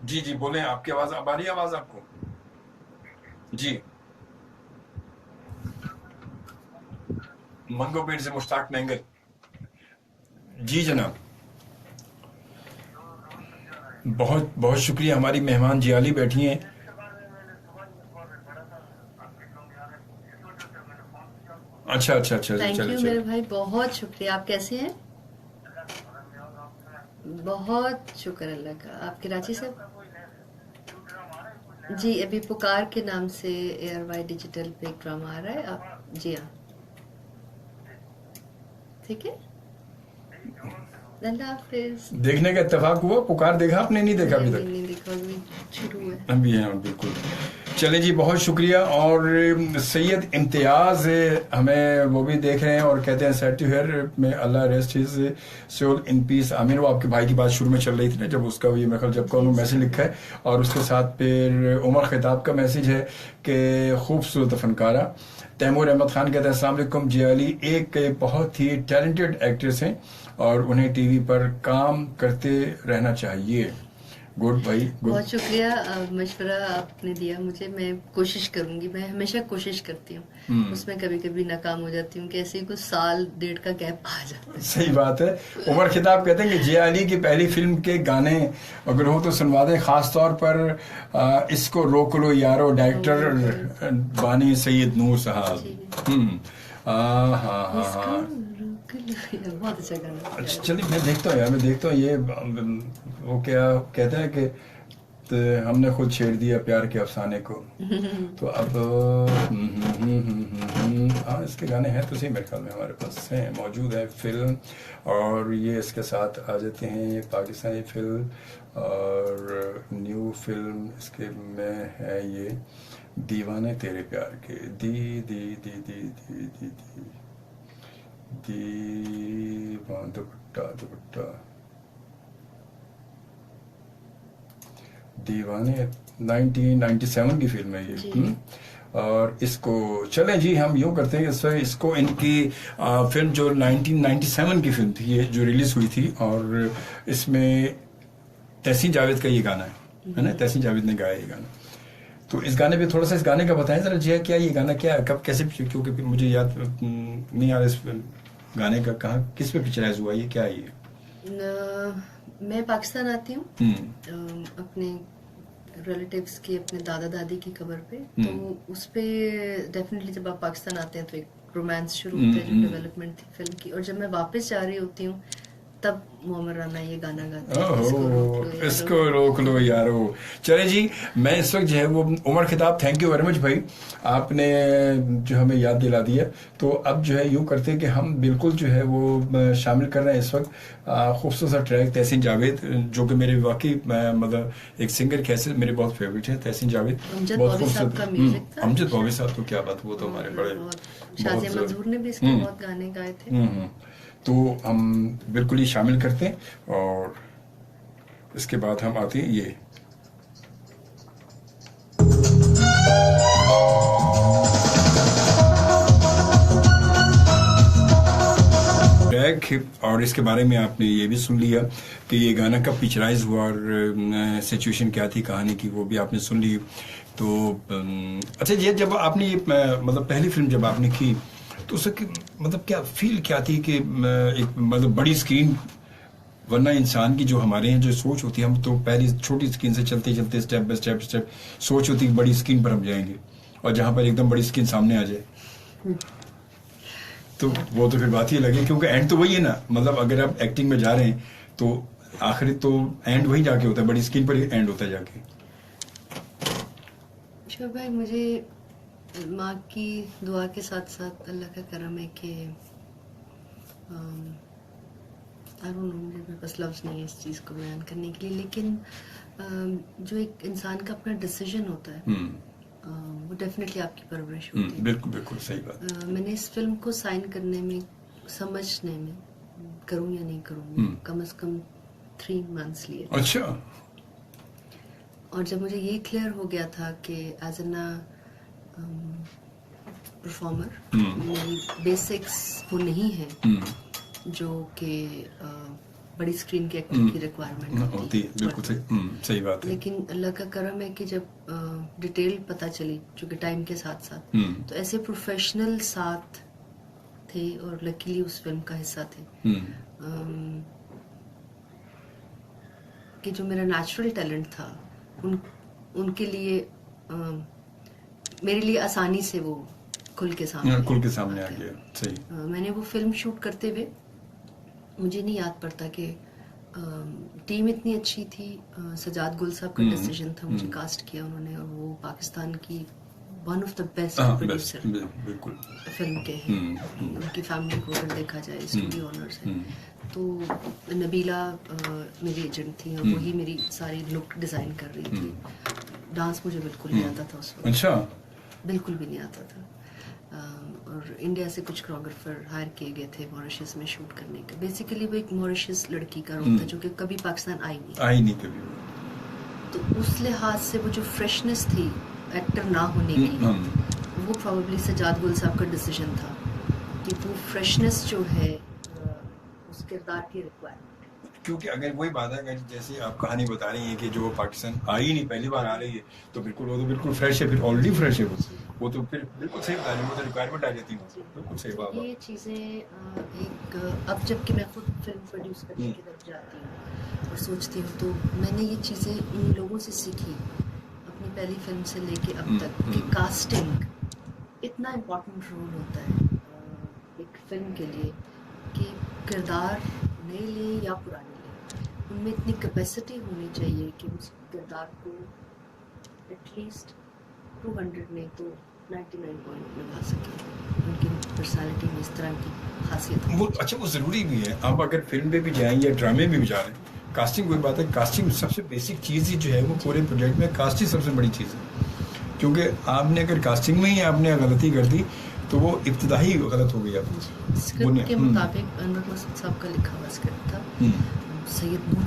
जी बोलें, आपकी आवाज़ अब आ रही है, आवाज़ आपको? जी, मंगो पेट से मुश्ताक मैंगल। जी जनाब, बहुत बहुत शुक्रिया। हमारी मेहमान जियाली बैठी हैं। अच्छा थैंक यू मेरे भाई, बहुत शुक्रिया। आप कैसे हैं? बहुत शुक्र अल्लाह का। आप कराची से? जी, अभी पुकार के नाम से एयर वाई डिजिटल पे एक ड्रामा आ रहा है। आप जी हाँ, ठीक है, अल्लाह हाफिज। देखने का इत्तेफाक हुआ? पुकार देखा आपने? नहीं देखा अभी तक? नहीं देखा, अभी शुरू है। अभी है बिल्कुल। चले जी, बहुत शुक्रिया। और सैयद इम्तियाज हमें वो भी देख रहे हैं और कहते हैं सेट टू हियर में अल्लाह rest his soul in peace, आमीन। वो आपकी भाई की बात शुरू में चल रही थी ना, जब उसका ये मैं जब का उन्होंने मैसेज लिखा है, और उसके साथ फिर उमर खिताब का मैसेज है कि खूबसूरत फनकारा। तैमूर अहमद खान कहते हैं अस्सलाम वालेकुम, जियाली एक बहुत ही टैलेंटेड एक्ट्रेस हैं और उन्हें टीवी पर काम करते रहना चाहिए। गुड भाई, गुड। बहुत शुक्रिया मशवरा आपने दिया मुझे। मैं कोशिश करूंगी, मैं हमेशा कोशिश करती हूँ, उसमें कभी कभी नाकाम हो जाती हूँ, कैसे कुछ साल डेढ़ का गैप आ जाता है। सही बात है। उमर खिताब कहते हैं कि जिया अली की पहली फिल्म के गाने अगर हो तो सुनवा दें, खास तौर पर इसको रोक लो यारो, डायरेक्टर बानी सैयद नूर साहब। हाँ बहुत अच्छा गाना। अच्छा चलिए, मैं देखता हूँ यार, मैं देखता हूँ ये वो क्या कहते हैं कि तो हमने खुद छेड़ दिया प्यार के अफसाने को। तो अब हाँ, इसके गाने हैं तो सही, मेरे ख्याल में हमारे पास हैं, मौजूद है फिल्म। और ये इसके साथ आ जाते हैं पाकिस्तानी फिल्म और न्यू फिल्म इसके में है ये दीवाने तेरे प्यार के, दी दी दी दी दी दी दी दुपट्टा दीवाने 1997 की फिल्म है ये। और इसको चलें जी, हम यूं करते हैं इसको इनकी फिल्म जो 1997 की फिल्म थी ये, जो रिलीज हुई थी, और इसमें तहसीन जावेद का ये गाना है ना, तहसीन जावेद ने गाया ये गाना। तो इस गाने पे थोड़ा सा, इस गाने का बताएं जरा जी, क्या ये गाना क्या है, कब कैसे, क्योंकि मुझे याद नहीं आ रहा इस गाने का, कहाँ किस पे पिक्चराइज हुआ ये, क्या है ये? मैं पाकिस्तान आती हूँ अपने रिलेटिव्स की, अपने दादा दादी की कब्र पे, तो उस पे डेफिनेटली जब आप पाकिस्तान आते हैं तो एक रोमांस शुरू होता है, जो डेवलपमेंट थी फिल्म की। और जब मैं वापस जा रही होती हूँ तब मोहम्मद राना ये गाना गाते हैं, इसको रोक लो यारो। चले जी, मैं इस वक्त जो है वो उमर खिताब, थैंक यू वेरी मच भाई, आपने जो हमें याद दिला दिया। तो अब जो है यूँ करते हैं कि हम बिल्कुल जो है वो शामिल कर रहे हैं इस वक्त खूबसूरत सा ट्रैक तहसीन जावेद, जो कि मेरे वाकई मतलब एक सिंगर कैसे मेरे बहुत फेवरेट है तहसीन जावेद, बहुत खूबसूरत। अमजद बॉबी साहब, तो क्या बात, वो तो हमारे बड़े, शाज़िया मंजूर ने भी इसके बहुत गाने गाए थे। तो हम बिल्कुल ही शामिल करते हैं। और इसके बाद हम आते हैं ये और इसके बारे में आपने ये भी सुन लिया कि ये गाना कब पिक्चराइज हुआ और सिचुएशन क्या थी कहानी की, वो भी आपने सुन ली। तो अच्छा, ये जब आपने ये मतलब पहली फिल्म जब आपने की तो उसकी मतलब क्या फील क्या थी कि एक मतलब बड़ी स्क्रीन, वरना इंसान की जो हमारे यहाँ जो सोच होती है, हम तो पहली छोटी स्क्रीन से चलते चलते स्टेप बाय स्टेप सोच होती है कि बड़ी स्क्रीन पर हम जाएंगे, और जहाँ पर एकदम बड़ी स्क्रीन सामने आ जाए तो वो तो फिर बात ही लगे, क्योंकि एंड तो वही है ना, मतलब अगर आप एक्टिंग में जा रहे हैं तो आखिरी तो एंड वही जाके होता है, बड़ी स्क्रीन पर ही एंड होता है जाके। शोभ भाई, मुझे माँ की दुआ के साथ साथ अल्लाह का करम है कि आई डोंट नो, मेरे पास लफ्ज़ नहीं है इस चीज़ को बयान करने के लिए, लेकिन जो एक इंसान का अपना डिसीजन होता है वो डेफिनेटली आपकी परवरिश होती है। बिल्कुल बिल्कुल सही बात। मैंने इस फिल्म को साइन करने में, समझने में, करूं या नहीं करूं, कम से कम 3 months लिए। अच्छा। और जब मुझे ये क्लियर हो गया था कि एज एन परफॉर्मर मेरी बेसिक्स वो नहीं है जो कि बड़ी स्क्रीन के एक्टर की रिक्वायरमेंट होती है। बिल्कुल सही बात है। लेकिन अल्लाह का करम है कि जब डिटेल पता चली, चूंकि टाइम के साथ साथ, तो ऐसे प्रोफेशनल साथ थे और लकीली उस फिल्म का हिस्सा थे कि जो मेरा नेचुरल टैलेंट था उनके लिए मेरे लिए आसानी से वो खुल के सामने आ गया। सही। मैंने वो फिल्म शूट करते हुए, मुझे नहीं याद पड़ता कि टीम इतनी अच्छी थी। सजाद गुल साहब का डिसीजन था, मुझे कास्ट किया उन्होंने, और वो पाकिस्तान की one of the best producer film के हैं। उनकी फैमिली को अगर देखा जाए, स्टूडियो ओनर्स हैं। तो नबीला मेरी एजेंट थी और वही मेरी सारी लुक डिजाइन कर रही थी। डांस मुझे बिल्कुल नहीं आता था उस वक्त। अच्छा। बिल्कुल भी नहीं आता था। और इंडिया से कुछ कोरियोग्राफर हायर किए गए थे मॉरिशस में शूट करने के। बेसिकली वो एक मॉरिशस लड़की का रोल था जो कि कभी पाकिस्तान आई नहीं कभी। तो उस लिहाज से वो जो फ्रेशनेस थी एक्टर ना होने की, वो प्रोबेबली सजाद गुल साहब का डिसीजन था कि वो फ्रेशनेस जो है उस किरदार की रिक्वायरमेंट। क्योंकि अगर वही बात है, अगर जैसे आप कहानी बता रही हैं कि जो पाकिस्तान आई नहीं, पहली बार आ रही है, तो बिल्कुल वो तो बिल्कुल फ्रेश है, फिर ऑलरेडी फ्रेश है वो तो फिर बिल्कुल सही बता रही है, वो तो रिक्वायरमेंट आ जाती है। बिल्कुल सही बात है। ये चीज़ें एक अब जबकि मैं खुद फिल्म प्रोड्यूस करने की तरफ जाती हूँ और सोचती हूँ, तो मैंने ये चीज़ें उन लोगों से सीखी अपनी पहली फिल्म से लेके अब तक कि कास्टिंग इतना इम्पोर्टेंट रोल होता है एक फिल्म के लिए कि किरदार नए ले या पुराने ले, उनमें इतनी कैपेसिटी होनी चाहिए कि उस किरदार को एटलीस्ट 200 नहीं तो 99 पॉइंट निभा सके। उनकी पर्सनालिटी में इस तरह की खासियत वो अच्छा, वो ज़रूरी भी है। आप अगर फिल्म में भी जाएंगे या ड्रामे में भी जा रहे हैं, कास्टिंग कोई बात है, कास्टिंग सबसे बेसिक चीज़ ही जो है वो पूरे प्रोजेक्ट में कास्टिंग सबसे बड़ी चीज़ है। क्योंकि आपने अगर कास्टिंग में ही आपने गलती कर दी तो वो इब्तिदाई गलत हो गई। आपको स्क्रिप्ट के मुताबिक अनवर मसूद साहब का लिखा हुआ स्क्रिप्ट था। सैयद नूर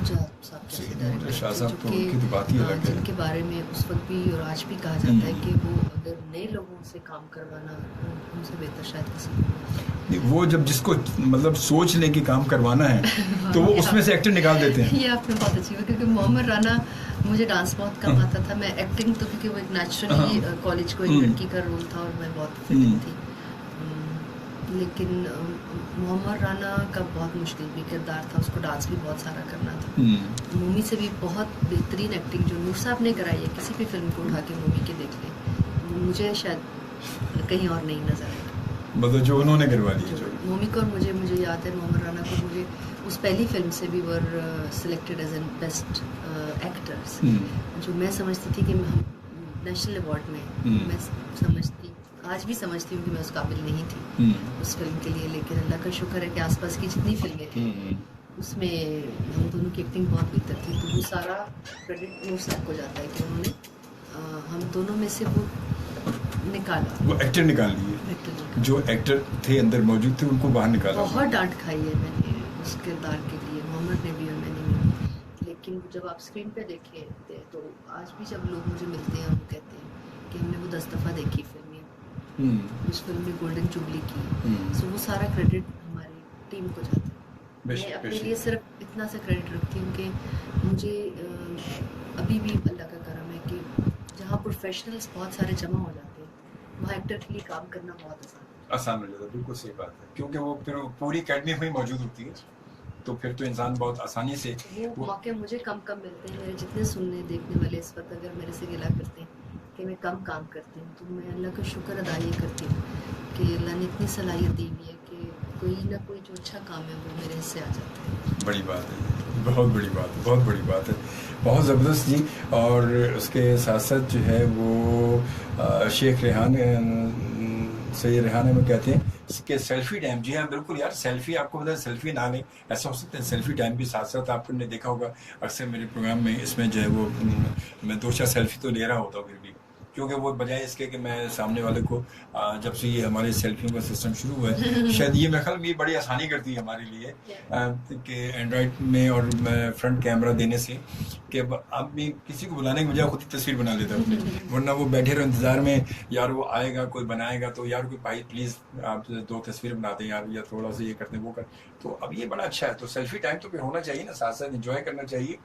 शाह साहब तो उनकी तो बात ही अलग है, जिनके बारे में उस वक्त भी और आज भी कहा जाता है कि वो अगर नए लोगों से काम करवाना उनसे बेहतर शायद किसी वो जब जिसको मतलब सोच ले कि काम करवाना है तो वो उसमें से एक्टर निकाल देते हैं। ये आपने बहुत अच्छी बात, क्योंकि मोहम्मद राना, मुझे डांस बहुत कम आता था। मैं एक्टिंग तो क्योंकि वो एक नेचुरली कॉलेज को एक लड़की का रोल था और मैं बहुत फिट थी, लेकिन मोहम्मद राना का बहुत मुश्किल भी किरदार था, उसको डांस भी बहुत सारा करना था। मूवी से भी बहुत बेहतरीन एक्टिंग जो नूर साहब ने कराई है, किसी भी फिल्म को उठा के मूवी के देख ले, मुझे शायद कहीं और नहीं नजर आई, मतलब जो उन्होंने करवा दी जो मूवी को। और मुझे याद है मोहम्मद राना को मुझे उस पहली फिल्म से भी were selected as an best actors, जो मैं समझती थी कि हम नेशनल अवार्ड में, मैं समझती, आज भी समझती हूँ कि मैं उस काबिल नहीं थी उस फिल्म के लिए। लेकिन अल्लाह का शुक्र है कि आसपास की जितनी फिल्में थी उसमें हम दोनों की एक्टिंग बहुत बेहतर थी, तो वो सारा क्रेडिट नूर साहब को जाता है कि उन्होंने हम दोनों में से वो निकाला, वो एक्टर निकाल लिए, जो एक्टर थे अंदर मौजूद थे उनको बाहर निकाला। बहुत डांट खाई है मैंने उस किरदार के लिए, मोहम्मद ने भी और मैंने भी, लेकिन जब आप स्क्रीन पे देखे थे तो आज भी जब लोग मुझे मिलते हैं वो कहते हैं कि हमने वो 10 दफ़ा देखी फिल्म, उस फिल्म में गोल्डन जुबली की, सो वो सारा क्रेडिट हमारी टीम को जाता है। मैं अपने लिए सिर्फ इतना सा क्रेडिट रखती हूँ कि मुझे अभी भी अल्लाह का करम है कि जहाँ प्रोफेशनल्स बहुत सारे जमा हो जाते हैं वहाँ एक्टर के लिए काम करना बहुत आसान हो जाता है। बिल्कुल सही बात है, क्योंकि वो फिर पूरी अकेडमी में मौजूद होती है, तो फिर तो इंसान बहुत आसानी से वो मौके मुझे कम मिलते हैं। मेरे जितने सुनने देखने वाले इस वक्त अगर मेरे से गिला करते हैं कि मैं कम काम करती हूँ, तो मैं अल्लाह का शुक्र अदा ये करती हूँ कि अल्लाह ने इतनी सलाहियत दी हुई है कि कोई ना कोई जो अच्छा काम है वो मेरे हिस्से आ जाता है। बड़ी बात है, बहुत बड़ी बात है, बहुत बड़ी बात है, बहुत ज़बरदस्त जी। और उसके साथ साथ जो है वो शेख रेहान सैयद रेहान में कहते हैं कि सेल्फी टाइम, जी हाँ बिल्कुल यार, सेल्फी आपको पता है, सेल्फी ना लें ऐसा हो सकता है, सेल्फी टाइम भी साथ साथ आपने देखा होगा अक्सर मेरे प्रोग्राम में, इसमें जो है वो मैं 2-4 सेल्फी तो ले रहा होता हूँ फिर भी, क्योंकि वो बजाय इसके कि मैं सामने वाले को जब से ये हमारे सेल्फियों का सिस्टम शुरू हुआ है शायद ये मेरे ख्याल में बड़ी आसानी करती है हमारे लिए कि एंड्रॉइड में और फ्रंट कैमरा देने से कि अब भी किसी को बुलाने के बजाय खुद ही तस्वीर बना लेता अपनी, वरना वो बैठे रहो इंतजार में, यार वो आएगा कोई बनाएगा तो यार कोई भाई प्लीज़ आप 2 तस्वीर बना दें यार, या थोड़ा सा ये करते हैं वो कर, तो अब ये बड़ा अच्छा है। तो सेल्फी टाइम तो फिर होना चाहिए ना, साथ साथ एंजॉय करना चाहिए।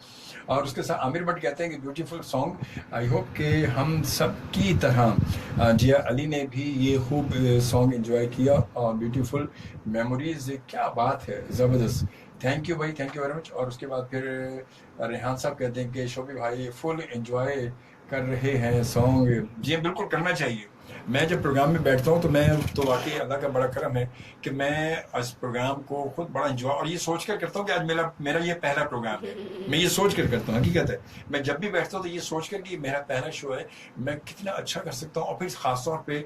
और उसके साथ आमिर भट्ट कहते हैं कि ब्यूटीफुल सॉन्ग, आई होप कि हम सब की तरह जिया अली ने भी ये खूब सॉन्ग एंजॉय किया, और ब्यूटीफुल मेमोरीज, क्या बात है, ज़बरदस्त, थैंक यू भाई, थैंक यू वेरी मच। और उसके बाद फिर रेहान साहब कहते हैं कि शोभी भाई फुल एंजॉय कर रहे हैं सॉन्ग, जी बिल्कुल करना चाहिए। मैं जब प्रोग्राम में बैठता हूँ तो मैं तो वाकई अल्लाह का बड़ा करम है कि मैं इस प्रोग्राम को खुद बड़ा एंजॉय और ये सोच कर करता हूँ कि आज मेरा ये पहला प्रोग्राम है, मैं ये सोच कर करता हूँ, हकीकत है। मैं जब भी बैठता हूँ तो ये सोच कर कि मेरा पहला शो है, मैं कितना अच्छा कर सकता हूँ। और फिर खासतौर पे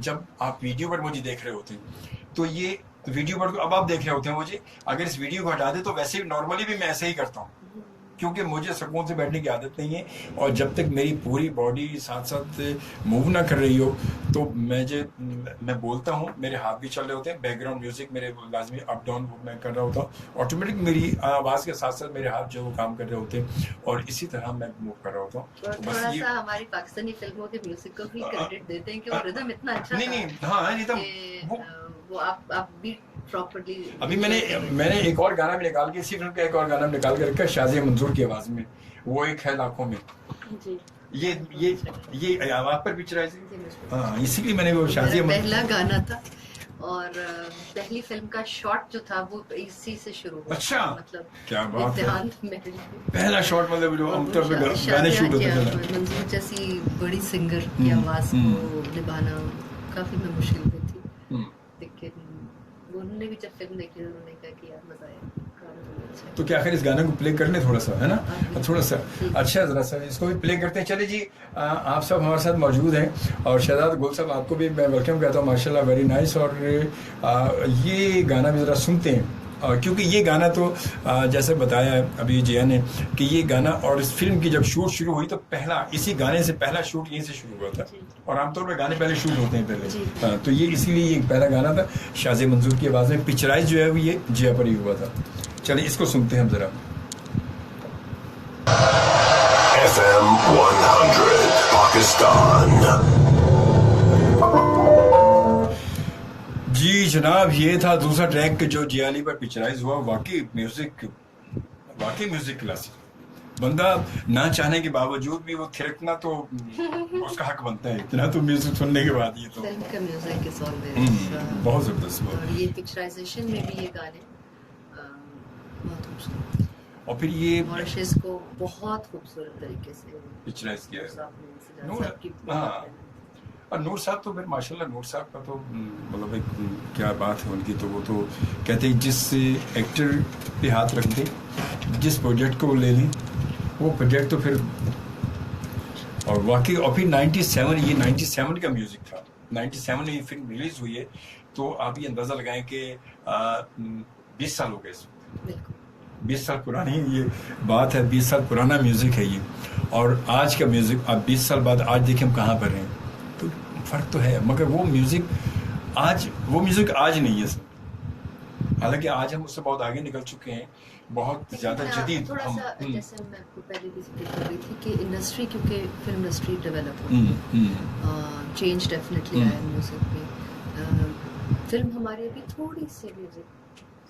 जब आप वीडियो पर मुझे देख रहे होते हैं तो ये वीडियो पर अब आप देख रहे होते हैं मुझे, अगर इस वीडियो को हटा दे तो वैसे भी नॉर्मली भी मैं ऐसे ही करता हूँ, क्योंकि मुझे सुकून से बैठने की आदत नहीं है, और जब तक मेरी पूरी बॉडी साथ साथ मूव ना कर रही हो तो मैं बोलता हूँ, मेरे हाथ भी चल रहे होते हैं, बैकग्राउंड म्यूजिक मेरे लाजमी अप डाउन मैं कर रहा होता हूँ, ऑटोमेटिक मेरी आवाज़ के साथ साथ मेरे हाथ जो वो काम कर रहे होते हैं, और इसी तरह मैं मूव कर रहा होता हूँ। थोड़ा सा हमारी पाकिस्तानी फिल्मों के म्यूजिक को भी क्रेडिट देते हैं कि वो रिदम इतना अच्छा नहीं हाँ नहीं वो आप भी प्रॉपर्ली। अभी मैंने एक और गाना भी निकाल के, इसी फिल्म का एक और गाना निकाल के रखा शाजिया मंजूर की आवाज में, वो एक है लाखों में जी। ये आप पर पिक्चराइज, हाँ इसीलिए मैंने वो शाजिया पहला गाना था, और पहली फिल्म का शॉट जो था वो इसी से शुरू हुआ। अच्छा, मतलब क्या बात है, पहला शॉट मतलब जो आमतौर पे गाने शूट होते थे, मंजूर जैसी बड़ी सिंगर की आवाज को निभाना काफी में मुश्किल भी थी, लेकिन उन्होंने भी जब फिल्म देखी उन्होंने कहा कि यार मजा आया। तो क्या आखिर इस गाने को प्ले कर लें थोड़ा सा, है ना, थोड़ा सा अच्छा, जरा सा इसको भी प्ले करते हैं। चलिए जी, आप सब हमारे साथ मौजूद हैं, और शहजाद गुल साहब आपको भी मैं वेलकम कहता हूँ, माशाल्लाह वेरी नाइस। और ये गाना भी ज़रा सुनते हैं, क्योंकि ये गाना तो जैसे बताया अभी जिया ने कि ये गाना, और इस फिल्म की जब शूट शुरू हुई तो पहला इसी गाने से पहला शूट यहीं से शुरू हुआ था, और आमतौर पर गाने पहले शूट होते हैं पहले, तो ये इसीलिए ये पहला गाना था शाजिया मंजूर की आवाज़ में, पिक्चराइज जो है वो ये जिया पर ही हुआ था। चलिए इसको सुनते हैं हम जरा। FM 100 पाकिस्तान। जी जनाब, ये था दूसरा ट्रैक जो जियाली पर पिक्चराइज हुआ। वाकई म्यूजिक क्लासिक, बंदा ना चाहने के बावजूद भी वो थिरकना तो उसका हक बनता है, इतना तो म्यूजिक सुनने के बाद ये तो फिल्म का म्यूजिक इज ऑलवेज बहुत जबरदस्त। और ये पिक्चराइजेशन में भी ये गाने बहुत खूबसूरत, और फिर ये मॉरिशस को बहुत खूबसूरत तरीके से पिक्चराइज किया है। और नूर साहब तो फिर माशाल्लाह, नूर साहब का तो मतलब एक क्या बात है उनकी, तो वो तो कहते हैं जिस एक्टर पे हाथ रख दे, जिस प्रोजेक्ट को ले लें वो प्रोजेक्ट तो फिर, और वाकई। और फिर 97 का म्यूज़िक था, 97 में ये फिल्म रिलीज़ हुई है, तो आप ये अंदाज़ा लगाएं कि 20 साल हो गए इसमें, 20 साल पुरानी ये बात है, 20 साल पुराना म्यूज़िक है ये। और आज का म्यूज़िक आप 20 साल बाद आज देखें हम कहाँ पर हैं, तो फ़र्क तो है, मगर वो म्यूज़िक आज नहीं है सर। हालांकि आज हम उससे बहुत आगे निकल चुके हैं, बहुत ज़्यादा जदीद थोड़ा हम सा जैसे मैं आपको पहले भी जिक्र कर रही थी कि इंडस्ट्री, क्योंकि फिल्म इंडस्ट्री डेवलप हो रही है, चेंज डेफिनेटली आया म्यूजिक में। फिल्म हमारी अभी थोड़ी सी म्यूजिक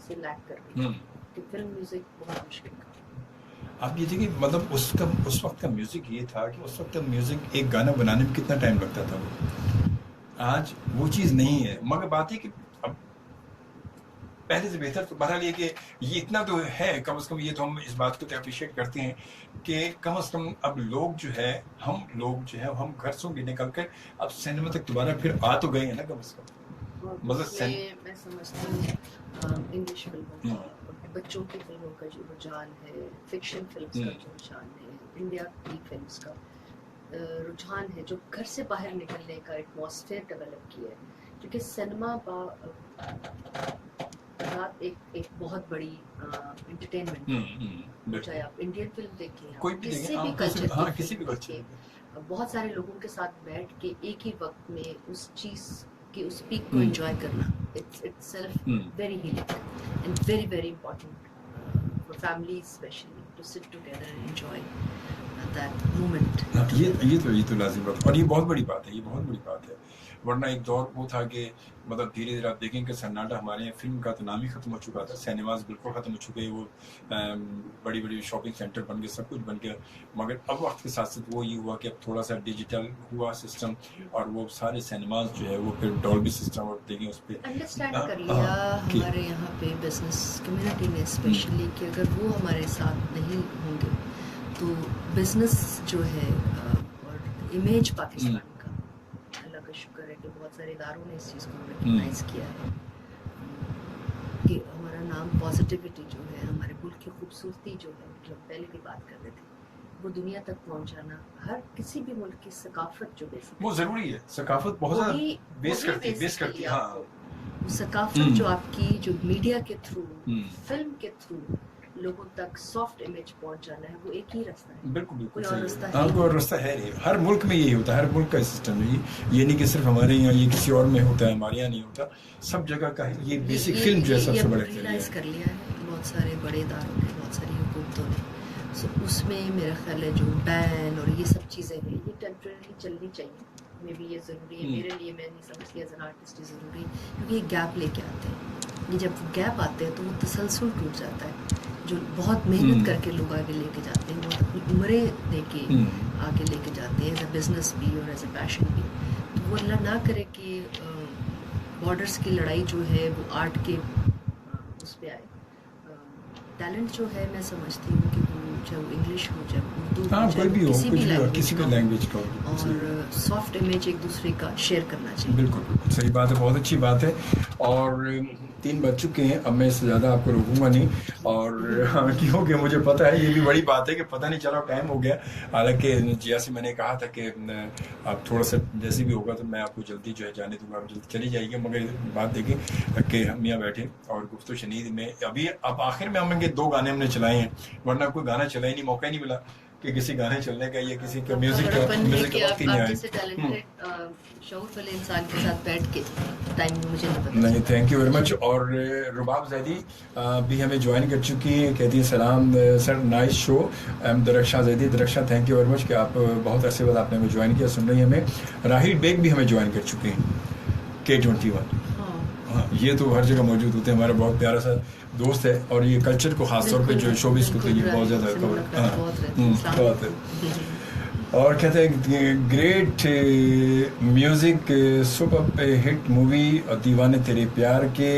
से लैक कर रही है, कि फिल्म म्यूजिक बहुत मुश्किल का। आप ये देखिए, मतलब उस वक्त का म्यूजिक ये था कि उस वक्त का म्यूजिक एक गाना बनाने में कितना टाइम लगता था, वो आज वो चीज़ नहीं है। मगर बात है कि अब पहले से बेहतर तो बहरहाल ये कि ये इतना तो है, कम से कम ये तो हम इस बात को तो अप्रिशिएट करते हैं कि कम से कम अब लोग जो है, हम लोग जो है, हम घर से भी निकल कर अब सिनेमा तक दोबारा फिर आ तो गए हैं ना कम से कम। मतलब मैं समझती हूँ इंग्लिश फिल्मों का, बच्चों की फिल्मों का जो रुझान है, फिक्शन फिल्म्स का जो रुझान है, इंडिया की फिल्म्स का रुझान है, जो घर से बाहर निकलने का एटमॉस्फेयर डेवलप किया है, क्योंकि सिनेमा रात एक बहुत बड़ी एंटरटेनमेंट, चाहे आप इंडियन फिल्म देखें, कोई भी किसी भी कल्चर, हाँ, किसी भी कल्चर, बहुत सारे लोगों के साथ बैठ के एक ही वक्त में उस चीज की उस पीक को एंजॉय करना, it's itself very healing and very important for families especially to sit together and enjoy that moment. ये तो लाजिम बात, और ये बहुत बड़ी बात है, ये बहुत बड़ी बात है। वरना एक दौर वो था कि मतलब धीरे धीरे आप देखें कि सन्नाटा हमारे यहाँ फिल्म का तो नाम ही खत्म हो चुका था, सिनेमाज बिल्कुल खत्म हो चुके हैं, वो बड़ी बड़ी शॉपिंग सेंटर बन गए, सब कुछ बन गया। मगर अब वक्त के साथ साथ वो ये हुआ कि अब थोड़ा सा डिजिटल हुआ सिस्टम, और वो सारे सिनेमाज जो है वो फिर डॉल्बी सिस्टम और देखें उस पर अंडरस्टैंड कर लिया हमारे यहाँ पे बिजनेस कम्युनिटी ने स्पेशली, कि अगर वो हमारे साथ नहीं होंगे तो बिजनेस जो है और इमेज पाकिस्तान का, अल्लाह का शुक्र है कि बहुत सारे इदारों ने इस चीज़ को रिकग्नाइज किया है कि हमारा नाम, पॉजिटिविटी जो है, हमारे मुल्क की खूबसूरती जो है, जो हम पहले भी बात कर रहे थे, वो दुनिया तक पहुंचाना, हर किसी भी मुल्क की सकाफत जो बेसिक वो ज़रूरी है। सकाफत बहुत ज़्यादा बेस करती है, हाँ। सकाफत जो आपकी जो मीडिया के थ्रू, फिल्म के थ्रू लोगों तक सॉफ्ट इमेज पहुंचाना है, वो एक ही रास्ता है। बिल्कुल कोई और रास्ता है? हाँ, कोई और रास्ता है नहीं। हर मुल्क में यही होता है, हर मुल्क का सिस्टम है ये नहीं कि सिर्फ हमारे यहाँ, ये किसी और में होता है, हमारे यहाँ नहीं होता, सब जगह का है ये बेसिक। फिल्म जो है सबसे बड़ा रियलाइज कर लिया है बहुत सारे बड़े इदारों ने, बहुत सारी हुकूमतों ने। सो उसमें मेरा ख्याल है जो बैन और ये सब चीज़ें हैं, ये टेम्परेरी चलनी चाहिए। मे बी ये ज़रूरी है, मेरे लिए मैं नहीं समझती एज एन आर्टिस्ट ये ज़रूरी है, क्योंकि ये गैप लेके आते हैं। ये जब गैप आते हैं तो वो तसलसल टूट जाता है, जो बहुत मेहनत करके लोग आगे लेके जाते हैं, बहुत अपनी उम्रें दे के आगे लेके जाते हैं, एज अ बिजनेस भी और एज अ पैशन भी। तो वो अल्लाह ना करे कि बॉर्डर्स की लड़ाई जो है वो आर्ट के उस पर आए। टैलेंट जो है, मैं समझती हूँ कि वो चाहे वो इंग्लिश हो, चाहे उर्दू हो, चाहे किसी भी लैंग्वेज का, और सॉफ्ट इमेज एक दूसरे का शेयर करना चाहिए। बिल्कुल सही बात है, बहुत अच्छी बात है। और 3 बज चुके हैं, अब मैं इससे ज़्यादा आपको रोकूंगा नहीं, और क्योंकि मुझे पता है, ये भी बड़ी बात है कि पता नहीं चला टाइम हो गया। हालांकि जिया से मैंने कहा था कि आप थोड़ा सा जैसे भी होगा तो मैं आपको जल्दी जो है जाने दूंगा, आप जल्दी चली जाइए। मगर बात देखें कि हम यहाँ बैठे और गुफ्तगू शनीद में अभी अब आखिर में हम 2 गाने हमने चलाए हैं, वरना कोई गाना चला ही नहीं, मौका ही नहीं मिला कि किसी गाने चलने का या किसी का म्यूजिक का वक्त ही नहीं आया। शौक वाले इंसान के साथ बैठ के टाइम मुझे नहीं पता। नहीं, थैंक यू वेरी मच। और रुबाब जैदी भी हमें ज्वाइन कर चुकी हैं, कहती हैं सलाम sir, nice show. Darakhsha Zaidi, Darakhsha thank you very much कि आप बहुत अरसे बाद आपने हमें ज्वाइन किया, सुन रही हैं हमें। राहिल बेग भी हमें ज्वाइन कर चुके हैं, K21। हाँ, ये तो हर जगह मौजूद होते हैं, हमारा बहुत प्यारा सा दोस्त है, और ये कल्चर को खास तौर पे जो शोबिस को तो ये बहुत ज़्यादा कवर है। और कहते हैं great music, super hit movie Deewane Tere Pyar Ke,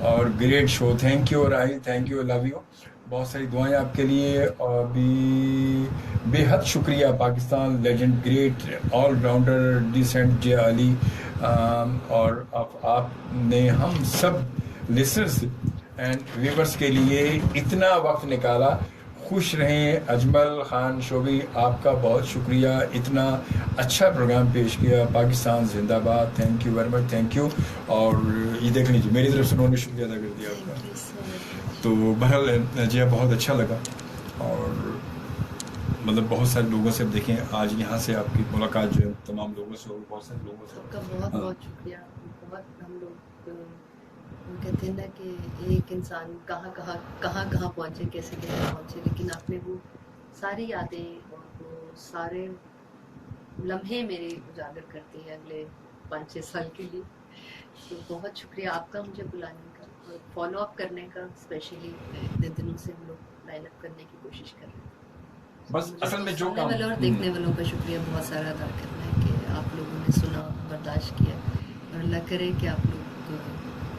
और great show. Thank you Rahil, thank you, love you. बहुत सारी दुआएं आपके लिए, और भी बेहद शुक्रिया। Pakistan legend, great all rounder, decent जे अली, और आपने हम सब लिसनर्स एंड व्यूवर्स के लिए इतना वक्त निकाला। खुश रहें। अजमल खान शोभी, आपका बहुत शुक्रिया, इतना अच्छा प्रोग्राम पेश किया। पाकिस्तान जिंदाबाद, thank you very much, thank you. और ये देख लीजिए, मेरी तरफ से उन्होंने शुक्रिया अदा कर दिया आपका। तो बहरहाल जी बहुत अच्छा लगा, और मतलब बहुत सारे लोगों से देखें आज यहाँ से आपकी मुलाकात जो है तमाम लोगों से, और बहुत सारे लोगों से बहुत बहुत शुक्रिया। बहुत हम लोग वो कहते हैं ना कि एक इंसान कहाँ कहाँ पहुँचे, कैसे पहुँचे, लेकिन आपने वो सारी यादें और वो सारे लम्हे मेरे उजागर करते हैं अगले 5-6 साल के लिए। तो बहुत शुक्रिया आपका मुझे बुलाने का और फॉलो अप करने का, स्पेशली इतने दिनों से हम लोग लाइन अप करने की कोशिश कर रहे हैं। बस असल में जो सुनने वालों और देखने वालों का शुक्रिया बहुत सारा अदा करना है कि आप लोगों ने सुना, बर्दाश्त किया, और अल्लाह करे कि आप लोग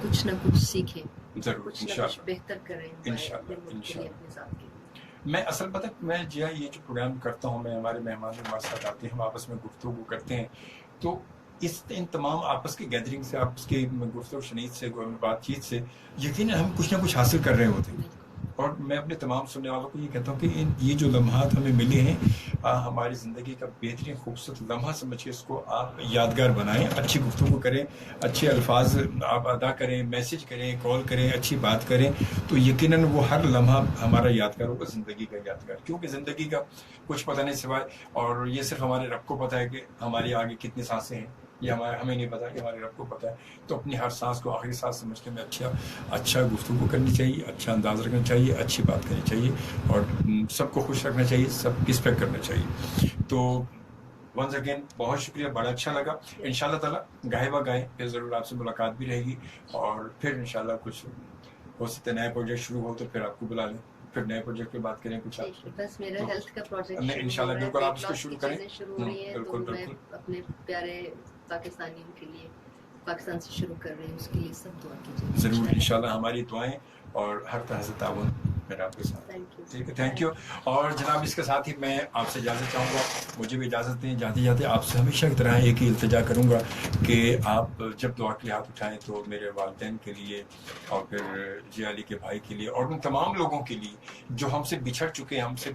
कुछ ना कुछ सीखें, जरूर कुछ ना कुछ इंशाल्लाह बेहतर करें इंशाल्लाह अपने इंशाल्लाह। साथ के। मैं असल पता है, मैं जिया ये जो प्रोग्राम करता हूँ, मैं हमारे मेहमान हमारे साथ आते हैं, हम आपस में गुफ्तगू करते हैं, तो इन तमाम आपस की गैदरिंग से, आपस की गुफ्तगू शनीद से, बातचीत से यकीनन हम कुछ ना कुछ हासिल कर रहे होते हैं। और मैं अपने तमाम सुनने वालों को ये कहता हूँ कि ये जो लम्हात हमें मिले हैं, हमारी ज़िंदगी का बेहतरीन खूबसूरत लम्हा समझ के इसको आप यादगार बनाएं, अच्छी गुफ्तगू करें, अच्छे अल्फाज आप अदा करें, मैसेज करें, कॉल करें, अच्छी बात करें, तो यकीनन वो हर लम्हा हमारा यादगार होगा, ज़िंदगी का यादगार। क्योंकि ज़िंदगी का कुछ पता नहीं सिवाय, और ये सिर्फ हमारे रब को पता है कि हमारी आगे कितनी सांसें हैं, ये हमें नहीं पता कि हमारे रब को पता है। तो अपनी हर सांस को आखिरी सांस समझ के हमें अच्छा गुफ्तगू करनी चाहिए, अच्छा अंदाज रखना चाहिए, अच्छी बात करनी चाहिए, और सबको खुश रखना चाहिए, सब रिस्पेक्ट करना चाहिए। तो वंस अगेन बहुत शुक्रिया, बड़ा अच्छा लगा। इंशाल्लाह ताला गाए व गाए फिर ज़रूर आपसे मुलाकात भी रहेगी, और फिर इंशाल्लाह कुछ हो सकता है नया प्रोजेक्ट शुरू हो तो फिर आपको बुला लें, फिर नए प्रोजेक्ट की बात करें कुछ आपसे। बस मेरा तो हेल्थ का प्रोजेक्ट नहीं, इंशाल्लाह बिल्कुल आप इसको शुरू करें। शुरू हो रही है, तो बिल्कुल मैं अपने प्यारे पाकिस्तानियों के लिए पाकिस्तान से शुरू कर रही हूँ, उसके लिए सब दुआ कीजिए। ज़रूर इंशाल्लाह, हमारी दुआएं और हर तरह से ताउन मेरा आपके साथ। ठीक है, थैंक यू। और जनाब इसके साथ ही मैं आपसे इजाज़त चाहूँगा, मुझे भी इजाज़त दें। जाते जाते आपसे हमेशा की तरह एक ही इल्तिजा करूँगा कि आप जब दुआ के हाथ उठाएं तो मेरे वालिदैन के लिए, और फिर जिया अली के भाई के लिए, और उन तमाम लोगों के लिए जो हमसे बिछड़ चुके हैं, हमसे